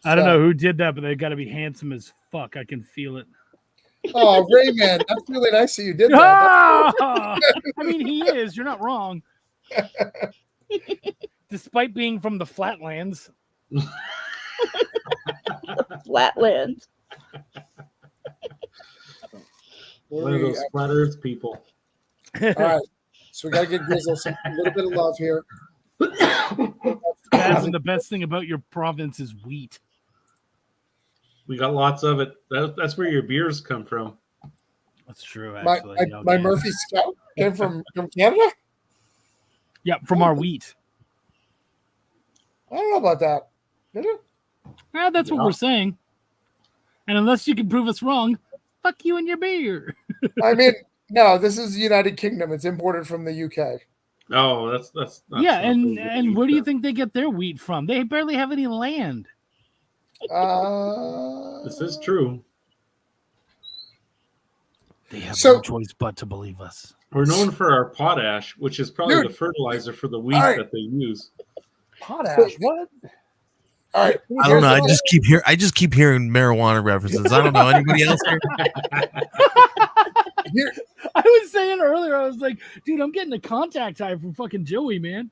K: I don't know who did that, but they got to be handsome as fuck. I can feel it.
A: Oh, Rayman, that's really nice that you did that.
K: I mean, he is. You're not wrong. Despite being from the Flatlands.
E: Flatlands.
D: One of those flat Earth people.
A: All right. So we got to give Grizzle a little bit of love here.
K: And the best thing about your province is wheat.
D: We got lots of it. That's where your beers come from.
K: That's true,
A: My
K: actually.
A: Murphy Scout came from Canada?
K: Yeah, from our wheat.
A: I don't know about that. Did it?
K: Yeah, that's what we're saying. And unless you can prove us wrong, fuck you and your beer.
A: I mean, no, this is the United Kingdom. It's imported from the UK.
D: Oh, that's
K: yeah, and where do you think they get their wheat from? They barely have any land.
D: This is true.
K: They have no choice but to believe us.
D: We're known for our potash, which is probably the fertilizer for the wheat that they use.
B: Potash? What?
A: All right.
F: I don't know. I just keep hearing marijuana references. I don't know anybody else here.
K: I was saying earlier, I was like, dude, I'm getting a contact high from fucking Joey, man.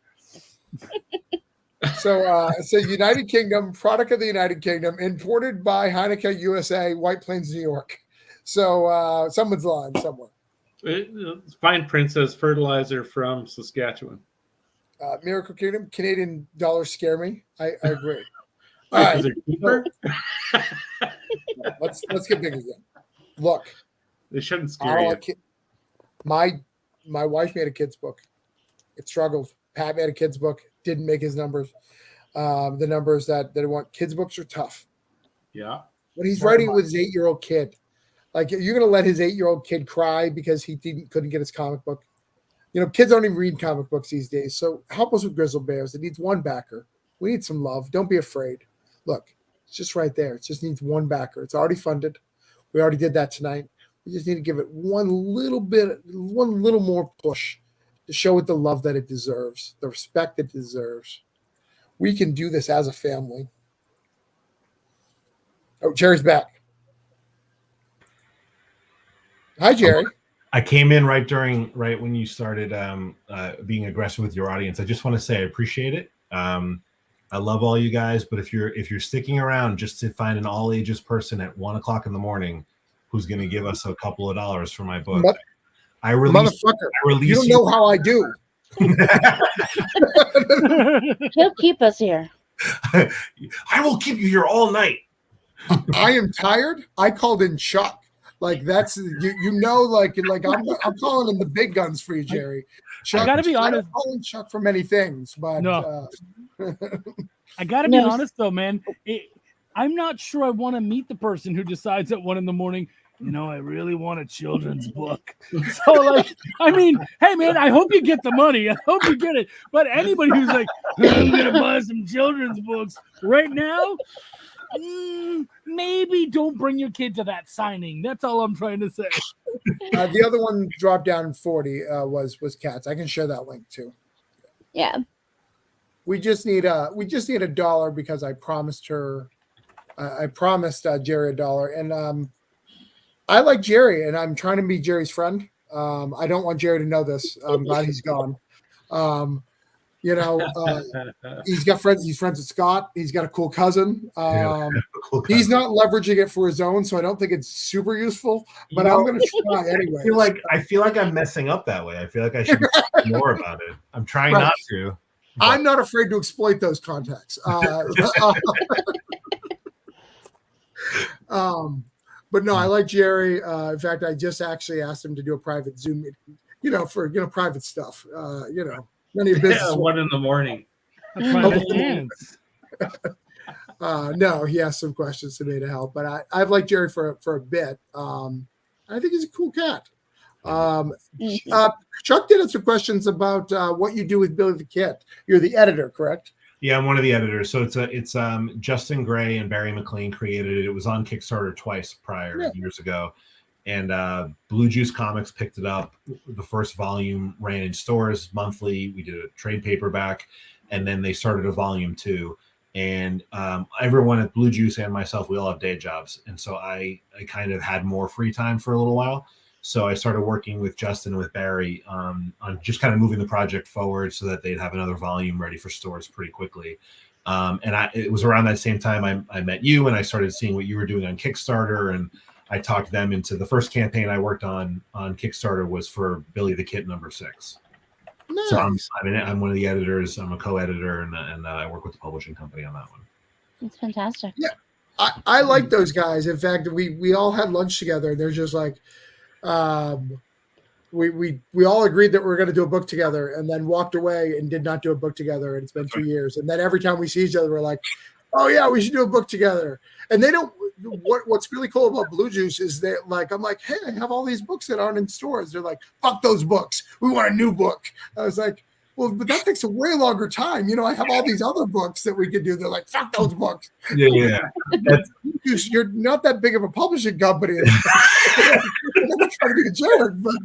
A: So United Kingdom, product of the United Kingdom, imported by Heineken USA, White Plains, New York. So someone's lying somewhere.
D: Fine print says fertilizer from Saskatchewan.
A: Miracle Kingdom, Canadian dollars scare me. I agree. All right.
D: Is it cheaper?
A: Let's get big again. Look,
D: they shouldn't scare you.
A: My wife made a kid's book. It struggled. Pat made a kid's book. Didn't make his numbers. The numbers that I want. Kids' books are tough.
D: Yeah.
A: When he's writing with his 8-year-old kid, like you're gonna let his 8-year-old kid cry because he couldn't get his comic book. You know, kids don't even read comic books these days. So help us with Grizzle Bears. It needs one backer. We need some love. Don't be afraid. Look, it's just right there. It just needs one backer. It's already funded. We already did that tonight. We just need to give it one little more push to show it the love that it deserves, the respect it deserves. We can do this as a family. Oh, Jerry's back. Hi, Jerry.
H: I came in right when you started being aggressive with your audience. I just want to say I appreciate it. I love all you guys, but if you're sticking around just to find an all ages person at 1:00 in the morning who's going to give us a couple of dollars for my book,
A: motherfucker, you don't know how I do.
E: He'll keep us here.
H: I will keep you here all night.
A: I am tired. I called in Chuck. Like that's like I'm calling in the big guns for you, Jerry. Chuck,
K: I gotta be honest.
A: I'm calling Chuck for many things, but
K: no. I gotta be honest though, man. I'm not sure I want to meet the person who decides at 1 a.m. You know, I really want a children's book. So, like, I mean, hey, man, I hope you get the money. I hope you get it. But anybody who's like, I'm going to buy some children's books right now, maybe don't bring your kid to that signing. That's all I'm trying to say.
A: The other one dropped down 40 was Cats. I can share that link too.
E: Yeah.
A: We just need $1 because I promised her. I promised Jerry $1, and I like Jerry, and I'm trying to be Jerry's friend. I don't want Jerry to know this. I'm glad he's gone. He's got friends. He's friends with Scott. He's got a cool cousin. He's not leveraging it for his own, so I don't think it's super useful. But I'm going to try anyway.
H: I feel like I'm messing up that way. I feel like I should do more about it. I'm trying not to. But
A: I'm not afraid to exploit those contacts. But no, I like Jerry. In fact, I just actually asked him to do a private Zoom meeting, for private stuff. None of your business.
D: 1 a.m.
A: No, he asked some questions to me to help, but I've liked Jerry for a bit. I think he's a cool cat. Chuck did have some questions about what you do with Billy the Kid. You're the editor, correct?
H: Yeah, I'm one of the editors. So it's Justin Gray and Barry McLean created it. It was on Kickstarter twice years ago. And Blue Juice Comics picked it up. The first volume ran in stores monthly. We did a trade paperback, and then they started a volume 2. And everyone at Blue Juice and myself, we all have day jobs. And so I kind of had more free time for a little while. So I started working with Justin and with Barry on just kind of moving the project forward so that they'd have another volume ready for stores pretty quickly. It was around that same time I met you, and I started seeing what you were doing on Kickstarter, and I talked them into the first campaign I worked on Kickstarter was for Billy the Kid #6.
A: Nice.
H: So I'm one of the editors. I'm a co-editor, and I work with the publishing company on that one.
E: That's fantastic.
A: Yeah, I like those guys. In fact, we all had lunch together. They're just like, we all agreed that we were going to do a book together, and then walked away and did not do a book together. And it's been 2 years. And then every time we see each other, we're like, oh yeah, we should do a book together. And they don't. What's really cool about Blue Juice is that, like, I'm like, hey, I have all these books that aren't in stores. They're like, fuck those books. We want a new book. I was like, well, but that takes a way longer time. You know, I have all these other books that we could do. They're like, fuck those books.
H: Yeah.
A: You're not that big of a publishing company. I'm not trying to be a jerk, but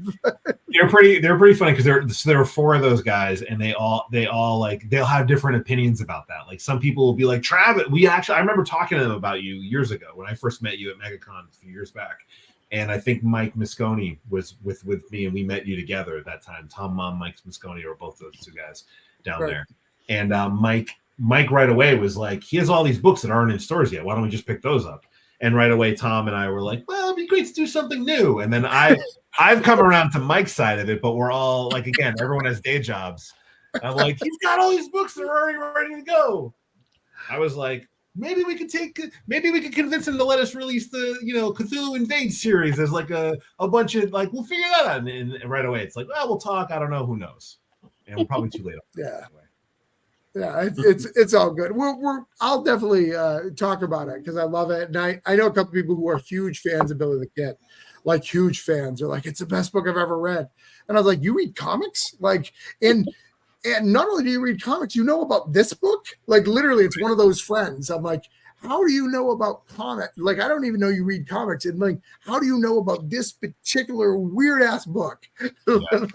H: they're pretty funny because there are 4 of those guys, and they all like they'll have different opinions about that. Like some people will be like, Travis, I remember talking to them about you years ago when I first met you at MegaCon a few years back. And I think Mike Mosconi was with me, and we met you together at that time. Tom Mom, Mike Mosconi were both those 2 guys down there. And Mike right away was like, he has all these books that aren't in stores yet. Why don't we just pick those up? And right away, Tom and I were like, well, it'd be great to do something new. And then I've come around to Mike's side of it, but we're all like, again, everyone has day jobs. I'm like, he's got all these books that are already ready to go. I was like, maybe we could convince him to let us release the, Cthulhu Invade series as like a bunch of, like, we'll figure that out. And right away, it's like, well, we'll talk. I don't know. Who knows? And we're probably too late.
A: Yeah. Yeah, it's all good. I'll definitely talk about it because I love it, and I know a couple people who are huge fans of Billy the Kid, like huge fans. They're like, it's the best book I've ever read, and I was like, you read comics, like, and not only do you read comics, you know about this book, like literally, it's one of those friends. I'm like, how do you know about comics? Like, I don't even know you read comics, and like, how do you know about this particular weird ass book? Yeah.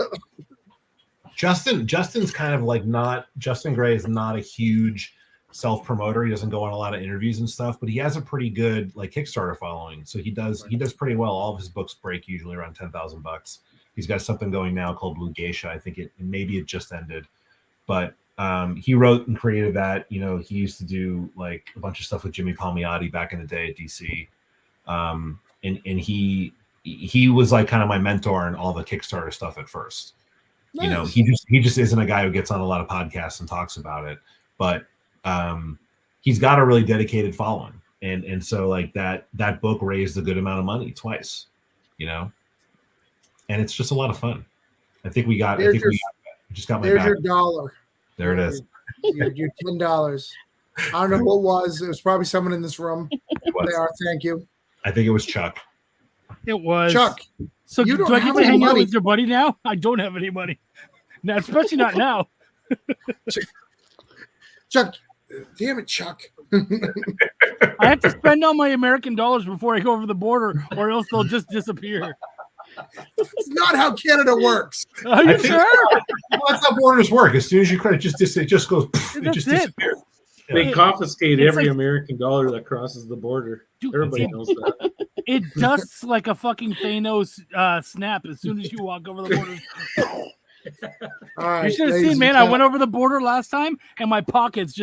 H: Justin's kind of like Justin Gray is not a huge self-promoter. He doesn't go on a lot of interviews and stuff, but he has a pretty good like Kickstarter following. So he does pretty well. All of his books break usually around $10,000. He's got something going now called Blue Geisha. I think maybe it just ended, but he wrote and created that. He used to do like a bunch of stuff with Jimmy Palmiotti back in the day at DC. And he was like kind of my mentor in all the Kickstarter stuff at first. Nice. He just isn't a guy who gets on a lot of podcasts and talks about it, but he's got a really dedicated following, and so like that book raised a good amount of money twice, and it's just a lot of fun. I think we got my
A: there's
H: back.
A: Your dollar.
H: There it is.
A: Your $10. I don't know who it was. It was probably someone in this room. They are. Thank you.
H: I think it was Chuck.
K: It was
A: Chuck.
K: So do I get to hang out with your buddy now? I don't have any money. Now, especially not now.
A: Chuck, damn it, Chuck.
K: I have to spend all my American dollars before I go over the border, or else they'll just disappear.
A: It's not how Canada works.
K: Are you sure?
H: That's how borders work. As soon as you credit, it just goes. It just disappears.
D: They confiscate every American dollar that crosses the border. Dude, everybody knows that.
K: It dusts like a fucking Thanos snap as soon as you walk over the border.
A: All right,
K: you should have seen, man. I went over the border last time, and my pockets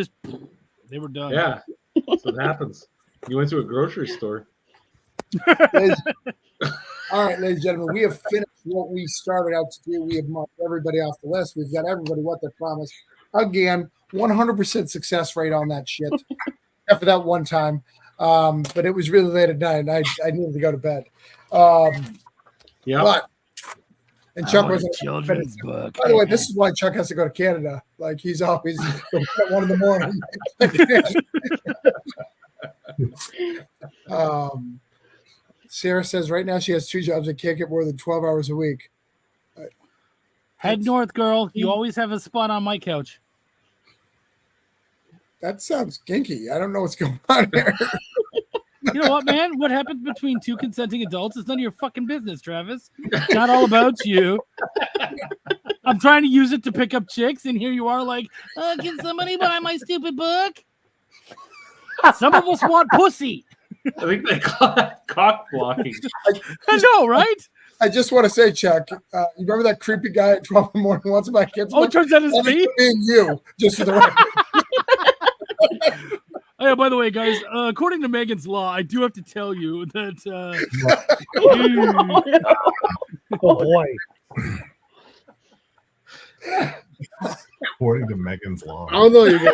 K: they were done.
D: Yeah, that's what happens. You went to a grocery store.
A: All right, ladies and gentlemen, we have finished what we started out to do. We have marked everybody off the list. We've got everybody what they promised. Again, 100% success rate on that shit. Except for that one time. But it was really late at night, and I needed to go to bed.
D: Yeah.
A: And Chuck was
K: children's book.
A: By the way, this is why Chuck has to go to Canada. Like he's always at 1 in the morning. Sarah says right now she has 2 jobs and can't get more than 12 hours a week.
K: Head north, girl. You always have a spot on my couch.
A: That sounds kinky. I don't know what's going on here.
K: You know what, man? What happens between 2 consenting adults is none of your fucking business, Travis. It's not all about you. I'm trying to use it to pick up chicks, and here you are like, can somebody buy my stupid book? Some of us want pussy.
D: I think they call that cock blocking.
K: I know, right?
A: I just want to say, Chuck, you remember that creepy guy at 12 in the morning wants my kids?
K: Oh, it turns out it's me?
A: Being you, just for the record.
K: Oh, yeah, by the way, guys, according to Megan's Law, I do have to tell you that.
B: Oh, boy.
H: According to Megan's law.
I: I don't know you guys.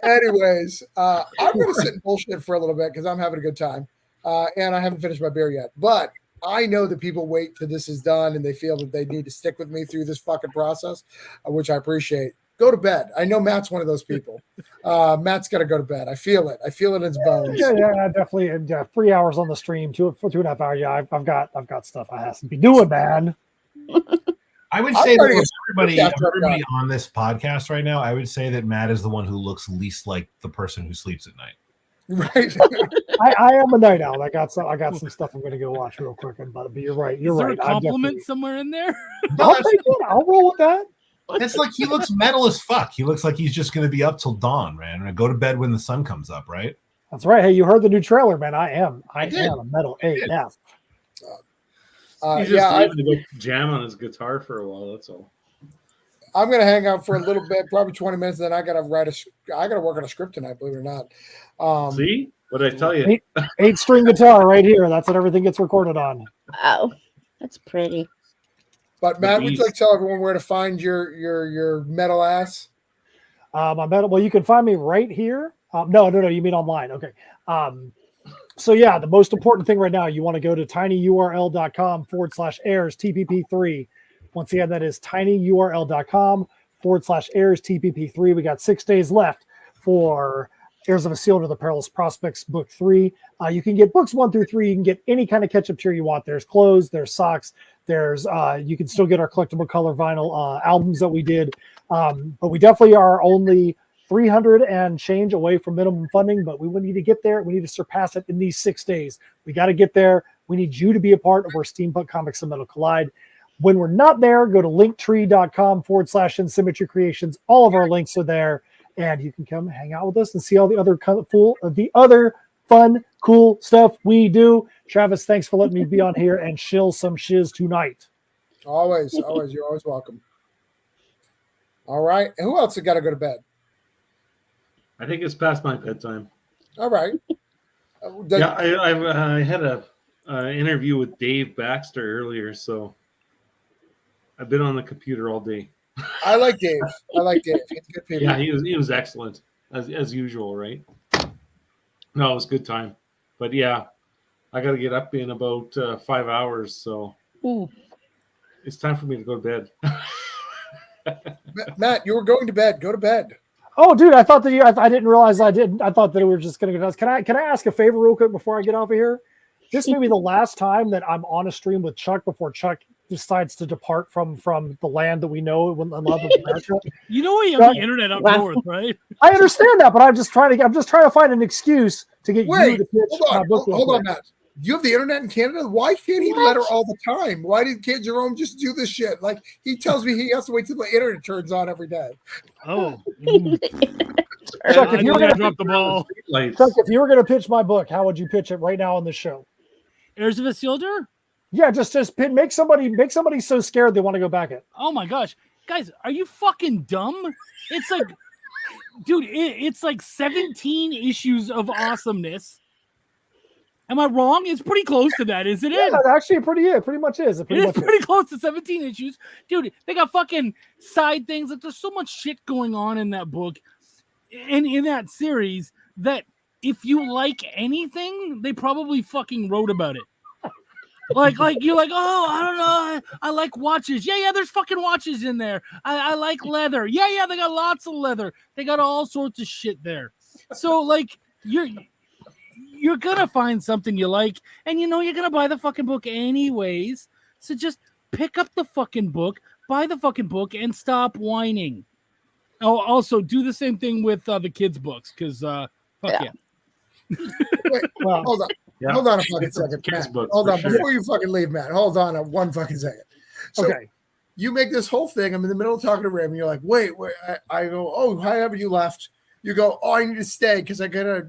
A: Anyways, I'm going to sit and bullshit for a little bit because I'm having a good time. And I haven't finished my beer yet. But I know that people wait till this is done and they feel that they need to stick with me through this fucking process, which I appreciate. Go to bed. I know Matt's one of those people. Matt's got to go to bed. I feel it. I feel it in his bones.
B: Yeah, definitely. 3 hours on the stream, 2.5 hours. Yeah, I've got stuff I have to be doing, man.
H: I would say that everybody on this podcast right now, I would say that Matt is the one who looks least like the person who sleeps at night.
A: Right.
B: I am a night owl. I got some stuff I'm going to go watch real quick. But you're right. You're right.
K: Is there a compliment somewhere in there?
B: I'll take it. I'll roll with that.
H: It's like he looks metal as fuck. He looks like he's just going to be up till dawn, man. And go to bed when the sun comes up, right?
B: That's right. Hey, you heard the new trailer, man. I am a metal AF.
D: He's just leaving to go jam on his guitar for a while. That's all.
A: I'm going to hang out for a little bit, probably 20 minutes. Then I got to work on a script tonight, believe it or not.
D: See what did I tell you?
B: 8-string guitar right here. That's what everything gets recorded on.
E: Oh, that's pretty.
A: But Matt, would you like to tell everyone where to find your metal ass?
B: My metal. Well, you can find me right here. No. You mean online? Okay. So yeah, the most important thing right now, you want to go to tinyurl.com/airs TPP3. Once again, that is tinyurl.com/airs TPP3. We got 6 days left for Heirs of Isildur, the Perilous Prospects, Book 3. You can get books 1 through 3. You can get any kind of catch-up tier you want. There's clothes, there's socks, there's you can still get our collectible color vinyl albums that we did. But we definitely are only 300 and change away from minimum funding, but we need to get there. We need to surpass it in these 6 days. We got to get there. We need you to be a part of our Steampunk Comics and Metal Collide. When we're not there, go to linktree.com/InSymmetry Creations. All of our links are there, and you can come hang out with us and see all the other fun, cool stuff we do. Travis, thanks for letting me be on here and shill some shiz tonight.
A: Always. You're always welcome. All right. And who else has got to go to bed?
D: I think it's past my bedtime.
A: All right.
D: Yeah, I had a interview with Dave Baxter earlier, so I've been on the computer all day.
A: I like Dave. He's good people.
D: Yeah, he was excellent as usual, right? No, it was a good time. But yeah, I got to get up in about 5 hours, so it's time for me to go to bed.
A: Matt, you were going to bed. Go to bed.
B: Oh, dude, I thought that I didn't realize I didn't. I thought that we were just going to go. Can I ask a favor real quick before I get off of here? This may be the last time that I'm on a stream with Chuck before Chuck decides to depart from the land that we know and love of America.
K: You know we have the internet up north, right?
B: I understand that, but I'm just trying to find an excuse to get you to pitch my book.
A: Hold on, Matt. You have the internet in Canada? Why can't he let her all the time? Why did Jerome just do this shit? Like, he tells me he has to wait till the internet turns on every day.
K: Oh.
B: Chuck, if you were going to
K: drop the ball.
B: Chuck, if you were going to pitch my book, how would you pitch it right now on the show?
K: Heirs of Isildur?
B: Yeah, just make somebody so scared they want to go back it.
K: Oh my gosh. Guys, are you fucking dumb? It's like, dude, it's like 17 issues of awesomeness. Am I wrong? It's pretty close to that, isn't it?
B: Yeah, actually, pretty much is.
K: It's pretty close to 17 issues. Dude, they got fucking side things. Like, there's so much shit going on in that book and in that series that if you like anything, they probably fucking wrote about it. Like you're like, oh, I don't know. I like watches. Yeah, there's fucking watches in there. I like leather. Yeah, they got lots of leather. They got all sorts of shit there. So, like, you're gonna find something you like, and you know you're gonna buy the fucking book anyways. So just pick up the fucking book, buy the fucking book, and stop whining. Oh, also do the same thing with the kids' books, because fuck yeah.
A: Wait, well, hold on. Yeah. Hold on a fucking second, Matt. Hold on, before you fucking leave, Matt. Hold on one fucking second. So
B: okay.
A: You make this whole thing. I'm in the middle of talking to Ram, and you're like, wait. I go, oh, why haven't you left? You go, oh, I need to stay because I gotta,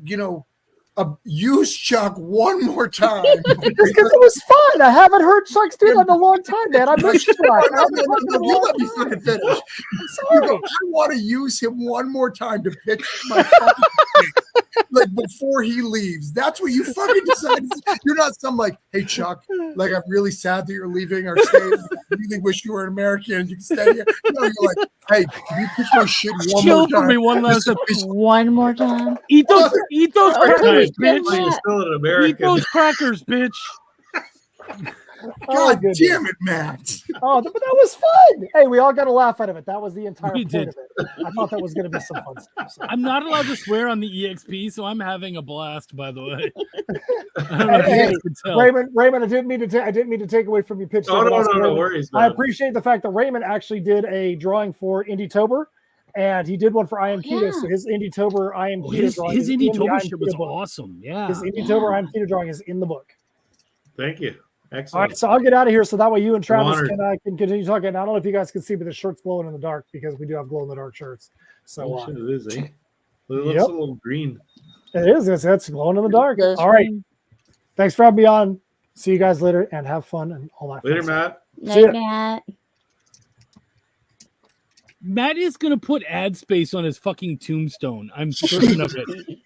A: use Chuck one more time.
B: Because it was fun. I haven't heard Chuck do that in a long time, man. I missed Chuck.
A: You let me fucking finish. You go, I want to use him one more time to pitch my like before he leaves. That's what you fucking decide. You're not some like, hey Chuck, like I'm really sad that you're leaving our state. I really wish you were an American and you can stay here. No, you're like, hey, can you pitch my shit one
K: Chill
A: more
K: for
A: time?
K: me one last time.
E: One more time.
K: Eat those crackers,
E: Holy
K: bitch.
E: shit.
D: You're still an
K: Eat
D: American.
K: those crackers, bitch.
A: God
B: goodness.
A: damn it, Matt.
B: Oh, but that was fun. Hey, we all got a laugh out of it. That was the entire
K: We
B: point
K: did.
B: of it. I thought that was going to be some fun stuff. So.
K: I'm not allowed to swear on the EXP, so I'm having a blast. By the way, I don't know if you
B: Hey,
K: guys can tell.
B: Raymond, I didn't mean to take away from your pitch.
D: Oh,
B: there, but
D: no,
B: also,
D: no
B: Raymond,
D: worries,
B: I
D: man.
B: appreciate the fact that Raymond actually did a drawing for Indietober, and he did one for I Am Keto.
E: Yeah.
B: So his Indietober I Am Keto drawing
K: His
B: is in the I
K: Indie
B: Am
K: shit was
B: Keto book.
K: awesome. Yeah.
B: His Indietober I Am Keto drawing is in the book.
D: Thank you.
B: All
D: Excellent.
B: right, so I'll get out of here so that way you and Travis
D: honored.
B: can continue talking. I don't know if you guys can see, but the shirt's glowing in the dark because we do have glow in the dark shirts. So
D: Oh, shit, it is, eh? It looks
B: Yep.
D: a little green.
B: it is. It's glowing in the dark.
E: Those
B: All right.
E: green.
B: Thanks for having me on. See you guys later and have fun and all that.
D: Later,
B: fun stuff.
D: Matt.
B: See ya.
E: Night, Matt.
K: Matt is gonna put ad space on his fucking tombstone. I'm certain of it.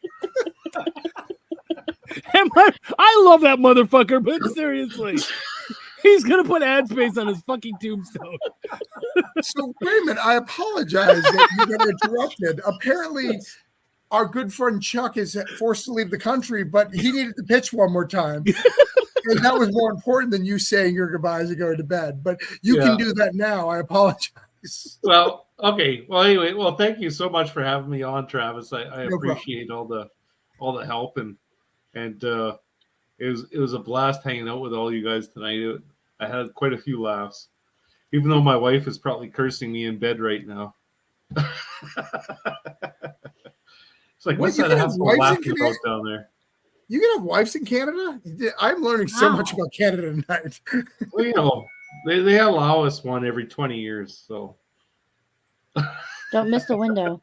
K: I love that motherfucker, but seriously, he's gonna put ad space on his fucking tombstone.
A: So Raymond, I apologize that you got interrupted. Apparently, our good friend Chuck is forced to leave the country, but he needed to pitch one more time. And that was more important than you saying your goodbyes and going to bed. But you can do that now. I apologize.
D: Well, okay. Well, anyway, thank you so much for having me on, Travis. I
A: No
D: appreciate all the help and it was a blast hanging out with all you guys tonight. I had quite a few laughs, even though my wife is probably cursing me in bed right now. It's like, what's
A: Wait, you
D: that
A: can have
D: asshole
A: wives in
D: laughing
A: Canada?
D: about down there?
A: You can have wives in Canada? I'm learning so
E: Wow.
A: much about Canada tonight.
D: Well, you know, they allow us one every 20 years, so.
E: Don't miss the window.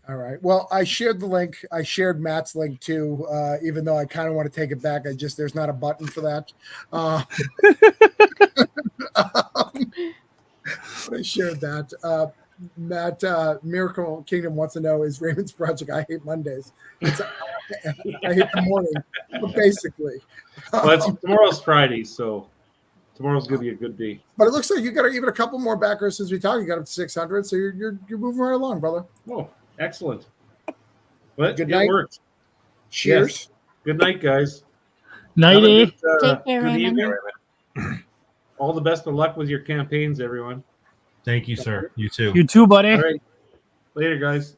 A: All right. Well, I shared the link. I shared Matt's link too, even though I kind of want to take it back. There's not a button for that. But I shared that. Matt, Miracle Kingdom wants to know, is Raymond's project I Hate Mondays? I hate the morning, but basically.
D: Well, tomorrow's Friday, so tomorrow's going to be a good day.
A: But it looks like you got even a couple more backers since we talked. You got up to 600, so you're moving right along, brother.
D: Oh, excellent. But
A: Good
D: it
A: night.
D: worked.
A: Cheers.
D: Yes. Good night, guys.
K: Nighty.
D: Have a good,
E: Take care,
D: good
E: Raymond.
D: evening. All the best of luck with your campaigns, everyone.
H: Thank you, sir. You too.
K: You too, buddy.
D: All right. Later, guys.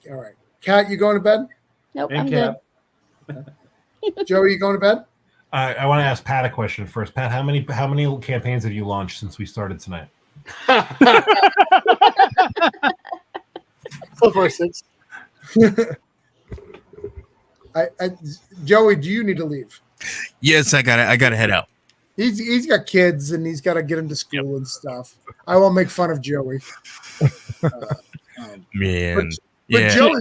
A: All right. Kat, you going to bed?
E: Nope,
D: And
E: I'm
D: Cap.
E: good.
A: Joey, you going to bed?
H: I want to ask Pat a question first. Pat, how many campaigns have you launched since we started tonight?
I: So far, 6.
A: Joey, do you need to leave?
F: Yes, I got to head out.
A: He's got kids and he's got to get him to school and stuff. I won't make fun of Joey.
F: Man.
A: But
F: Yeah.
A: Joey,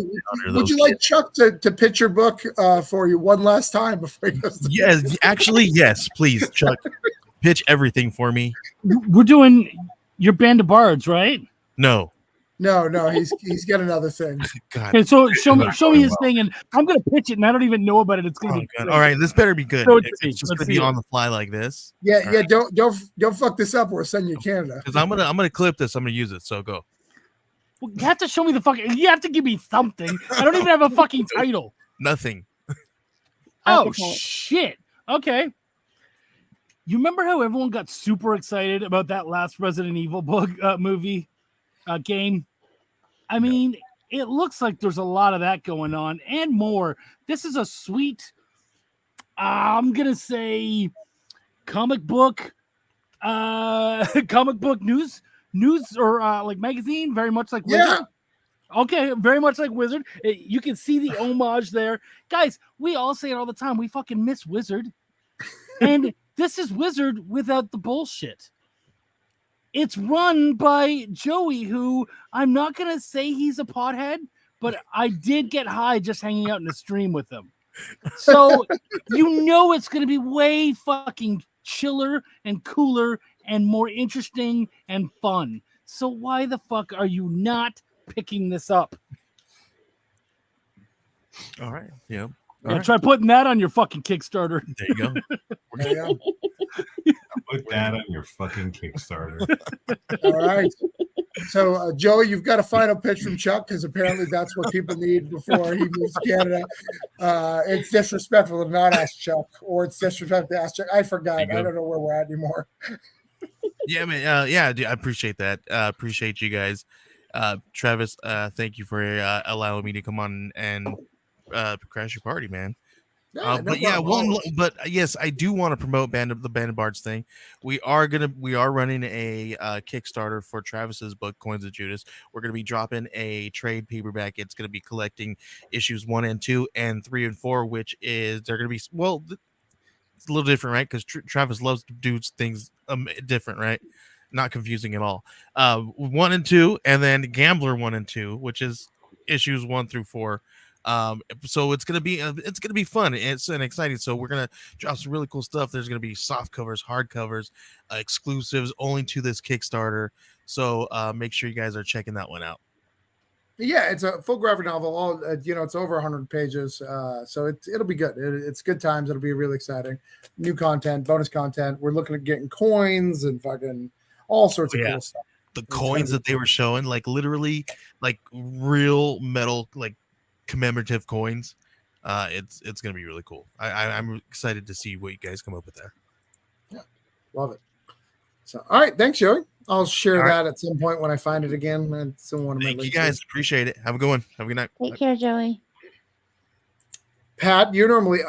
F: Those
A: would you like Chuck to pitch your book for you one last time before he goes to
F: Yes, actually, yes, please, Chuck. Pitch everything for me.
K: We're doing your band of bards, right?
F: No.
A: No, he's got another thing.
F: God.
K: Okay, so show me his
F: well.
K: thing, and I'm gonna pitch it, and I don't even know about it. It's gonna
F: Oh,
K: be
F: God.
K: great.
F: All right, this better be good.
K: Show it to
F: It's
K: me.
F: just
K: Let's
F: gonna
K: see
F: be
K: it.
F: on the fly like this.
A: Yeah,
F: All
A: yeah.
F: right.
A: Don't fuck this up. We're sending you to Canada.
F: Because I'm gonna clip this. I'm gonna use it. So go.
K: Well, you have to show me the fucking. You have to give me something. I don't even have a fucking title.
F: Nothing.
K: Oh
E: Okay.
K: shit. Okay. You remember how everyone got super excited about that last Resident Evil book movie game? I mean, it looks like there's a lot of that going on and more. This is a sweet, I'm gonna say, comic book news or like magazine, very much like Wizard.
A: Yeah.
K: Okay, very much like Wizard. You can see the homage there. Guys, we all say it all the time. We fucking miss Wizard. And this is Wizard without the bullshit. It's run by Joey, who I'm not going to say he's a pothead, but I did get high just hanging out in the stream with him. So you know it's going to be way fucking chiller and cooler and more interesting and fun. So why the fuck are you not picking this up?
F: All right. Yeah.
K: Yeah, try putting that on your fucking Kickstarter.
F: There you go.
A: There you go.
H: Put that on your fucking Kickstarter.
A: All right. So, Joey, you've got a final pitch from Chuck because apparently that's what people need before he moves to Canada. It's disrespectful to not ask Chuck, or it's disrespectful to ask Chuck. I forgot. I don't know where we're at anymore.
F: Yeah, man. Yeah, I appreciate that. Appreciate you guys. Travis, thank you for allowing me to come on and crash your party, man. But yes, I do want to promote the Banded Bards thing. We are running a Kickstarter for Travis's book, Coins of Judas. We're gonna be dropping a trade paperback. It's gonna be collecting issues 1 and 2 and 3 and 4, which is they're gonna be it's a little different, right? Because Travis loves to do things different, right? Not confusing at all. 1 and 2, and then Gambler 1 and 2, which is issues 1 through 4. So it's gonna be fun. It's exciting. So we're gonna drop some really cool stuff. There's gonna be soft covers, hard covers, exclusives only to this Kickstarter. So make sure you guys are checking that one out.
A: Yeah, it's a full graphic novel. All it's over 100 pages. So it'll be good. It's good times. It'll be really exciting. New content, bonus content. We're looking at getting coins and fucking all sorts of cool stuff.
F: The coins that they were showing, like literally, like real metal, like commemorative coins. It's gonna be really cool. I'm excited to see what you guys come up with there.
A: Yeah, love it. So all right, thanks, Joey. I'll share that at some point when I find it again. It's in one of my
F: links. Thank you guys, appreciate it. Have a good one. Have a good night.
E: Take care, Joey.
A: Pat, you're normally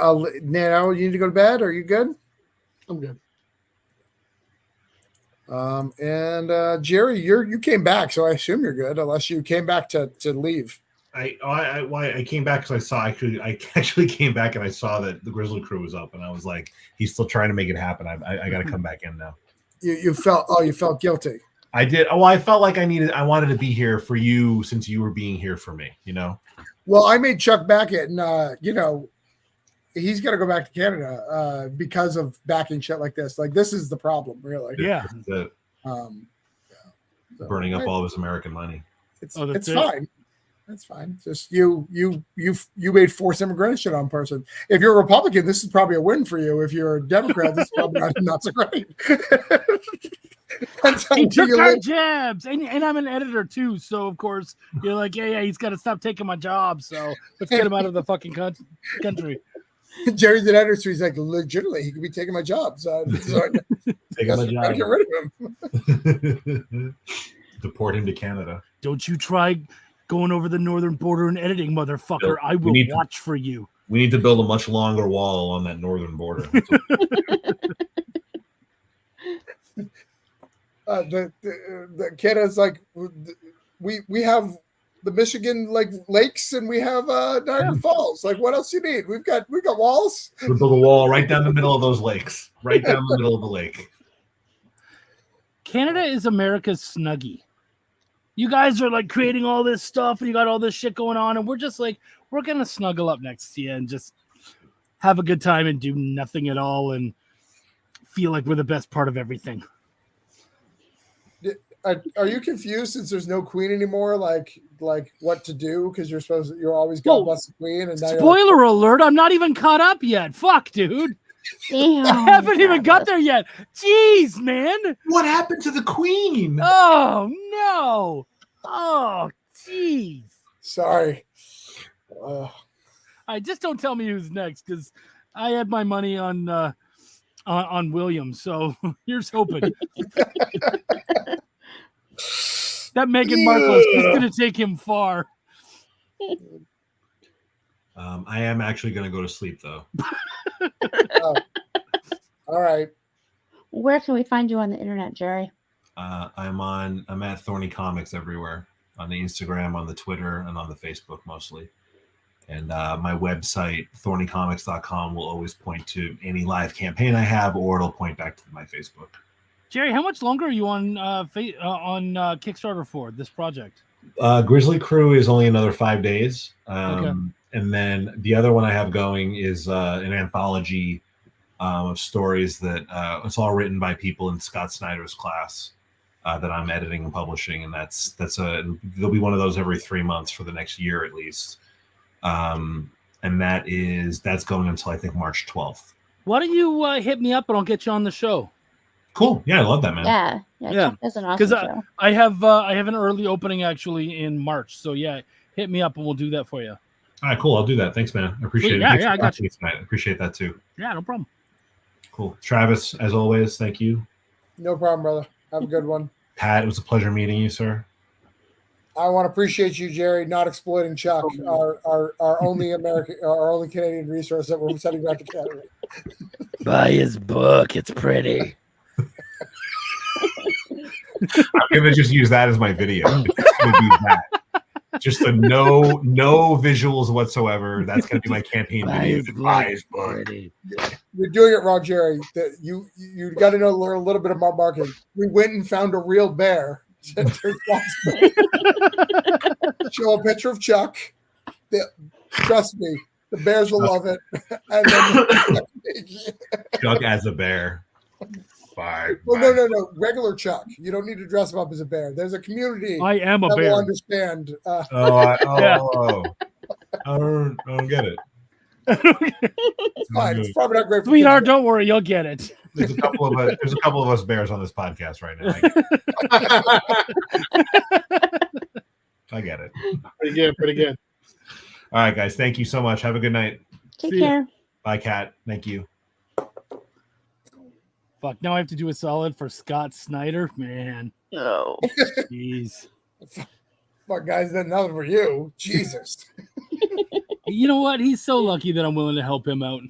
A: now you need to go to bed. Are you good?
I: I'm good.
A: And Jerry, you came back, so I assume you're good, unless you came back to leave.
H: I came back because I actually came back and I saw that the Grizzly Crew was up, and I was like, he's still trying to make it happen. I got to come back in now.
A: You felt guilty.
H: I did. Oh, I felt like I wanted to be here for you since you were being here for me.
A: Well, I made Chuck back it, and he's got to go back to Canada because of backing shit like this. Like, this is the problem, really.
K: Yeah.
H: Burning up all of his American money.
A: It's fine. That's fine. Just you made forced immigration on person. If you're a Republican, this is probably a win for you. If you're a Democrat, this is probably not so great.
K: He took our jabs, and I'm an editor too. So of course you're like, yeah, he's got to stop taking my job. So let's get him out of the fucking country.
A: Jerry's an editor, so he's like, legitimately, he could be taking my job. So
H: taking my job.
A: Get rid of
H: him. Deport him to Canada.
K: Don't you try going over the northern border and editing, motherfucker. I will watch for you.
H: We need to build a much longer wall on that northern border.
A: The Canada's like, we have the Michigan like lakes, and we have Niagara Falls. Like, what else you need? We've got walls.
H: We'll build a wall right down the middle of those lakes, right down the middle of the lake.
K: Canada is America's Snuggie. You guys are like creating all this stuff, and you got all this shit going on, and we're just like, we're gonna snuggle up next to you and just have a good time and do nothing at all and feel like we're the best part of everything.
A: Are you confused since there's no queen anymore? Like what to do, because you're always God bless the queen, and now
K: spoiler alert, I'm not even caught up yet. Fuck, dude.
E: Damn,
K: I haven't even got there yet. Jeez, man.
H: What happened to the queen?
K: Oh no. Oh, jeez.
A: Sorry.
K: I just don't tell me who's next, because I had my money on William. So here's hoping. That Meghan Markle is going to take him far.
H: I am actually going to go to sleep, though.
A: All right.
E: Where can we find you on the internet, Jerry?
H: I'm at Thorny Comics everywhere, on the Instagram, on the Twitter, and on the Facebook mostly. And my website, thornycomics.com, will always point to any live campaign I have, or it'll point back to my Facebook.
K: Jerry, how much longer are you on Kickstarter for this project?
H: Grizzly Crew is only another 5 days.
K: Okay.
H: And then the other one I have going is an anthology of stories that it's all written by people in Scott Snyder's class that I'm editing and publishing. And there'll be one of those every 3 months for the next year at least. And that's going until I think March 12th.
K: Why don't you hit me up and I'll get you on the show?
H: Cool. Yeah, I love that, man.
E: Yeah. Chuck does an awesome show.
K: I have an early opening actually in March, so yeah, hit me up and we'll do that for you.
H: All right, cool. I'll do that. Thanks, man. I appreciate it.
K: Yeah, I got you
H: tonight. I appreciate that too.
K: Yeah, no problem.
H: Cool. Travis, as always, thank you.
A: No problem, brother. Have a good one.
H: Pat, it was a pleasure meeting you, sir.
A: I want to appreciate you, Jerry, not exploiting Chuck, our only Canadian resource that we're sending back to Canada.
K: Buy his book; it's pretty.
H: I'm gonna just use that as my video. Just the no visuals whatsoever. That's gonna be my campaign video. Buy his book.
A: You're doing it wrong, Jerry. You got to learn a little bit about marketing. We went and found a real bear. Show a picture of Chuck. Trust me, the bears will love it. And then
H: Chuck as a bear. Bye.
A: Well, no. Regular Chuck. You don't need to dress him up as a bear. There's a community.
K: I am a
A: that
K: bear.
A: will understand.
H: I don't get it.
A: It's fine. It's probably not great for
K: Sweetheart,
A: kids.
K: don't worry, you'll get it.
H: There's a couple of us bears on this podcast right now. I get it.
I: Pretty good.
H: All right, guys. Thank you so much. Have a good night.
E: Take care.
H: Bye, Kat. Thank you.
K: Fuck, now I have to do a solid for Scott Snyder. Man.
E: No.
K: Jeez.
A: Fuck, guys, then nothing for you. Jesus.
K: You know what? He's so lucky that I'm willing to help him out.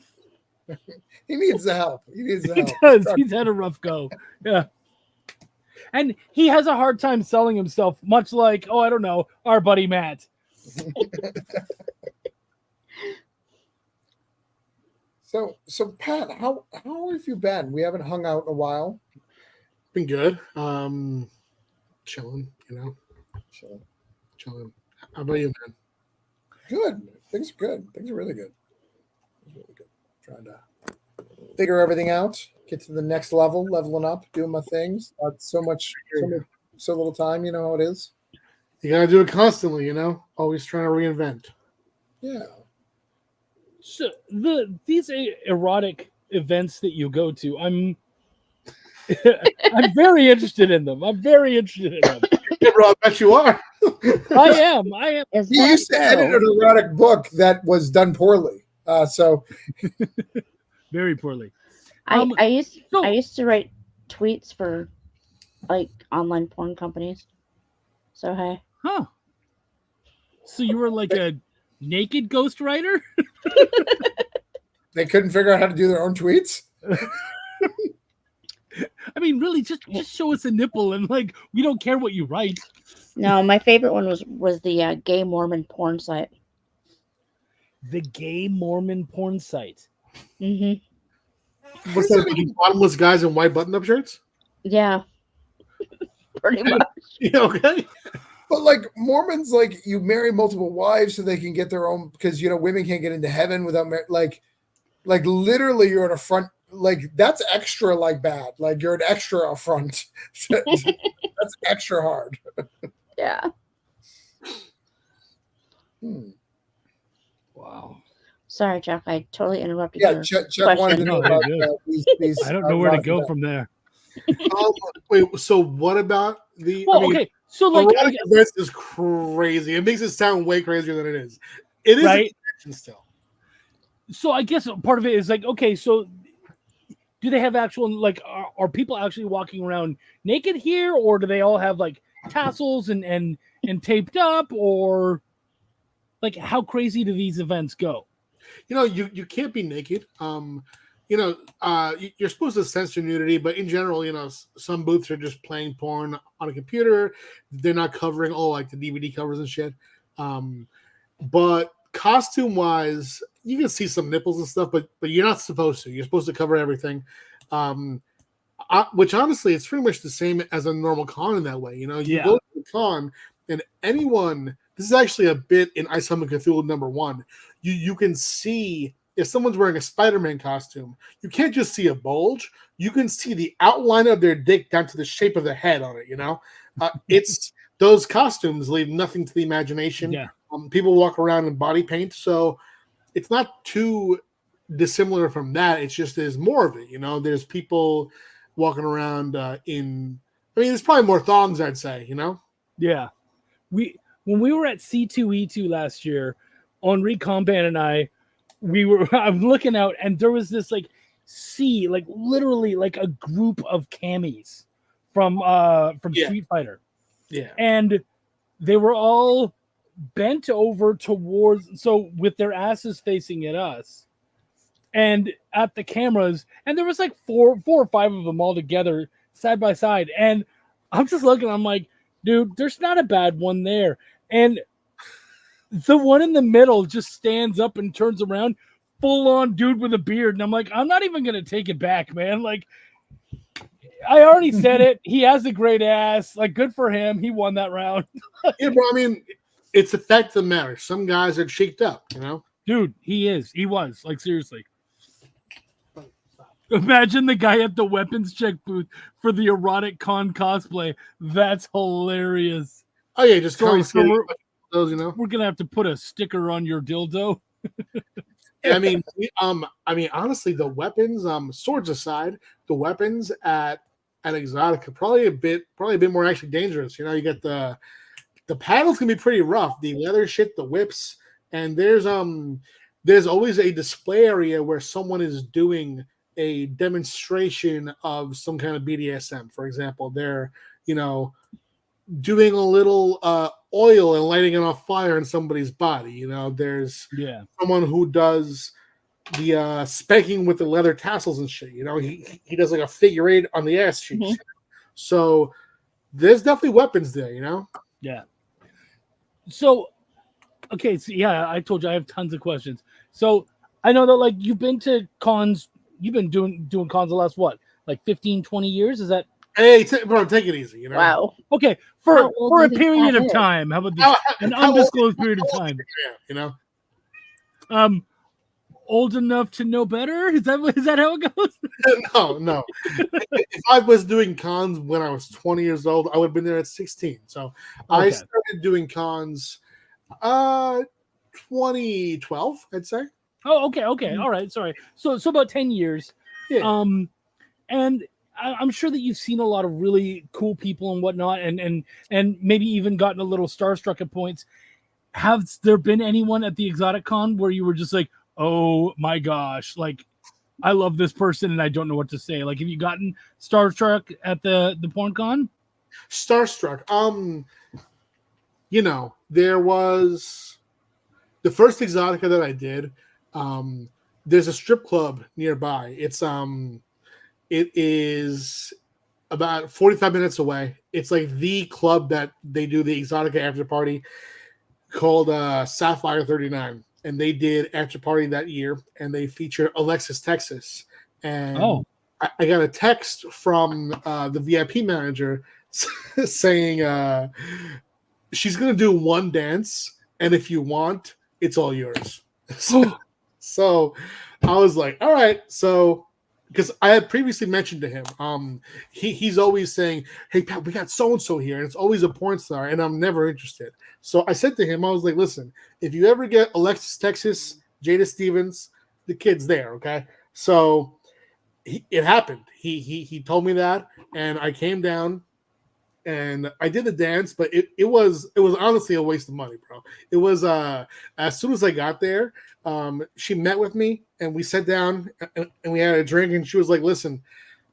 A: He needs the help.
K: He does. He's had a rough go. Yeah. And he has a hard time selling himself, much like, I don't know, our buddy Matt.
A: So Pat, how have you been? We haven't hung out in a while.
I: Been good. Chilling, Chilling. How about you, man?
A: Good. Things are good. Things are really good. Trying to figure everything out, get to the next level, leveling up, doing my things. So little time, you know how it is.
I: You gotta do it constantly, always trying to reinvent.
A: Yeah.
K: So these erotic events that you go to, I'm very interested in them.
I: Yeah, bro, I bet you are.
K: I am.
A: He used to edit an erotic book that was done poorly.
K: Very poorly.
E: I used to write tweets for like online porn companies. So hey.
K: Huh. So you were like a naked ghostwriter?
A: They couldn't figure out how to do their own tweets.
K: I mean, really, just show us a nipple and we don't care what you write.
E: No, my favorite one was the gay Mormon porn site.
K: The gay Mormon porn site.
E: Mm-hmm.
I: What's that? Bottomless guys in white button-up shirts?
E: Yeah. Pretty much.
I: Yeah, okay.
A: But Mormons, you marry multiple wives so they can get their own, because women can't get into heaven without literally you're at a front. That's extra bad. You're an extra up front. That's extra hard.
E: Yeah.
K: Wow.
E: Sorry, Chuck. I totally interrupted.
A: Yeah, Chuck wanted to know about these.
K: I don't know where to go from there.
I: Wait, so what about the?
K: Well, okay, so
I: this is crazy. It makes it sound way crazier than it is. It is
K: right?
I: Still.
K: So I guess part of it is okay. So do they have actual are people actually walking around naked here, or do they all have tassels and taped up, or how crazy do these events go?
I: You can't be naked. You're supposed to censor nudity, but in general, some booths are just playing porn on a computer. They're not covering the DVD covers and shit. But costume wise, you can see some nipples and stuff, but you're not supposed to. You're supposed to cover everything. Which honestly, it's pretty much the same as a normal con in that way. You go to the con and anyone. This is actually a bit in I Summon Cthulhu #1. You can see if someone's wearing a Spider-Man costume, you can't just see a bulge. You can see the outline of their dick down to the shape of the head on it. It's those costumes leave nothing to the imagination.
K: Yeah.
I: People walk around in body paint, so it's not too dissimilar from that. It's just there's more of it. You know, there's people walking around in. I mean, there's probably more thongs, I'd say. You know.
K: Yeah, when we were at C2E2 last year, Henri Comban and I'm looking out, and there was this like literally like a group of camis from Street Fighter.
I: Yeah.
K: And they were all bent over towards, so with their asses facing at us and at the cameras, and there was like four or five of them all together side by side. And I'm just looking, I'm like, dude, there's not a bad one there. And the one in the middle just stands up and turns around, full on dude with a beard. And I'm like, I'm not even going to take it back, man. Like, I already said it. He has a great ass. Like, good for him. He won that round.
I: Yeah, bro. I mean, it's the fact of the matter. Some guys are cheeked up, you know?
K: Dude, he is. He was. Like, seriously. Imagine the guy at the weapons check booth for the erotic con cosplay. That's hilarious.
I: Oh, yeah, just
K: Sorry, so
I: those, you know?
K: We're going to have to put a sticker on your dildo.
I: I mean, honestly, the weapons, swords aside, the weapons at Exotica probably a bit more actually dangerous. You know, you get the paddles can be pretty rough. The leather shit, the whips, and there's always a display area where someone is doing a demonstration of some kind of BDSM. For example, they're doing a little oil and lighting it on fire in somebody's body. You know, there's someone who does the spanking with the leather tassels and shit. You know, he does like a figure eight on the ass cheeks.
K: Mm-hmm.
I: So there's definitely weapons there, you know?
K: Yeah. So, okay. So yeah, I told you I have tons of questions. So I know that like you've been to cons, you've been doing cons the last what, like 15, 20 years? Is that?
I: Hey, bro, take it easy, you know?
E: Wow.
K: Okay. For a period of time. How about this? An undisclosed period of time.
I: You know?
K: Old enough to know better? Is that how it goes?
I: No. If I was doing cons when I was 20 years old, I would have been there at 16. So I started doing cons 2012, I'd say.
K: Oh, okay. All right. Sorry. So about 10 years.
I: Yeah.
K: And I'm sure that you've seen a lot of really cool people and whatnot, and maybe even gotten a little starstruck at points. Has there been anyone at the Exotic Con where you were just like, oh my gosh, like I love this person and I don't know what to say? Like, have you gotten starstruck at the Porn Con?
I: Starstruck. There was the first Exotica that I did. There's a strip club nearby. It is about 45 minutes away. It's like the club that they do the Exotica after party called Sapphire 39. And they did after party that year, and they featured Alexis Texas. And I got a text from the VIP manager saying she's going to do one dance, and if you want, it's all yours. So I was like, all right. So because I had previously mentioned to him, he's always saying, hey, Pat, we got so-and-so here, and it's always a porn star, and I'm never interested. So I said to him, I was like, listen, if you ever get Alexis Texas, Jada Stevens, the kid's there, okay? So it happened. He told me that, and I came down, and I did the dance, but it was honestly a waste of money, bro. It was as soon as I got there, she met with me and we sat down and we had a drink, and she was like, listen,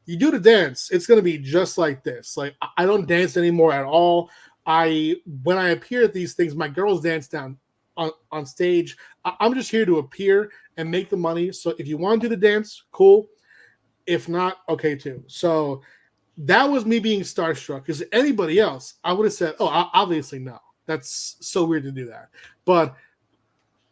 I: you do the dance, it's gonna be just like this. Like, I don't dance anymore at all. When I appear at these things, my girls dance down on stage. I'm just here to appear and make the money. So if you want to do the dance, cool. If not, okay too. So that was me being starstruck, because anybody else, I would have said, oh, obviously no. That's so weird to do that. But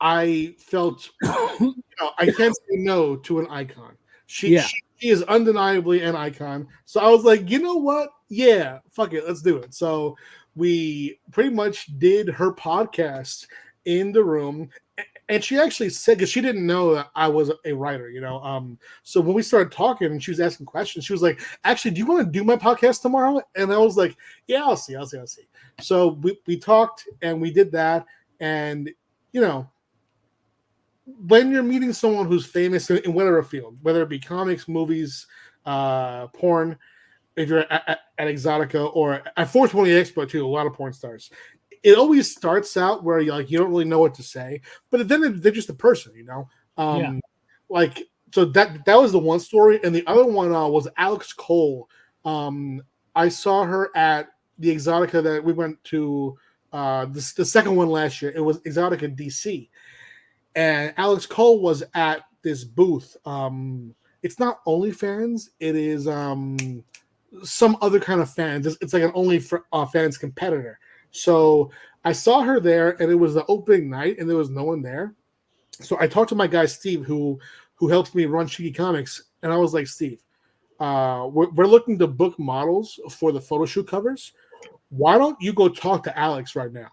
I: I felt, I can't say no to an icon. She is undeniably an icon. So I was like, you know what? Yeah, fuck it. Let's do it. So we pretty much did her podcast in the room. And she actually said, because she didn't know that I was a writer, So when we started talking and she was asking questions, she was like, actually, do you want to do my podcast tomorrow? And I was like, yeah, I'll see. So we talked and we did that. And you know, when you're meeting someone who's famous in whatever field, whether it be comics, movies, porn, if you're at Exotica or at 420 Expo too, a lot of porn stars. It always starts out where you don't really know what to say, but then they're just a person, you know. Like so that was the one story, and the other one was Alex Cole. I saw her at the Exotica that we went to, the second one last year. It was Exotica DC, and Alex Cole was at this booth. It's not OnlyFans; it is some other kind of fans. It's like an OnlyFans competitor. So I saw her there, and it was the opening night, and there was no one there. So I talked to my guy Steve, who helps me run Cheeky Comics, and I was like, Steve, we're looking to book models for the photo shoot covers. Why don't you go talk to Alex right now?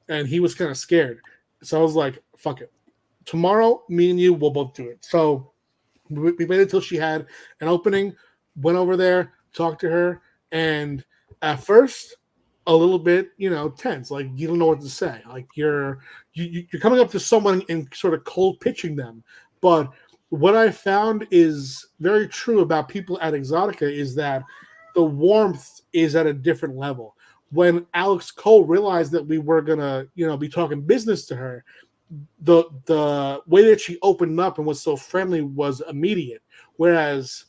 I: And he was kind of scared. So I was like, fuck it. Tomorrow, me and you will both do it. So we waited until she had an opening, went over there, talked to her, and at first, a little bit, tense. Like you don't know what to say. Like you're coming up to someone and sort of cold pitching them. But what I found is very true about people at Exotica is that the warmth is at a different level. When Alex Cole realized that we were gonna, be talking business to her, the way that she opened up and was so friendly was immediate. Whereas,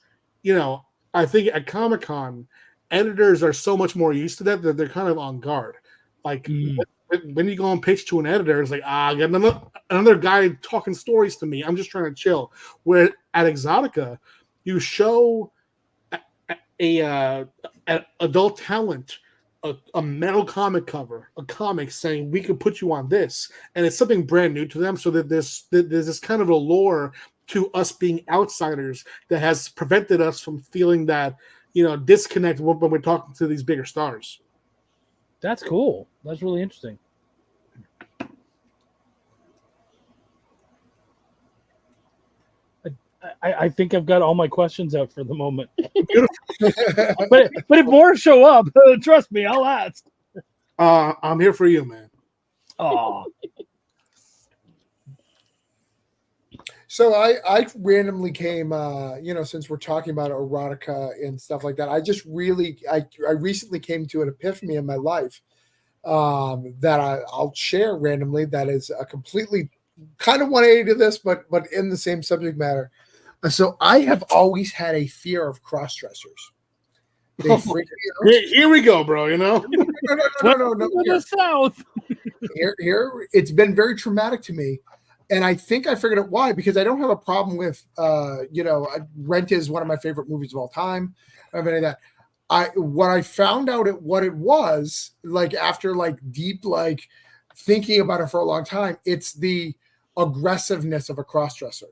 I: I think at Comic-Con, editors are so much more used to that they're kind of on guard. Like when you go and pitch to an editor, it's like, I got another guy talking stories to me. I'm just trying to chill. Where at Exotica, you show a adult talent a metal comic cover, a comic saying we could put you on this, and it's something brand new to them. So that there's this kind of allure to us being outsiders that has prevented us from feeling that disconnect when we're talking to these bigger stars.
K: That's cool. That's really interesting. I think I've got all my questions out for the moment. but if more show up, trust me, I'll ask.
I: I'm here for you, man.
K: Oh.
A: So I randomly came, since we're talking about erotica and stuff like that, I recently came to an epiphany in my life that I'll share randomly. That is a completely kind of 180 to this, but in the same subject matter. So I have always had a fear of cross-dressers. They freak me out.
I: Here we go, bro.
A: No.
K: The South.
A: Here, it's been very traumatic to me. And I think I figured out why, because I don't have a problem with, Rent is one of my favorite movies of all time. I have any of that. What I found out what it was, like after deep thinking about it for a long time, it's the aggressiveness of a crossdresser.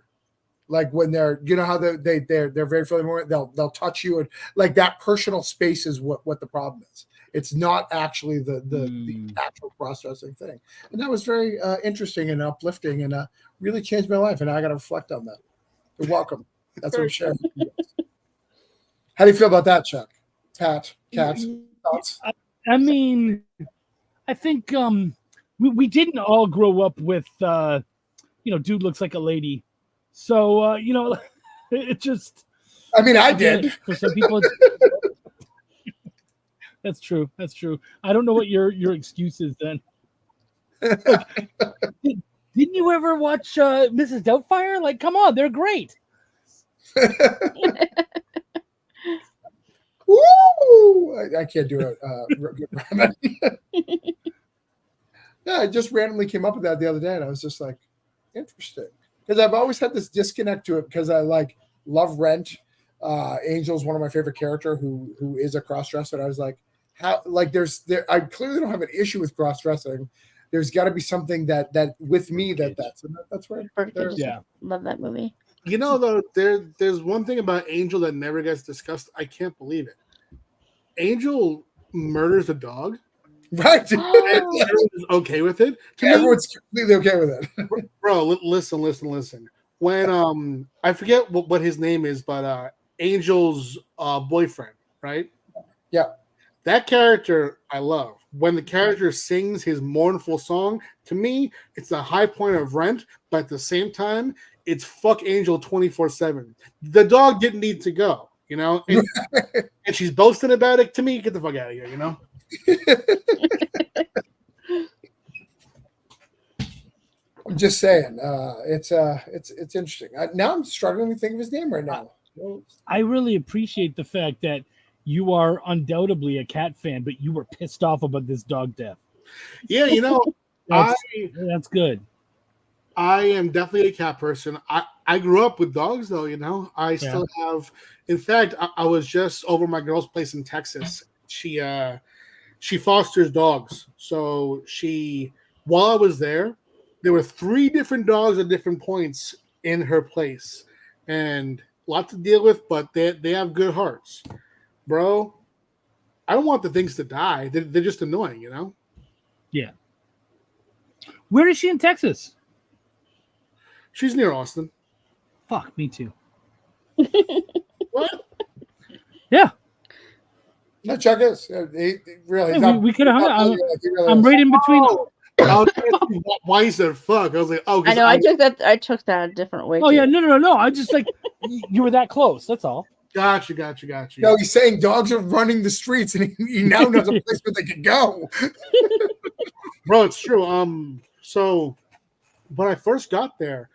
A: Like when they're, how they're very familiar, they'll touch you, and like that personal space is what the problem is. It's not actually the actual cross-dressing thing. And that was very interesting and uplifting and really changed my life. And I got to reflect on that. You're welcome. That's what I'm sharing. How do you feel about that, Chuck? Pat, Kat, thoughts?
K: I mean, I think we didn't all grow up with, dude looks like a lady. So, it just...
A: I mean, I did.
K: For some people, That's true. I don't know what your excuse is then. Didn't you ever watch Mrs. Doubtfire? Like, come on, they're great.
A: Woo! I can't do it. Yeah, I just randomly came up with that the other day, and I was just like, interesting. Because I've always had this disconnect to it because I love Rent. Angel's one of my favorite characters who is a cross-dresser. And I was like, I clearly don't have an issue with cross-dressing. There's got to be something that with me that's where.
E: Yeah, love that movie.
I: Though, there's one thing about Angel that never gets discussed. I can't believe it. Angel murders a dog.
A: Right.
I: Everyone's okay with it.
A: Everyone's completely okay with it.
I: Bro, listen. When I forget what his name is, but Angel's boyfriend, right?
A: Yeah.
I: That character I love. when the character sings his mournful song, to me, it's the high point of Rent, but at the same time, it's fuck Angel 24/7. The dog didn't need to go, you know? And, and she's boasting about it. To me, get the fuck out of here, you know?
A: I'm just saying, it's interesting. Now I'm struggling to think of his name right now.
K: I really appreciate the fact that you are undoubtedly a cat fan, but you were pissed off about this dog death.
I: Yeah, you know,
K: that's good.
I: I am definitely a cat person. I grew up with dogs, though, you know. I still have. In fact, I was just over my girl's place in Texas. She fosters dogs. So while I was there were 3 different dogs at different points in her place. And a lot to deal with, but they have good hearts. Bro, I don't want the things to die. They're just annoying, you know?
K: Yeah. Where is she in Texas?
I: She's near Austin.
K: Fuck, me too.
I: What?
K: Yeah.
A: No, Chuck is. He really.
K: Hey, we could have hung out. I'm right in between.
I: Why you said fuck? I was like, oh.
E: I know. I took that a different way.
K: Oh yeah, no. I just like you were that close. That's all.
I: Gotcha.
A: No, he's saying dogs are running the streets, and he now knows a place where they can go.
I: Bro, it's true. So when I first got there,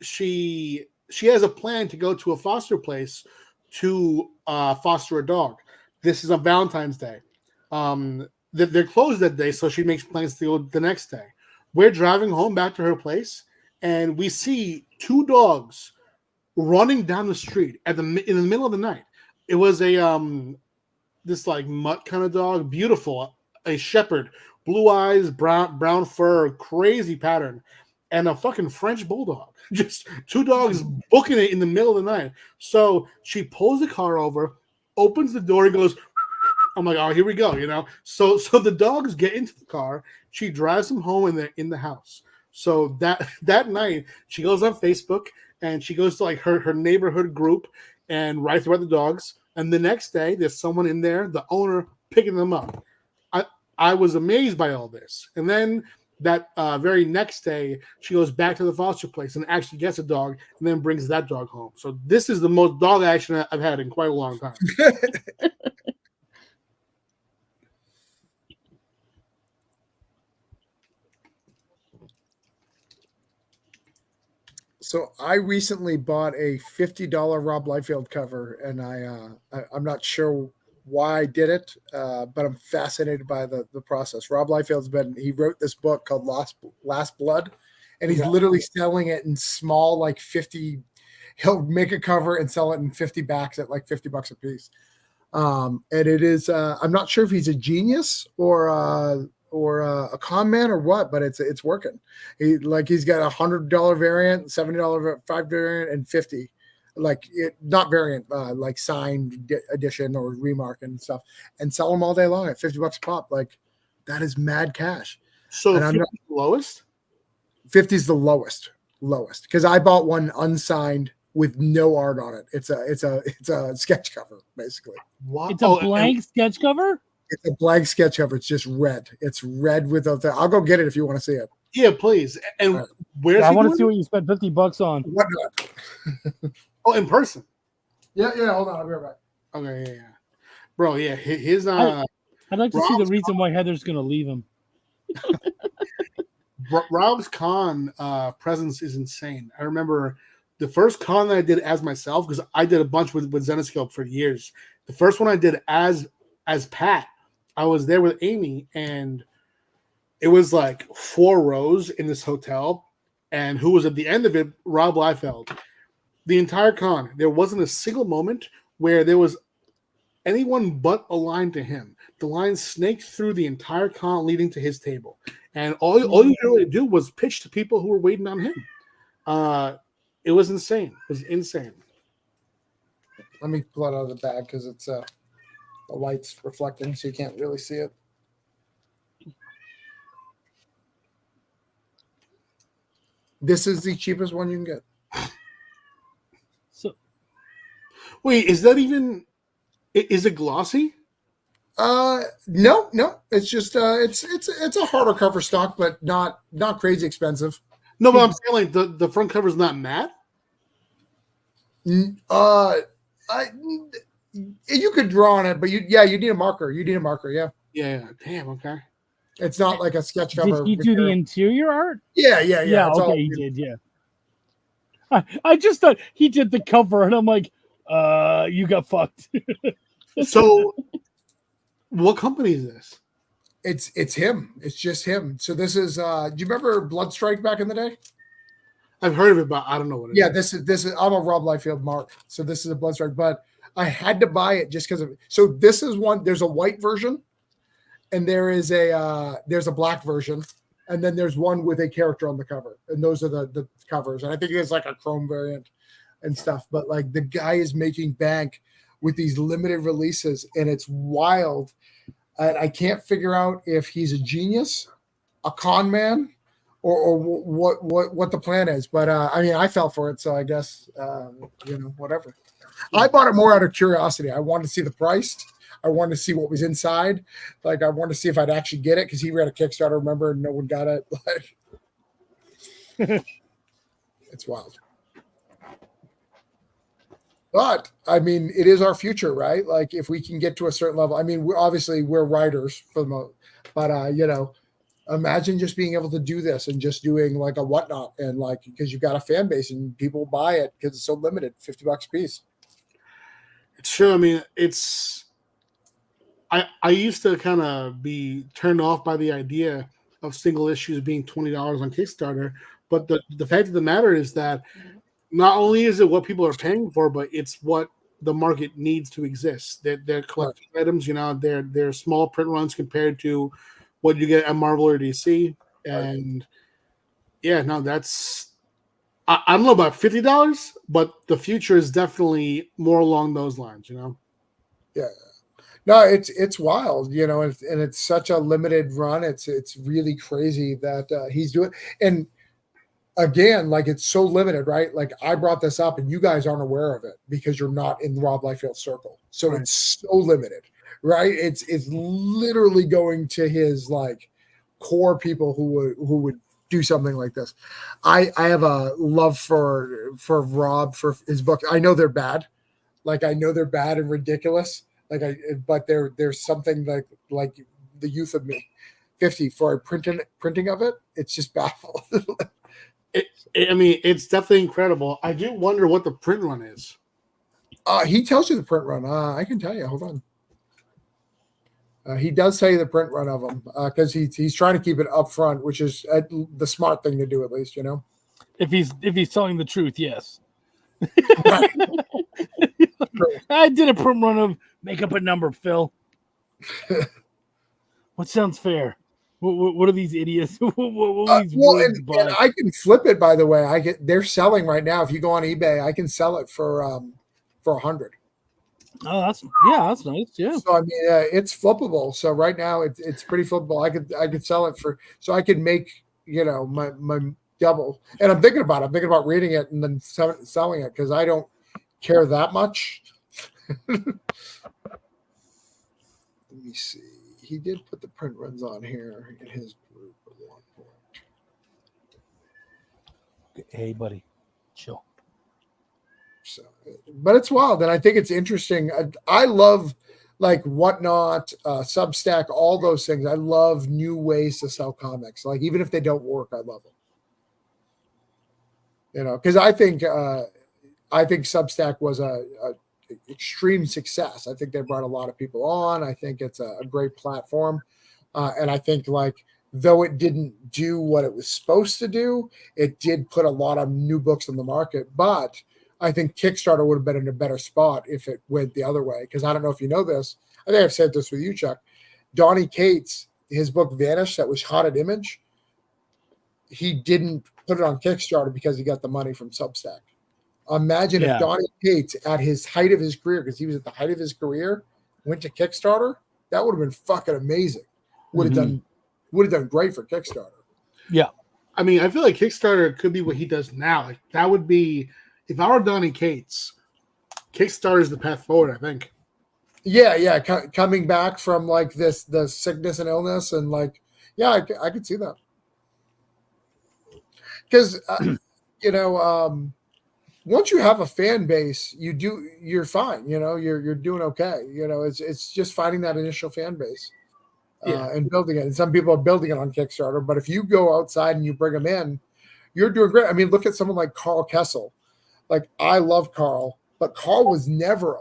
I: she has a plan to go to a foster place to foster a dog. This is on Valentine's Day. They're closed that day, so she makes plans to go the next day. We're driving home back to her place, and we see 2 dogs running down the street in the middle of the night. It was this like mutt kind of dog, beautiful, a shepherd, blue eyes, brown fur, crazy pattern, and a fucking French bulldog. Just 2 dogs booking it in the middle of the night. So she pulls the car over, opens the door, and goes. I'm like, oh, here we go, you know. So the dogs get into the car. She drives them home, and they're in the house. So that night, she goes on Facebook and she goes to like her neighborhood group and writes about the dogs. And the next day, there's someone in there, the owner, picking them up. I was amazed by all this. And then that very next day, she goes back to the foster place and actually gets a dog and then brings that dog home. So this is the most dog action I've had in quite a long time.
A: So I recently bought a $50 Rob Liefeld cover, and I'm not sure why I did it, but I'm fascinated by the process. Rob Liefeld's he wrote this book called Last Blood, and he's literally selling it in small, like 50. He'll make a cover and sell it in 50 backs at like $50 a piece. And it is I'm not sure if he's a genius or a con man or what, but it's working. He's got $100 variant, $70 $5 variant, and 50 not variant, like signed edition or remark and stuff, and sell them all day long at $50 a pop. Like that is mad cash.
I: So 50 is the lowest?
A: 50 is the lowest because I bought one unsigned with no art on it. It's a sketch cover basically.
I: Wow.
K: It's a blank sketch cover.
A: It's a blank sketch cover. It's just red. It's red without that. I'll go get it if you want to see it.
I: Yeah, please. And where's
K: I want to see what you spent $50 on.
A: What?
I: Oh, in person.
A: Yeah. Hold on, I'll be right back.
I: Okay, yeah. Bro, yeah, his
K: I'd like to see the reason why Heather's gonna leave him.
I: Rob's con presence is insane. I remember the first con that I did as myself, because I did a bunch with Zenoscope for years. The first one I did as Pat, I was there with Amy, and it was like 4 rows in this hotel, and who was at the end of it? Rob Liefeld. The entire con, there wasn't a single moment where there was anyone but aligned to him. The line snaked through the entire con leading to his table. And all you could really do was pitch to people who were waiting on him. It was insane. It was insane.
A: Let me pull it out of the bag because it's the light's reflecting, so you can't really see it. This is the cheapest one you can get.
K: So,
I: wait, is that even? Is it glossy?
A: No. It's just it's a harder cover stock, but not crazy expensive.
I: No, but I'm saying like the front cover is not matte.
A: You could draw on it, but you need a marker. You need a marker, yeah.
I: Yeah. Damn. Okay.
A: It's not like a sketch cover.
K: Did he do the interior art?
A: Yeah.
K: Yeah.
A: It's
K: Okay,
A: all-
K: he did. Yeah. I just thought he did the cover, and I'm like, you got fucked.
I: So, what company is this?
A: It's him. It's just him. So this is. Do you remember Bloodstrike back in the day?
I: I've heard of it, but I don't know what it is.
A: This is. I'm a Rob Liefeld mark, so this is a Bloodstrike. But I had to buy it just because of. So this is one. There's a white version, and there's a black version, and then there's one with a character on the cover, and those are the covers. And I think there's like a chrome variant and stuff. But like the guy is making bank with these limited releases, and it's wild. And I can't figure out if he's a genius, a con man, or what the plan is. But I mean, I fell for it, so I guess whatever. I bought it more out of curiosity. I wanted to see the price. I wanted to see what was inside. Like I wanted to see if I'd actually get it because he ran a Kickstarter, remember, and no one got it. Like, it's wild. But I mean, it is our future, right? Like if we can get to a certain level. I mean, we're writers for the most, but imagine just being able to do this and just doing like a whatnot and like because you've got a fan base and people buy it because it's so limited, $50 a piece.
I: It's true. I mean, I used to kind of be turned off by the idea of single issues being $20 on Kickstarter, but the fact of the matter is that not only is it what people are paying for, but it's what the market needs to exist. They're collecting items, they're small print runs compared to what you get at Marvel or DC. And yeah, no, that's I don't know about $50, but the future is definitely more along those lines,
A: Yeah. No, it's wild, and it's such a limited run. It's really crazy that he's doing. And again, like it's so limited, right? Like I brought this up and you guys aren't aware of it because you're not in the Rob Liefeld circle. So It's so limited, right? It's literally going to his like core people who would do something like this. I have a love for Rob for his book. I know they're bad. Like I know they're bad and ridiculous. But there's something like the youth of me, 50 for a printing of it. It's just baffled.
I: It's definitely incredible. I do wonder what the print run is.
A: He tells you the print run. I can tell you. Hold on. He does tell you the print run of them because he's trying to keep it up front, which is the smart thing to do, at least,
K: If he's telling the truth, yes. I did a print run of make up a number, Phil. What sounds fair? What are these idiots? What are these
A: and I can flip it. By the way, they're selling right now. If you go on eBay, I can sell it for $100.
K: Oh, that's nice. Yeah.
A: So I mean, it's flippable. So right now, it's pretty flippable. I could sell it for so I could make my double. And I'm thinking about reading it and then selling it because I don't care that much. Let me see. He did put the print runs on here in his group at one point.
K: Hey, buddy, chill.
A: So, but it's wild, and I think it's interesting. I love like Whatnot, Substack, all those things. I love new ways to sell comics. Like even if they don't work, I love them. Because I think Substack was a extreme success. I think they brought a lot of people on. I think it's a great platform. And I think like, though it didn't do what it was supposed to do, it did put a lot of new books on the market. But I think Kickstarter would have been in a better spot if it went the other way. Because I don't know if you know this. I think I've said this with you, Chuck. Donnie Cates, his book Vanish, that was Haunted Image, he didn't put it on Kickstarter because he got the money from Substack. Imagine if Donnie Cates, at his height of his career, because he was at the height of his career, went to Kickstarter. That would have been fucking amazing. Would have done great for Kickstarter.
K: Yeah,
I: I mean, I feel like Kickstarter could be what he does now. Like that would be if I were Donnie Cates, Kickstarter is the path forward. I think.
A: Yeah, coming back from like the sickness and illness, and like, yeah, I could see that because once you have a fan base, you're fine. You're doing okay. It's just finding that initial fan base and building it. And some people are building it on Kickstarter, but if you go outside and you bring them in, you're doing great. I mean, look at someone like Carl Kessel. Like, I love Carl, but Carl was never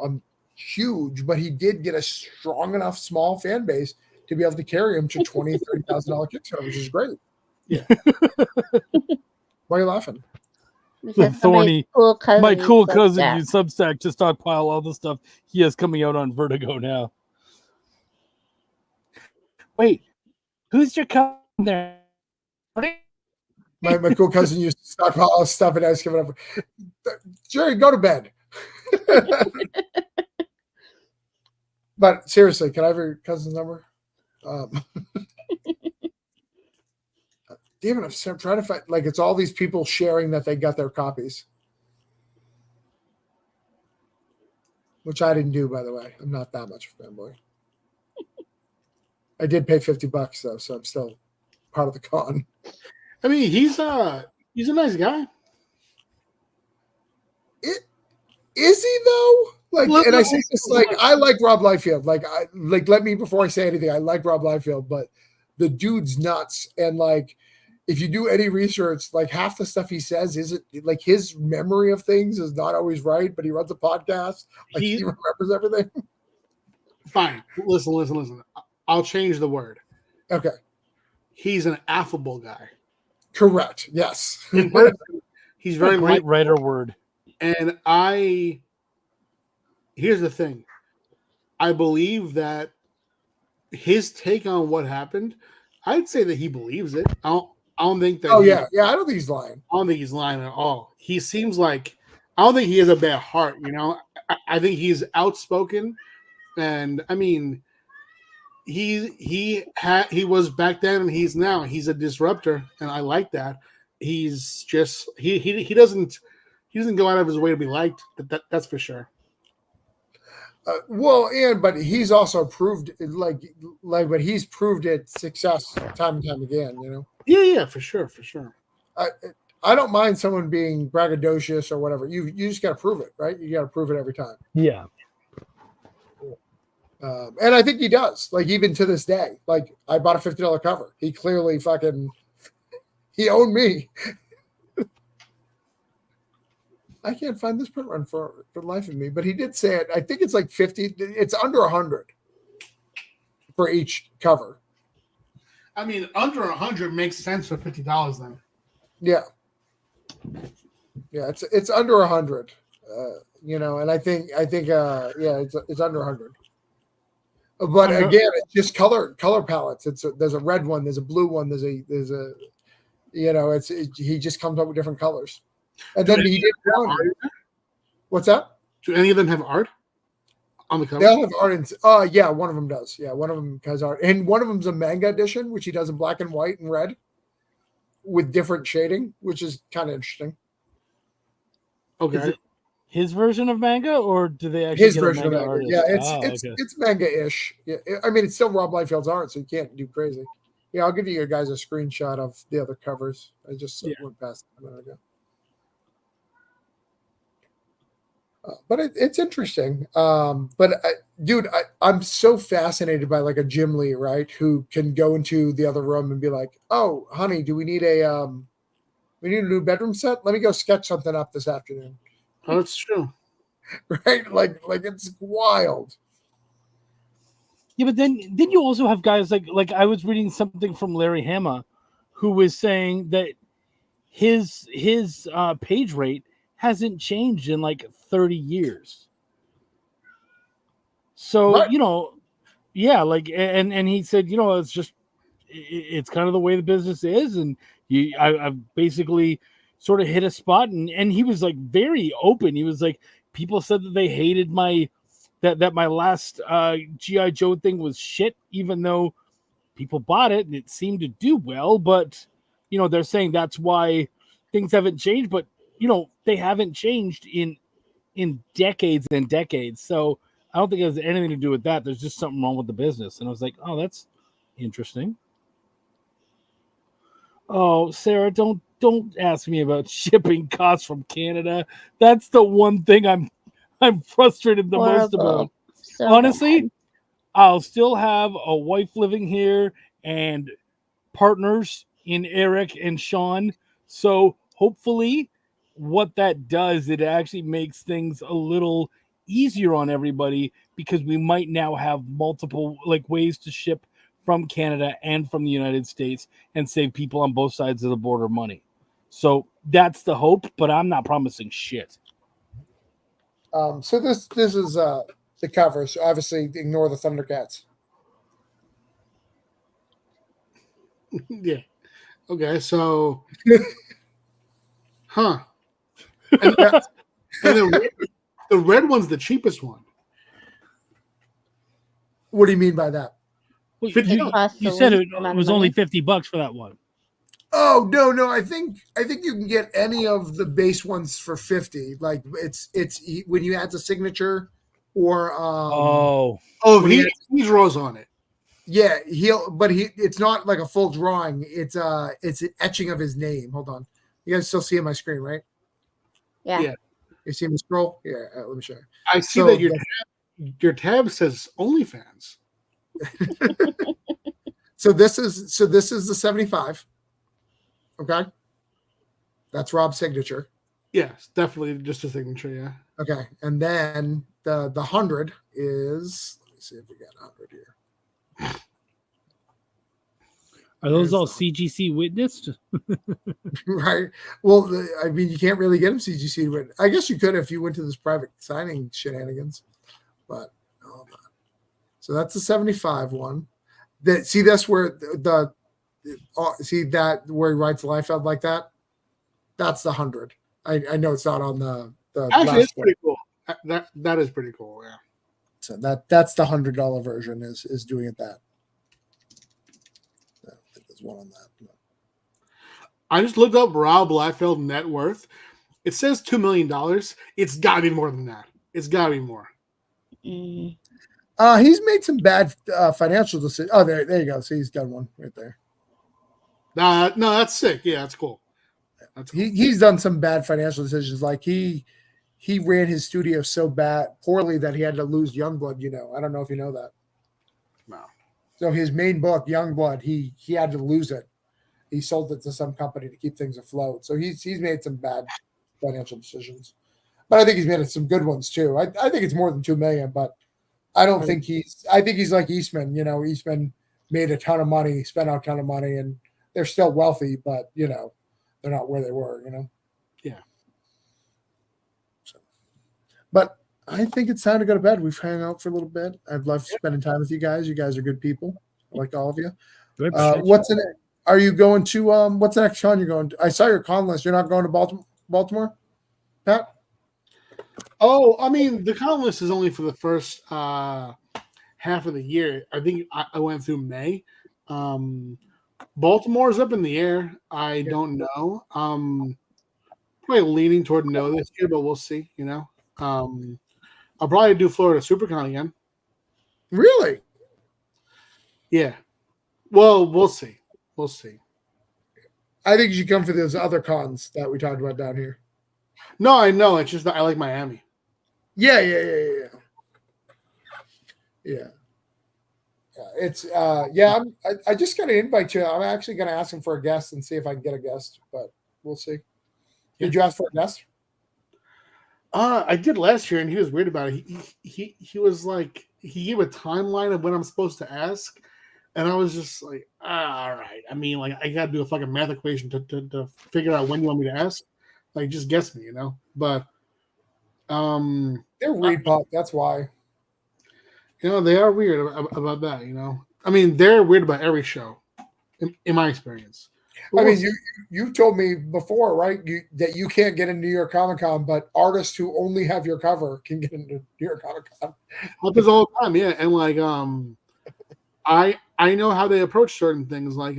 A: huge, but he did get a strong enough small fan base to be able to carry him to $20,000-$30,000 Kickstarter, which is great.
I: Yeah.
A: Why are you laughing?
E: Because
K: Thorny, my cool cousin
E: Substack.
K: used Substack to stockpile all the stuff he has coming out on Vertigo now. Wait, who's your cousin there?
A: My cool cousin used to stockpile all stuff, and I was giving up. Jerry, go to bed. But seriously, can I have your cousin's number? Damn it, I'm trying to find, like, it's all these people sharing that they got their copies. Which I didn't do, by the way. I'm not that much of a fanboy. I did pay $50 though, so I'm still part of the con.
I: I mean, he's a nice guy.
A: Is he though? Like, and I say this, like, I like Rob Liefeld. Before I say anything, I like Rob Liefeld, but the dude's nuts. And like, if you do any research, like, half the stuff he says isn't, like, his memory of things is not always right, but he runs a podcast. Like, he remembers everything.
I: Fine. Listen. I'll change the word.
A: Okay.
I: He's an affable guy.
A: Correct. Yes.
I: He's very
K: a great writer word.
I: And here's the thing. I believe that his take on what happened, I'd say that he believes it. I don't think that.
A: Oh, yeah. I don't think he's lying.
I: I don't think he's lying at all. He seems like, I don't think he has a bad heart. I think he's outspoken, and I mean, he was back then, and he's now. He's a disruptor, and I like that. He's just he doesn't go out of his way to be liked. That's for sure.
A: But he's also proved but he's proved it success time and time again.
I: Yeah, for sure.
A: I don't mind someone being braggadocious or whatever. You just got to prove it, right? You got to prove it every time.
K: Yeah.
A: And I think he does. Like, even to this day, like, I bought a $50 cover. He clearly he owned me. I can't find this print run for the life of me, but he did say it. I think it's like 50. It's under 100 for each cover.
I: I mean, under 100 makes sense for $50 then.
A: Yeah, it's under 100. And I think it's under 100. But again, it's just color palettes. There's a red one, there's a blue one, there's a he just comes up with different colors. And then he did one. What's that?
I: Do any of them have art on the cover?
A: They all have art. Yeah, one of them does. Yeah, one of them has art, and one of them's a manga edition, which he does in black and white and red, with different shading, which is kind of interesting.
I: Okay.
K: Is it his version of manga, or do they actually
A: his version of manga? Artist? Yeah, it's manga-ish. Yeah, I mean, it's still Rob Liefeld's art, so you can't do crazy. Yeah, I'll give you guys a screenshot of the other covers. I just went past a minute ago. But it's interesting. Dude, I'm so fascinated by like a Jim Lee, right? Who can go into the other room and be like, "Oh, honey, do we need a new bedroom set? Let me go sketch something up this afternoon."
I: Oh, that's true.
A: Right? Like it's wild.
K: Yeah, but then you also have guys like I was reading something from Larry Hama, who was saying that his page rate hasn't changed in like 30 years. So,
A: right.
K: And he said, it's kind of the way the business is. And I've basically sort of hit a spot, and he was like very open. He was like, people said that they hated that my last G.I. Joe thing was shit, even though people bought it and it seemed to do well. But, they're saying that's why things haven't changed, but they haven't changed in decades and decades. So I don't think it has anything to do with that. There's just something wrong with the business. And I was like, oh, that's interesting. Oh, Sarah, don't ask me about shipping costs from Canada. That's the one thing I'm frustrated the most about.
E: So
K: Honestly,
E: bad.
K: I'll still have a wife living here and partners in Eric and Sean. So hopefully what that does, it actually makes things a little easier on everybody because we might now have multiple like ways to ship from Canada and from the United States and save people on both sides of the border money. So that's the hope, but I'm not promising shit.
A: So this is the cover. So obviously ignore the Thundercats.
I: Yeah. Okay, so huh. And, the red one's the cheapest one.
A: What do you mean by that?
K: Well,
E: $50.
K: you said it was only $50 for that one.
A: Oh no! I think you can get any of the base ones for 50. Like it's when you add the signature or
I: he draws on it.
A: Yeah, it's not like a full drawing. It's an etching of his name. Hold on, you guys still see on my screen, right?
E: Yeah.
A: You see me scroll? Yeah, let me show you.
I: I see that your tab says OnlyFans.
A: So this is the 75. Okay, that's Rob's signature.
I: Yes, definitely just a signature. Yeah.
A: Okay, and then the 100 is. Let me see if we got 100 here.
K: Are those all CGC witnessed?
A: Right. Well, I mean, you can't really get them CGC. But I guess you could if you went to this private signing shenanigans. But hold on. So that's the 75 one. See, that's where see that where he writes Liefeld like that. That's the 100. I know it's not on the
I: Actually, it's pretty cool. That is pretty cool. Yeah.
A: So that's the $100 version is doing it that. I think there's one on that. No.
I: I just looked up Rob Liefeld net worth. It says $2 million. It's got to be more than that. It's got to be more.
E: Mm.
A: He's made some bad financial decisions. Oh, there you go. See, he's done one right there.
I: No, that's sick. Yeah, that's cool.
A: He's done some bad financial decisions. Like he ran his studio so poorly that he had to lose Youngblood. I don't know if you know that.
I: No.
A: So his main book, Youngblood, he had to lose it. He sold it to some company to keep things afloat. So he's made some bad financial decisions, but I think he's made some good ones too. I think it's more than $2 million, but I don't think I think he's like Eastman. Eastman made a ton of money, spent out a ton of money, and they're still wealthy, but they're not where they were.
I: Yeah.
A: So, but I think it's time to go to bed. We've hung out for a little bit. I've loved spending time with you guys. You guys are good people. I like all of you. Are you going to what's the next con you're going to? I saw your con list. You're not going to Baltimore, Pat?
I: Oh, I mean, the con list is only for the first half of the year. I think I went through May. Baltimore's up in the air. I don't know. Probably leaning toward no this year, but we'll see. I'll probably do Florida SuperCon again.
A: Really?
I: Yeah. Well, we'll see. We'll see.
A: I think you should come for those other cons that we talked about down here.
I: No, I know. It's just that I like Miami.
A: Yeah. It's I just got an invite to. I'm actually going to ask him for a guest and see if I can get a guest, but we'll see. Did you ask for a guest?
I: I did last year, and he was weird about it. He was like, he gave a timeline of when I'm supposed to ask, and I was just like, all right. I mean, like, I got to do a fucking math equation to figure out when you want me to ask. Like, just guess me, But
A: they're weird, pop. That's why.
I: They are weird about that. I mean, they're weird about every show, in my experience.
A: I mean, you told me before, right? That you can't get into New York Comic Con, but artists who only have your cover can get into New York Comic Con.
I: Happens all the time, yeah. And like, I know how they approach certain things. Like,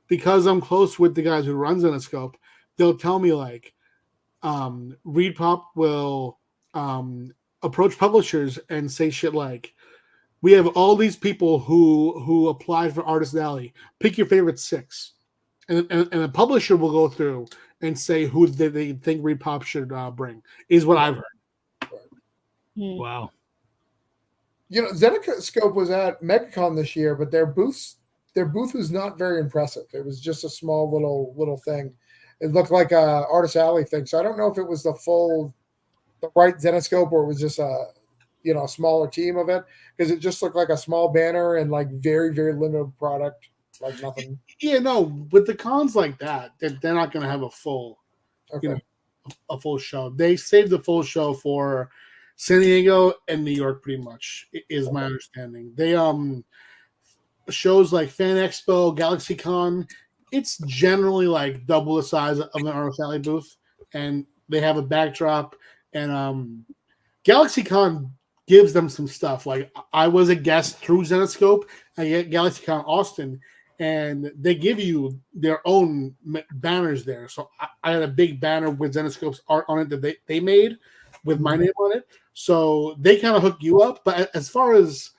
I: because I'm close with the guys who runs Interscope, they'll tell me like, Reed Pop will approach publishers and say shit like, we have all these people who applied for Artist Alley. Pick your favorite 6. And a publisher will go through and say who they think Repop should bring, is what I've heard.
K: Wow.
A: You know, Zenescope was at MegaCon this year, but their booth was not very impressive. It was just a small little thing. It looked like a Artist Alley thing. So I don't know if it was the right Zenescope or it was just a smaller team of it, because it just looked like a small banner and like very, very limited product, like nothing.
I: Yeah, no, with the cons like that, they're not going to have a full, a full show. They saved the full show for San Diego and New York, pretty much, is my understanding. They shows like Fan Expo, GalaxyCon, it's generally like double the size of an Artist Alley booth, and they have a backdrop. And GalaxyCon gives them some stuff. Like I was a guest through Zenescope at GalaxyCon Austin, and they give you their own banners there. So I had a big banner with Zenescope's art on it that they made with my name on it. So they kind of hook you up. But as far as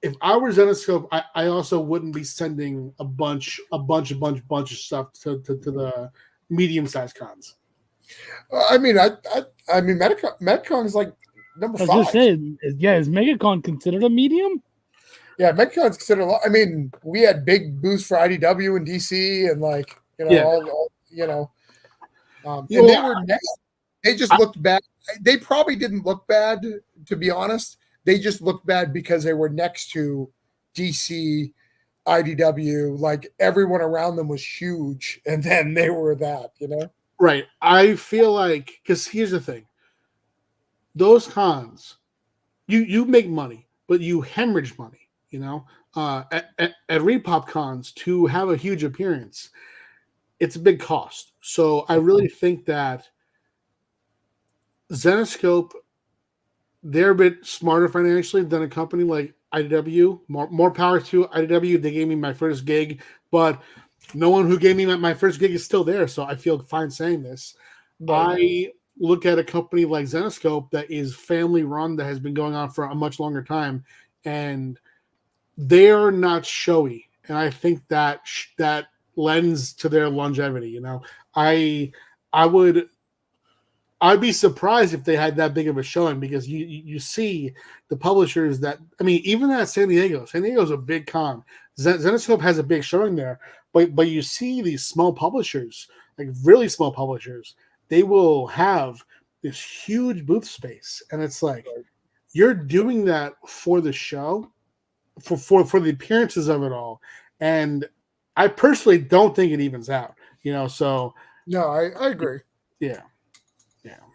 I: if I were Zenescope, I also wouldn't be sending a bunch of stuff to the medium-sized cons.
A: I mean, MegaCon is like number 5.
K: I was just saying, is MegaCon considered a medium?
A: Yeah, MegaCon is considered a lot. I mean, we had big booths for IDW and DC, and like and they were next. They just looked bad. They probably didn't look bad, to be honest. They just looked bad because they were next to DC, IDW. Like everyone around them was huge, and then they were that,
I: Right. I feel like, because here's the thing. Those cons, you make money, but you hemorrhage money, At Repop cons, to have a huge appearance, it's a big cost. So I really think that Zenescope, they're a bit smarter financially than a company like IDW. More power to IDW. They gave me my first gig, but no one who gave me my first gig is still there, so I feel fine saying this. I look at a company like Zenescope that is family run, that has been going on for a much longer time, and they're not showy. And I think that that lends to their longevity. I'd be surprised if they had that big of a showing, because you see the publishers that, I mean, even at San Diego's a big con. Zenescope has a big showing there, but you see these small publishers, like really small publishers, they will have this huge booth space, and it's like you're doing that for the show, for the appearances of it all, and I personally don't think it evens out. So
A: no, I agree.
I: Yeah.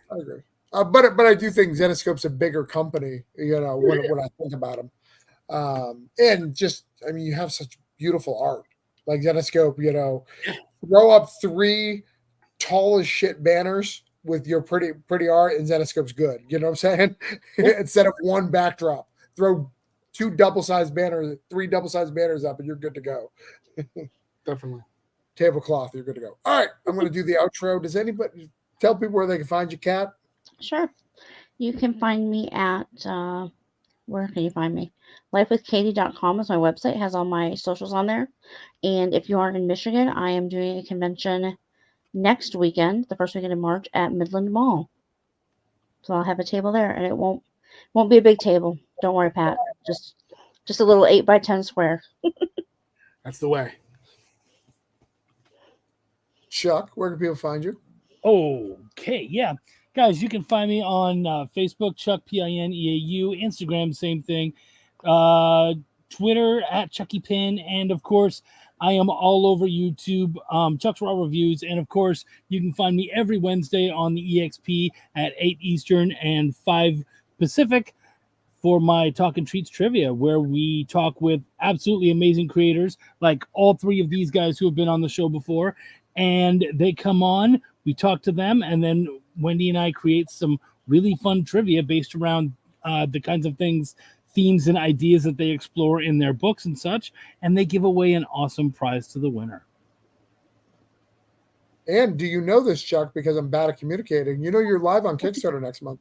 A: I agree. But I do think Zenescope's a bigger company, when I think about them. And just, I mean, you have such beautiful art. Like Zenescope, throw up 3 tall as shit banners with your pretty art, and Zenescope's good. You know what I'm saying? Instead of one backdrop, throw 3 double-sized banners up, and you're good to go.
I: Definitely.
A: Tablecloth, you're good to go. All right, I'm going to do the outro. Does anybody tell people where they can find you, Kat?
E: Sure. You can find me at, where can you find me? Lifewithkatie.com is my website. It has all my socials on there. And if you aren't in Michigan, I am doing a convention next weekend, the first weekend in March, at Midland Mall. So I'll have a table there, and it won't be a big table. Don't worry, Pat. Just a little 8x10 square.
I: That's the way.
A: Chuck, where can people find you?
K: Okay, yeah. Guys, you can find me on Facebook, Chuck, Pineau, Instagram, same thing, Twitter, at Chucky Pin, and of course, I am all over YouTube, Chuck's Raw Reviews, and of course, you can find me every Wednesday on the EXP at 8 Eastern and 5 Pacific for my Talkin' Treats Trivia, where we talk with absolutely amazing creators, like all 3 of these guys who have been on the show before, and they come on, we talk to them, and then Wendy and I create some really fun trivia based around the kinds of themes and ideas that they explore in their books and such, and they give away an awesome prize to the winner.
A: And do you know this, Chuck, because I'm bad at communicating, you're live on Kickstarter next month.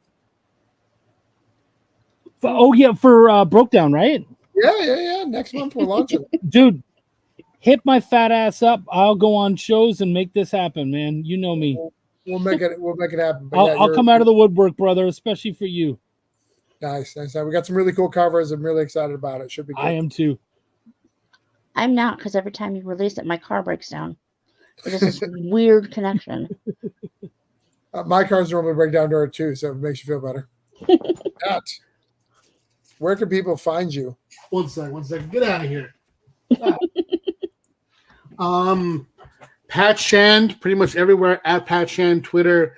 K: For Broke Down, right?
A: Yeah. Next month we're launching.
K: Dude, hit my fat ass up. I'll go on shows and make this happen, man. You know me.
A: We'll make it happen. But
K: I'll come out of the woodwork, brother, especially for you.
A: Nice. We got some really cool covers. I'm really excited about it. Should be good.
K: I am too.
E: I'm not, because every time you release it, my car breaks down. It's just this weird connection.
A: My cars normally break down during it too, so it makes you feel better. Pat, where can people find you?
I: One second. Get out of here. Pat Shand, pretty much everywhere at Pat Shand, Twitter,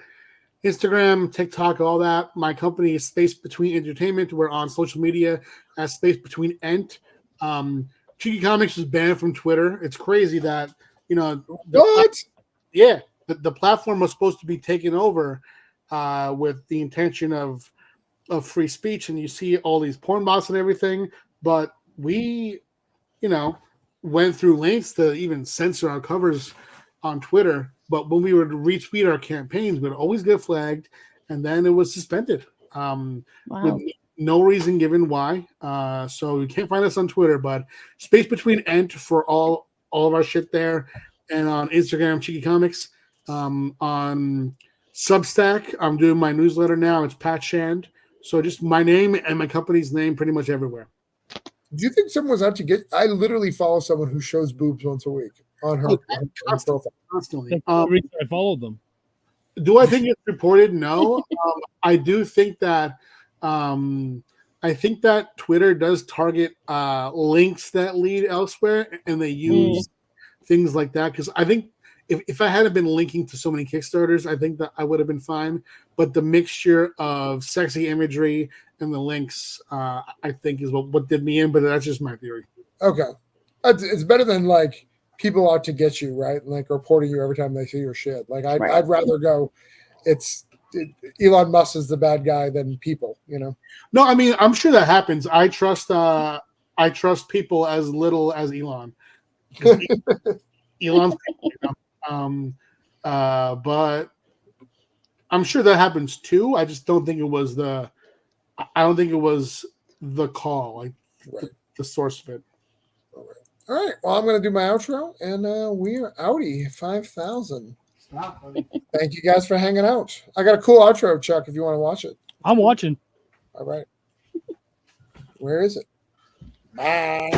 I: Instagram, TikTok, all that. My company is Space Between Entertainment. We're on social media as Space Between Ent. Cheeky Comics is banned from Twitter. It's crazy that,
A: What?
I: The platform was supposed to be taken over with the intention of free speech, and you see all these porn bots and everything, but we, went through lengths to even censor our covers on Twitter. But when we would retweet our campaigns, we'd always get flagged, and then it was suspended. With no reason given why. So you can't find us on Twitter, but Space Between Ent for all of our shit there, and on Instagram, Cheeky Comics. On Substack, I'm doing my newsletter now. It's Pat Shand. So just my name and my company's name pretty much everywhere.
A: Do you think someone's out to get? I literally follow someone who shows boobs once a week on her profile.
I: Constantly.
K: I followed them.
I: Do I think it's reported? No. I do think that Twitter does target links that lead elsewhere, and they use things like that. Because I think if I hadn't been linking to so many Kickstarters, I think that I would have been fine. But the mixture of sexy imagery and the links, I think, is what did me in. But that's just my theory.
A: Okay, it's better than like people out to get you, right? Like reporting you every time they see your shit. Like I'd rather go. Elon Musk is the bad guy than people.
I: No, I mean, I'm sure that happens. I trust people as little as Elon. Elon's. But I'm sure that happens too. I just don't think it was the call, like the source of it.
A: All right. Well, I'm going to do my outro, and we're outie 5,000. Thank you guys for hanging out. I got a cool outro, Chuck, if you want to watch it.
K: I'm watching.
A: All right. Where is it? Bye.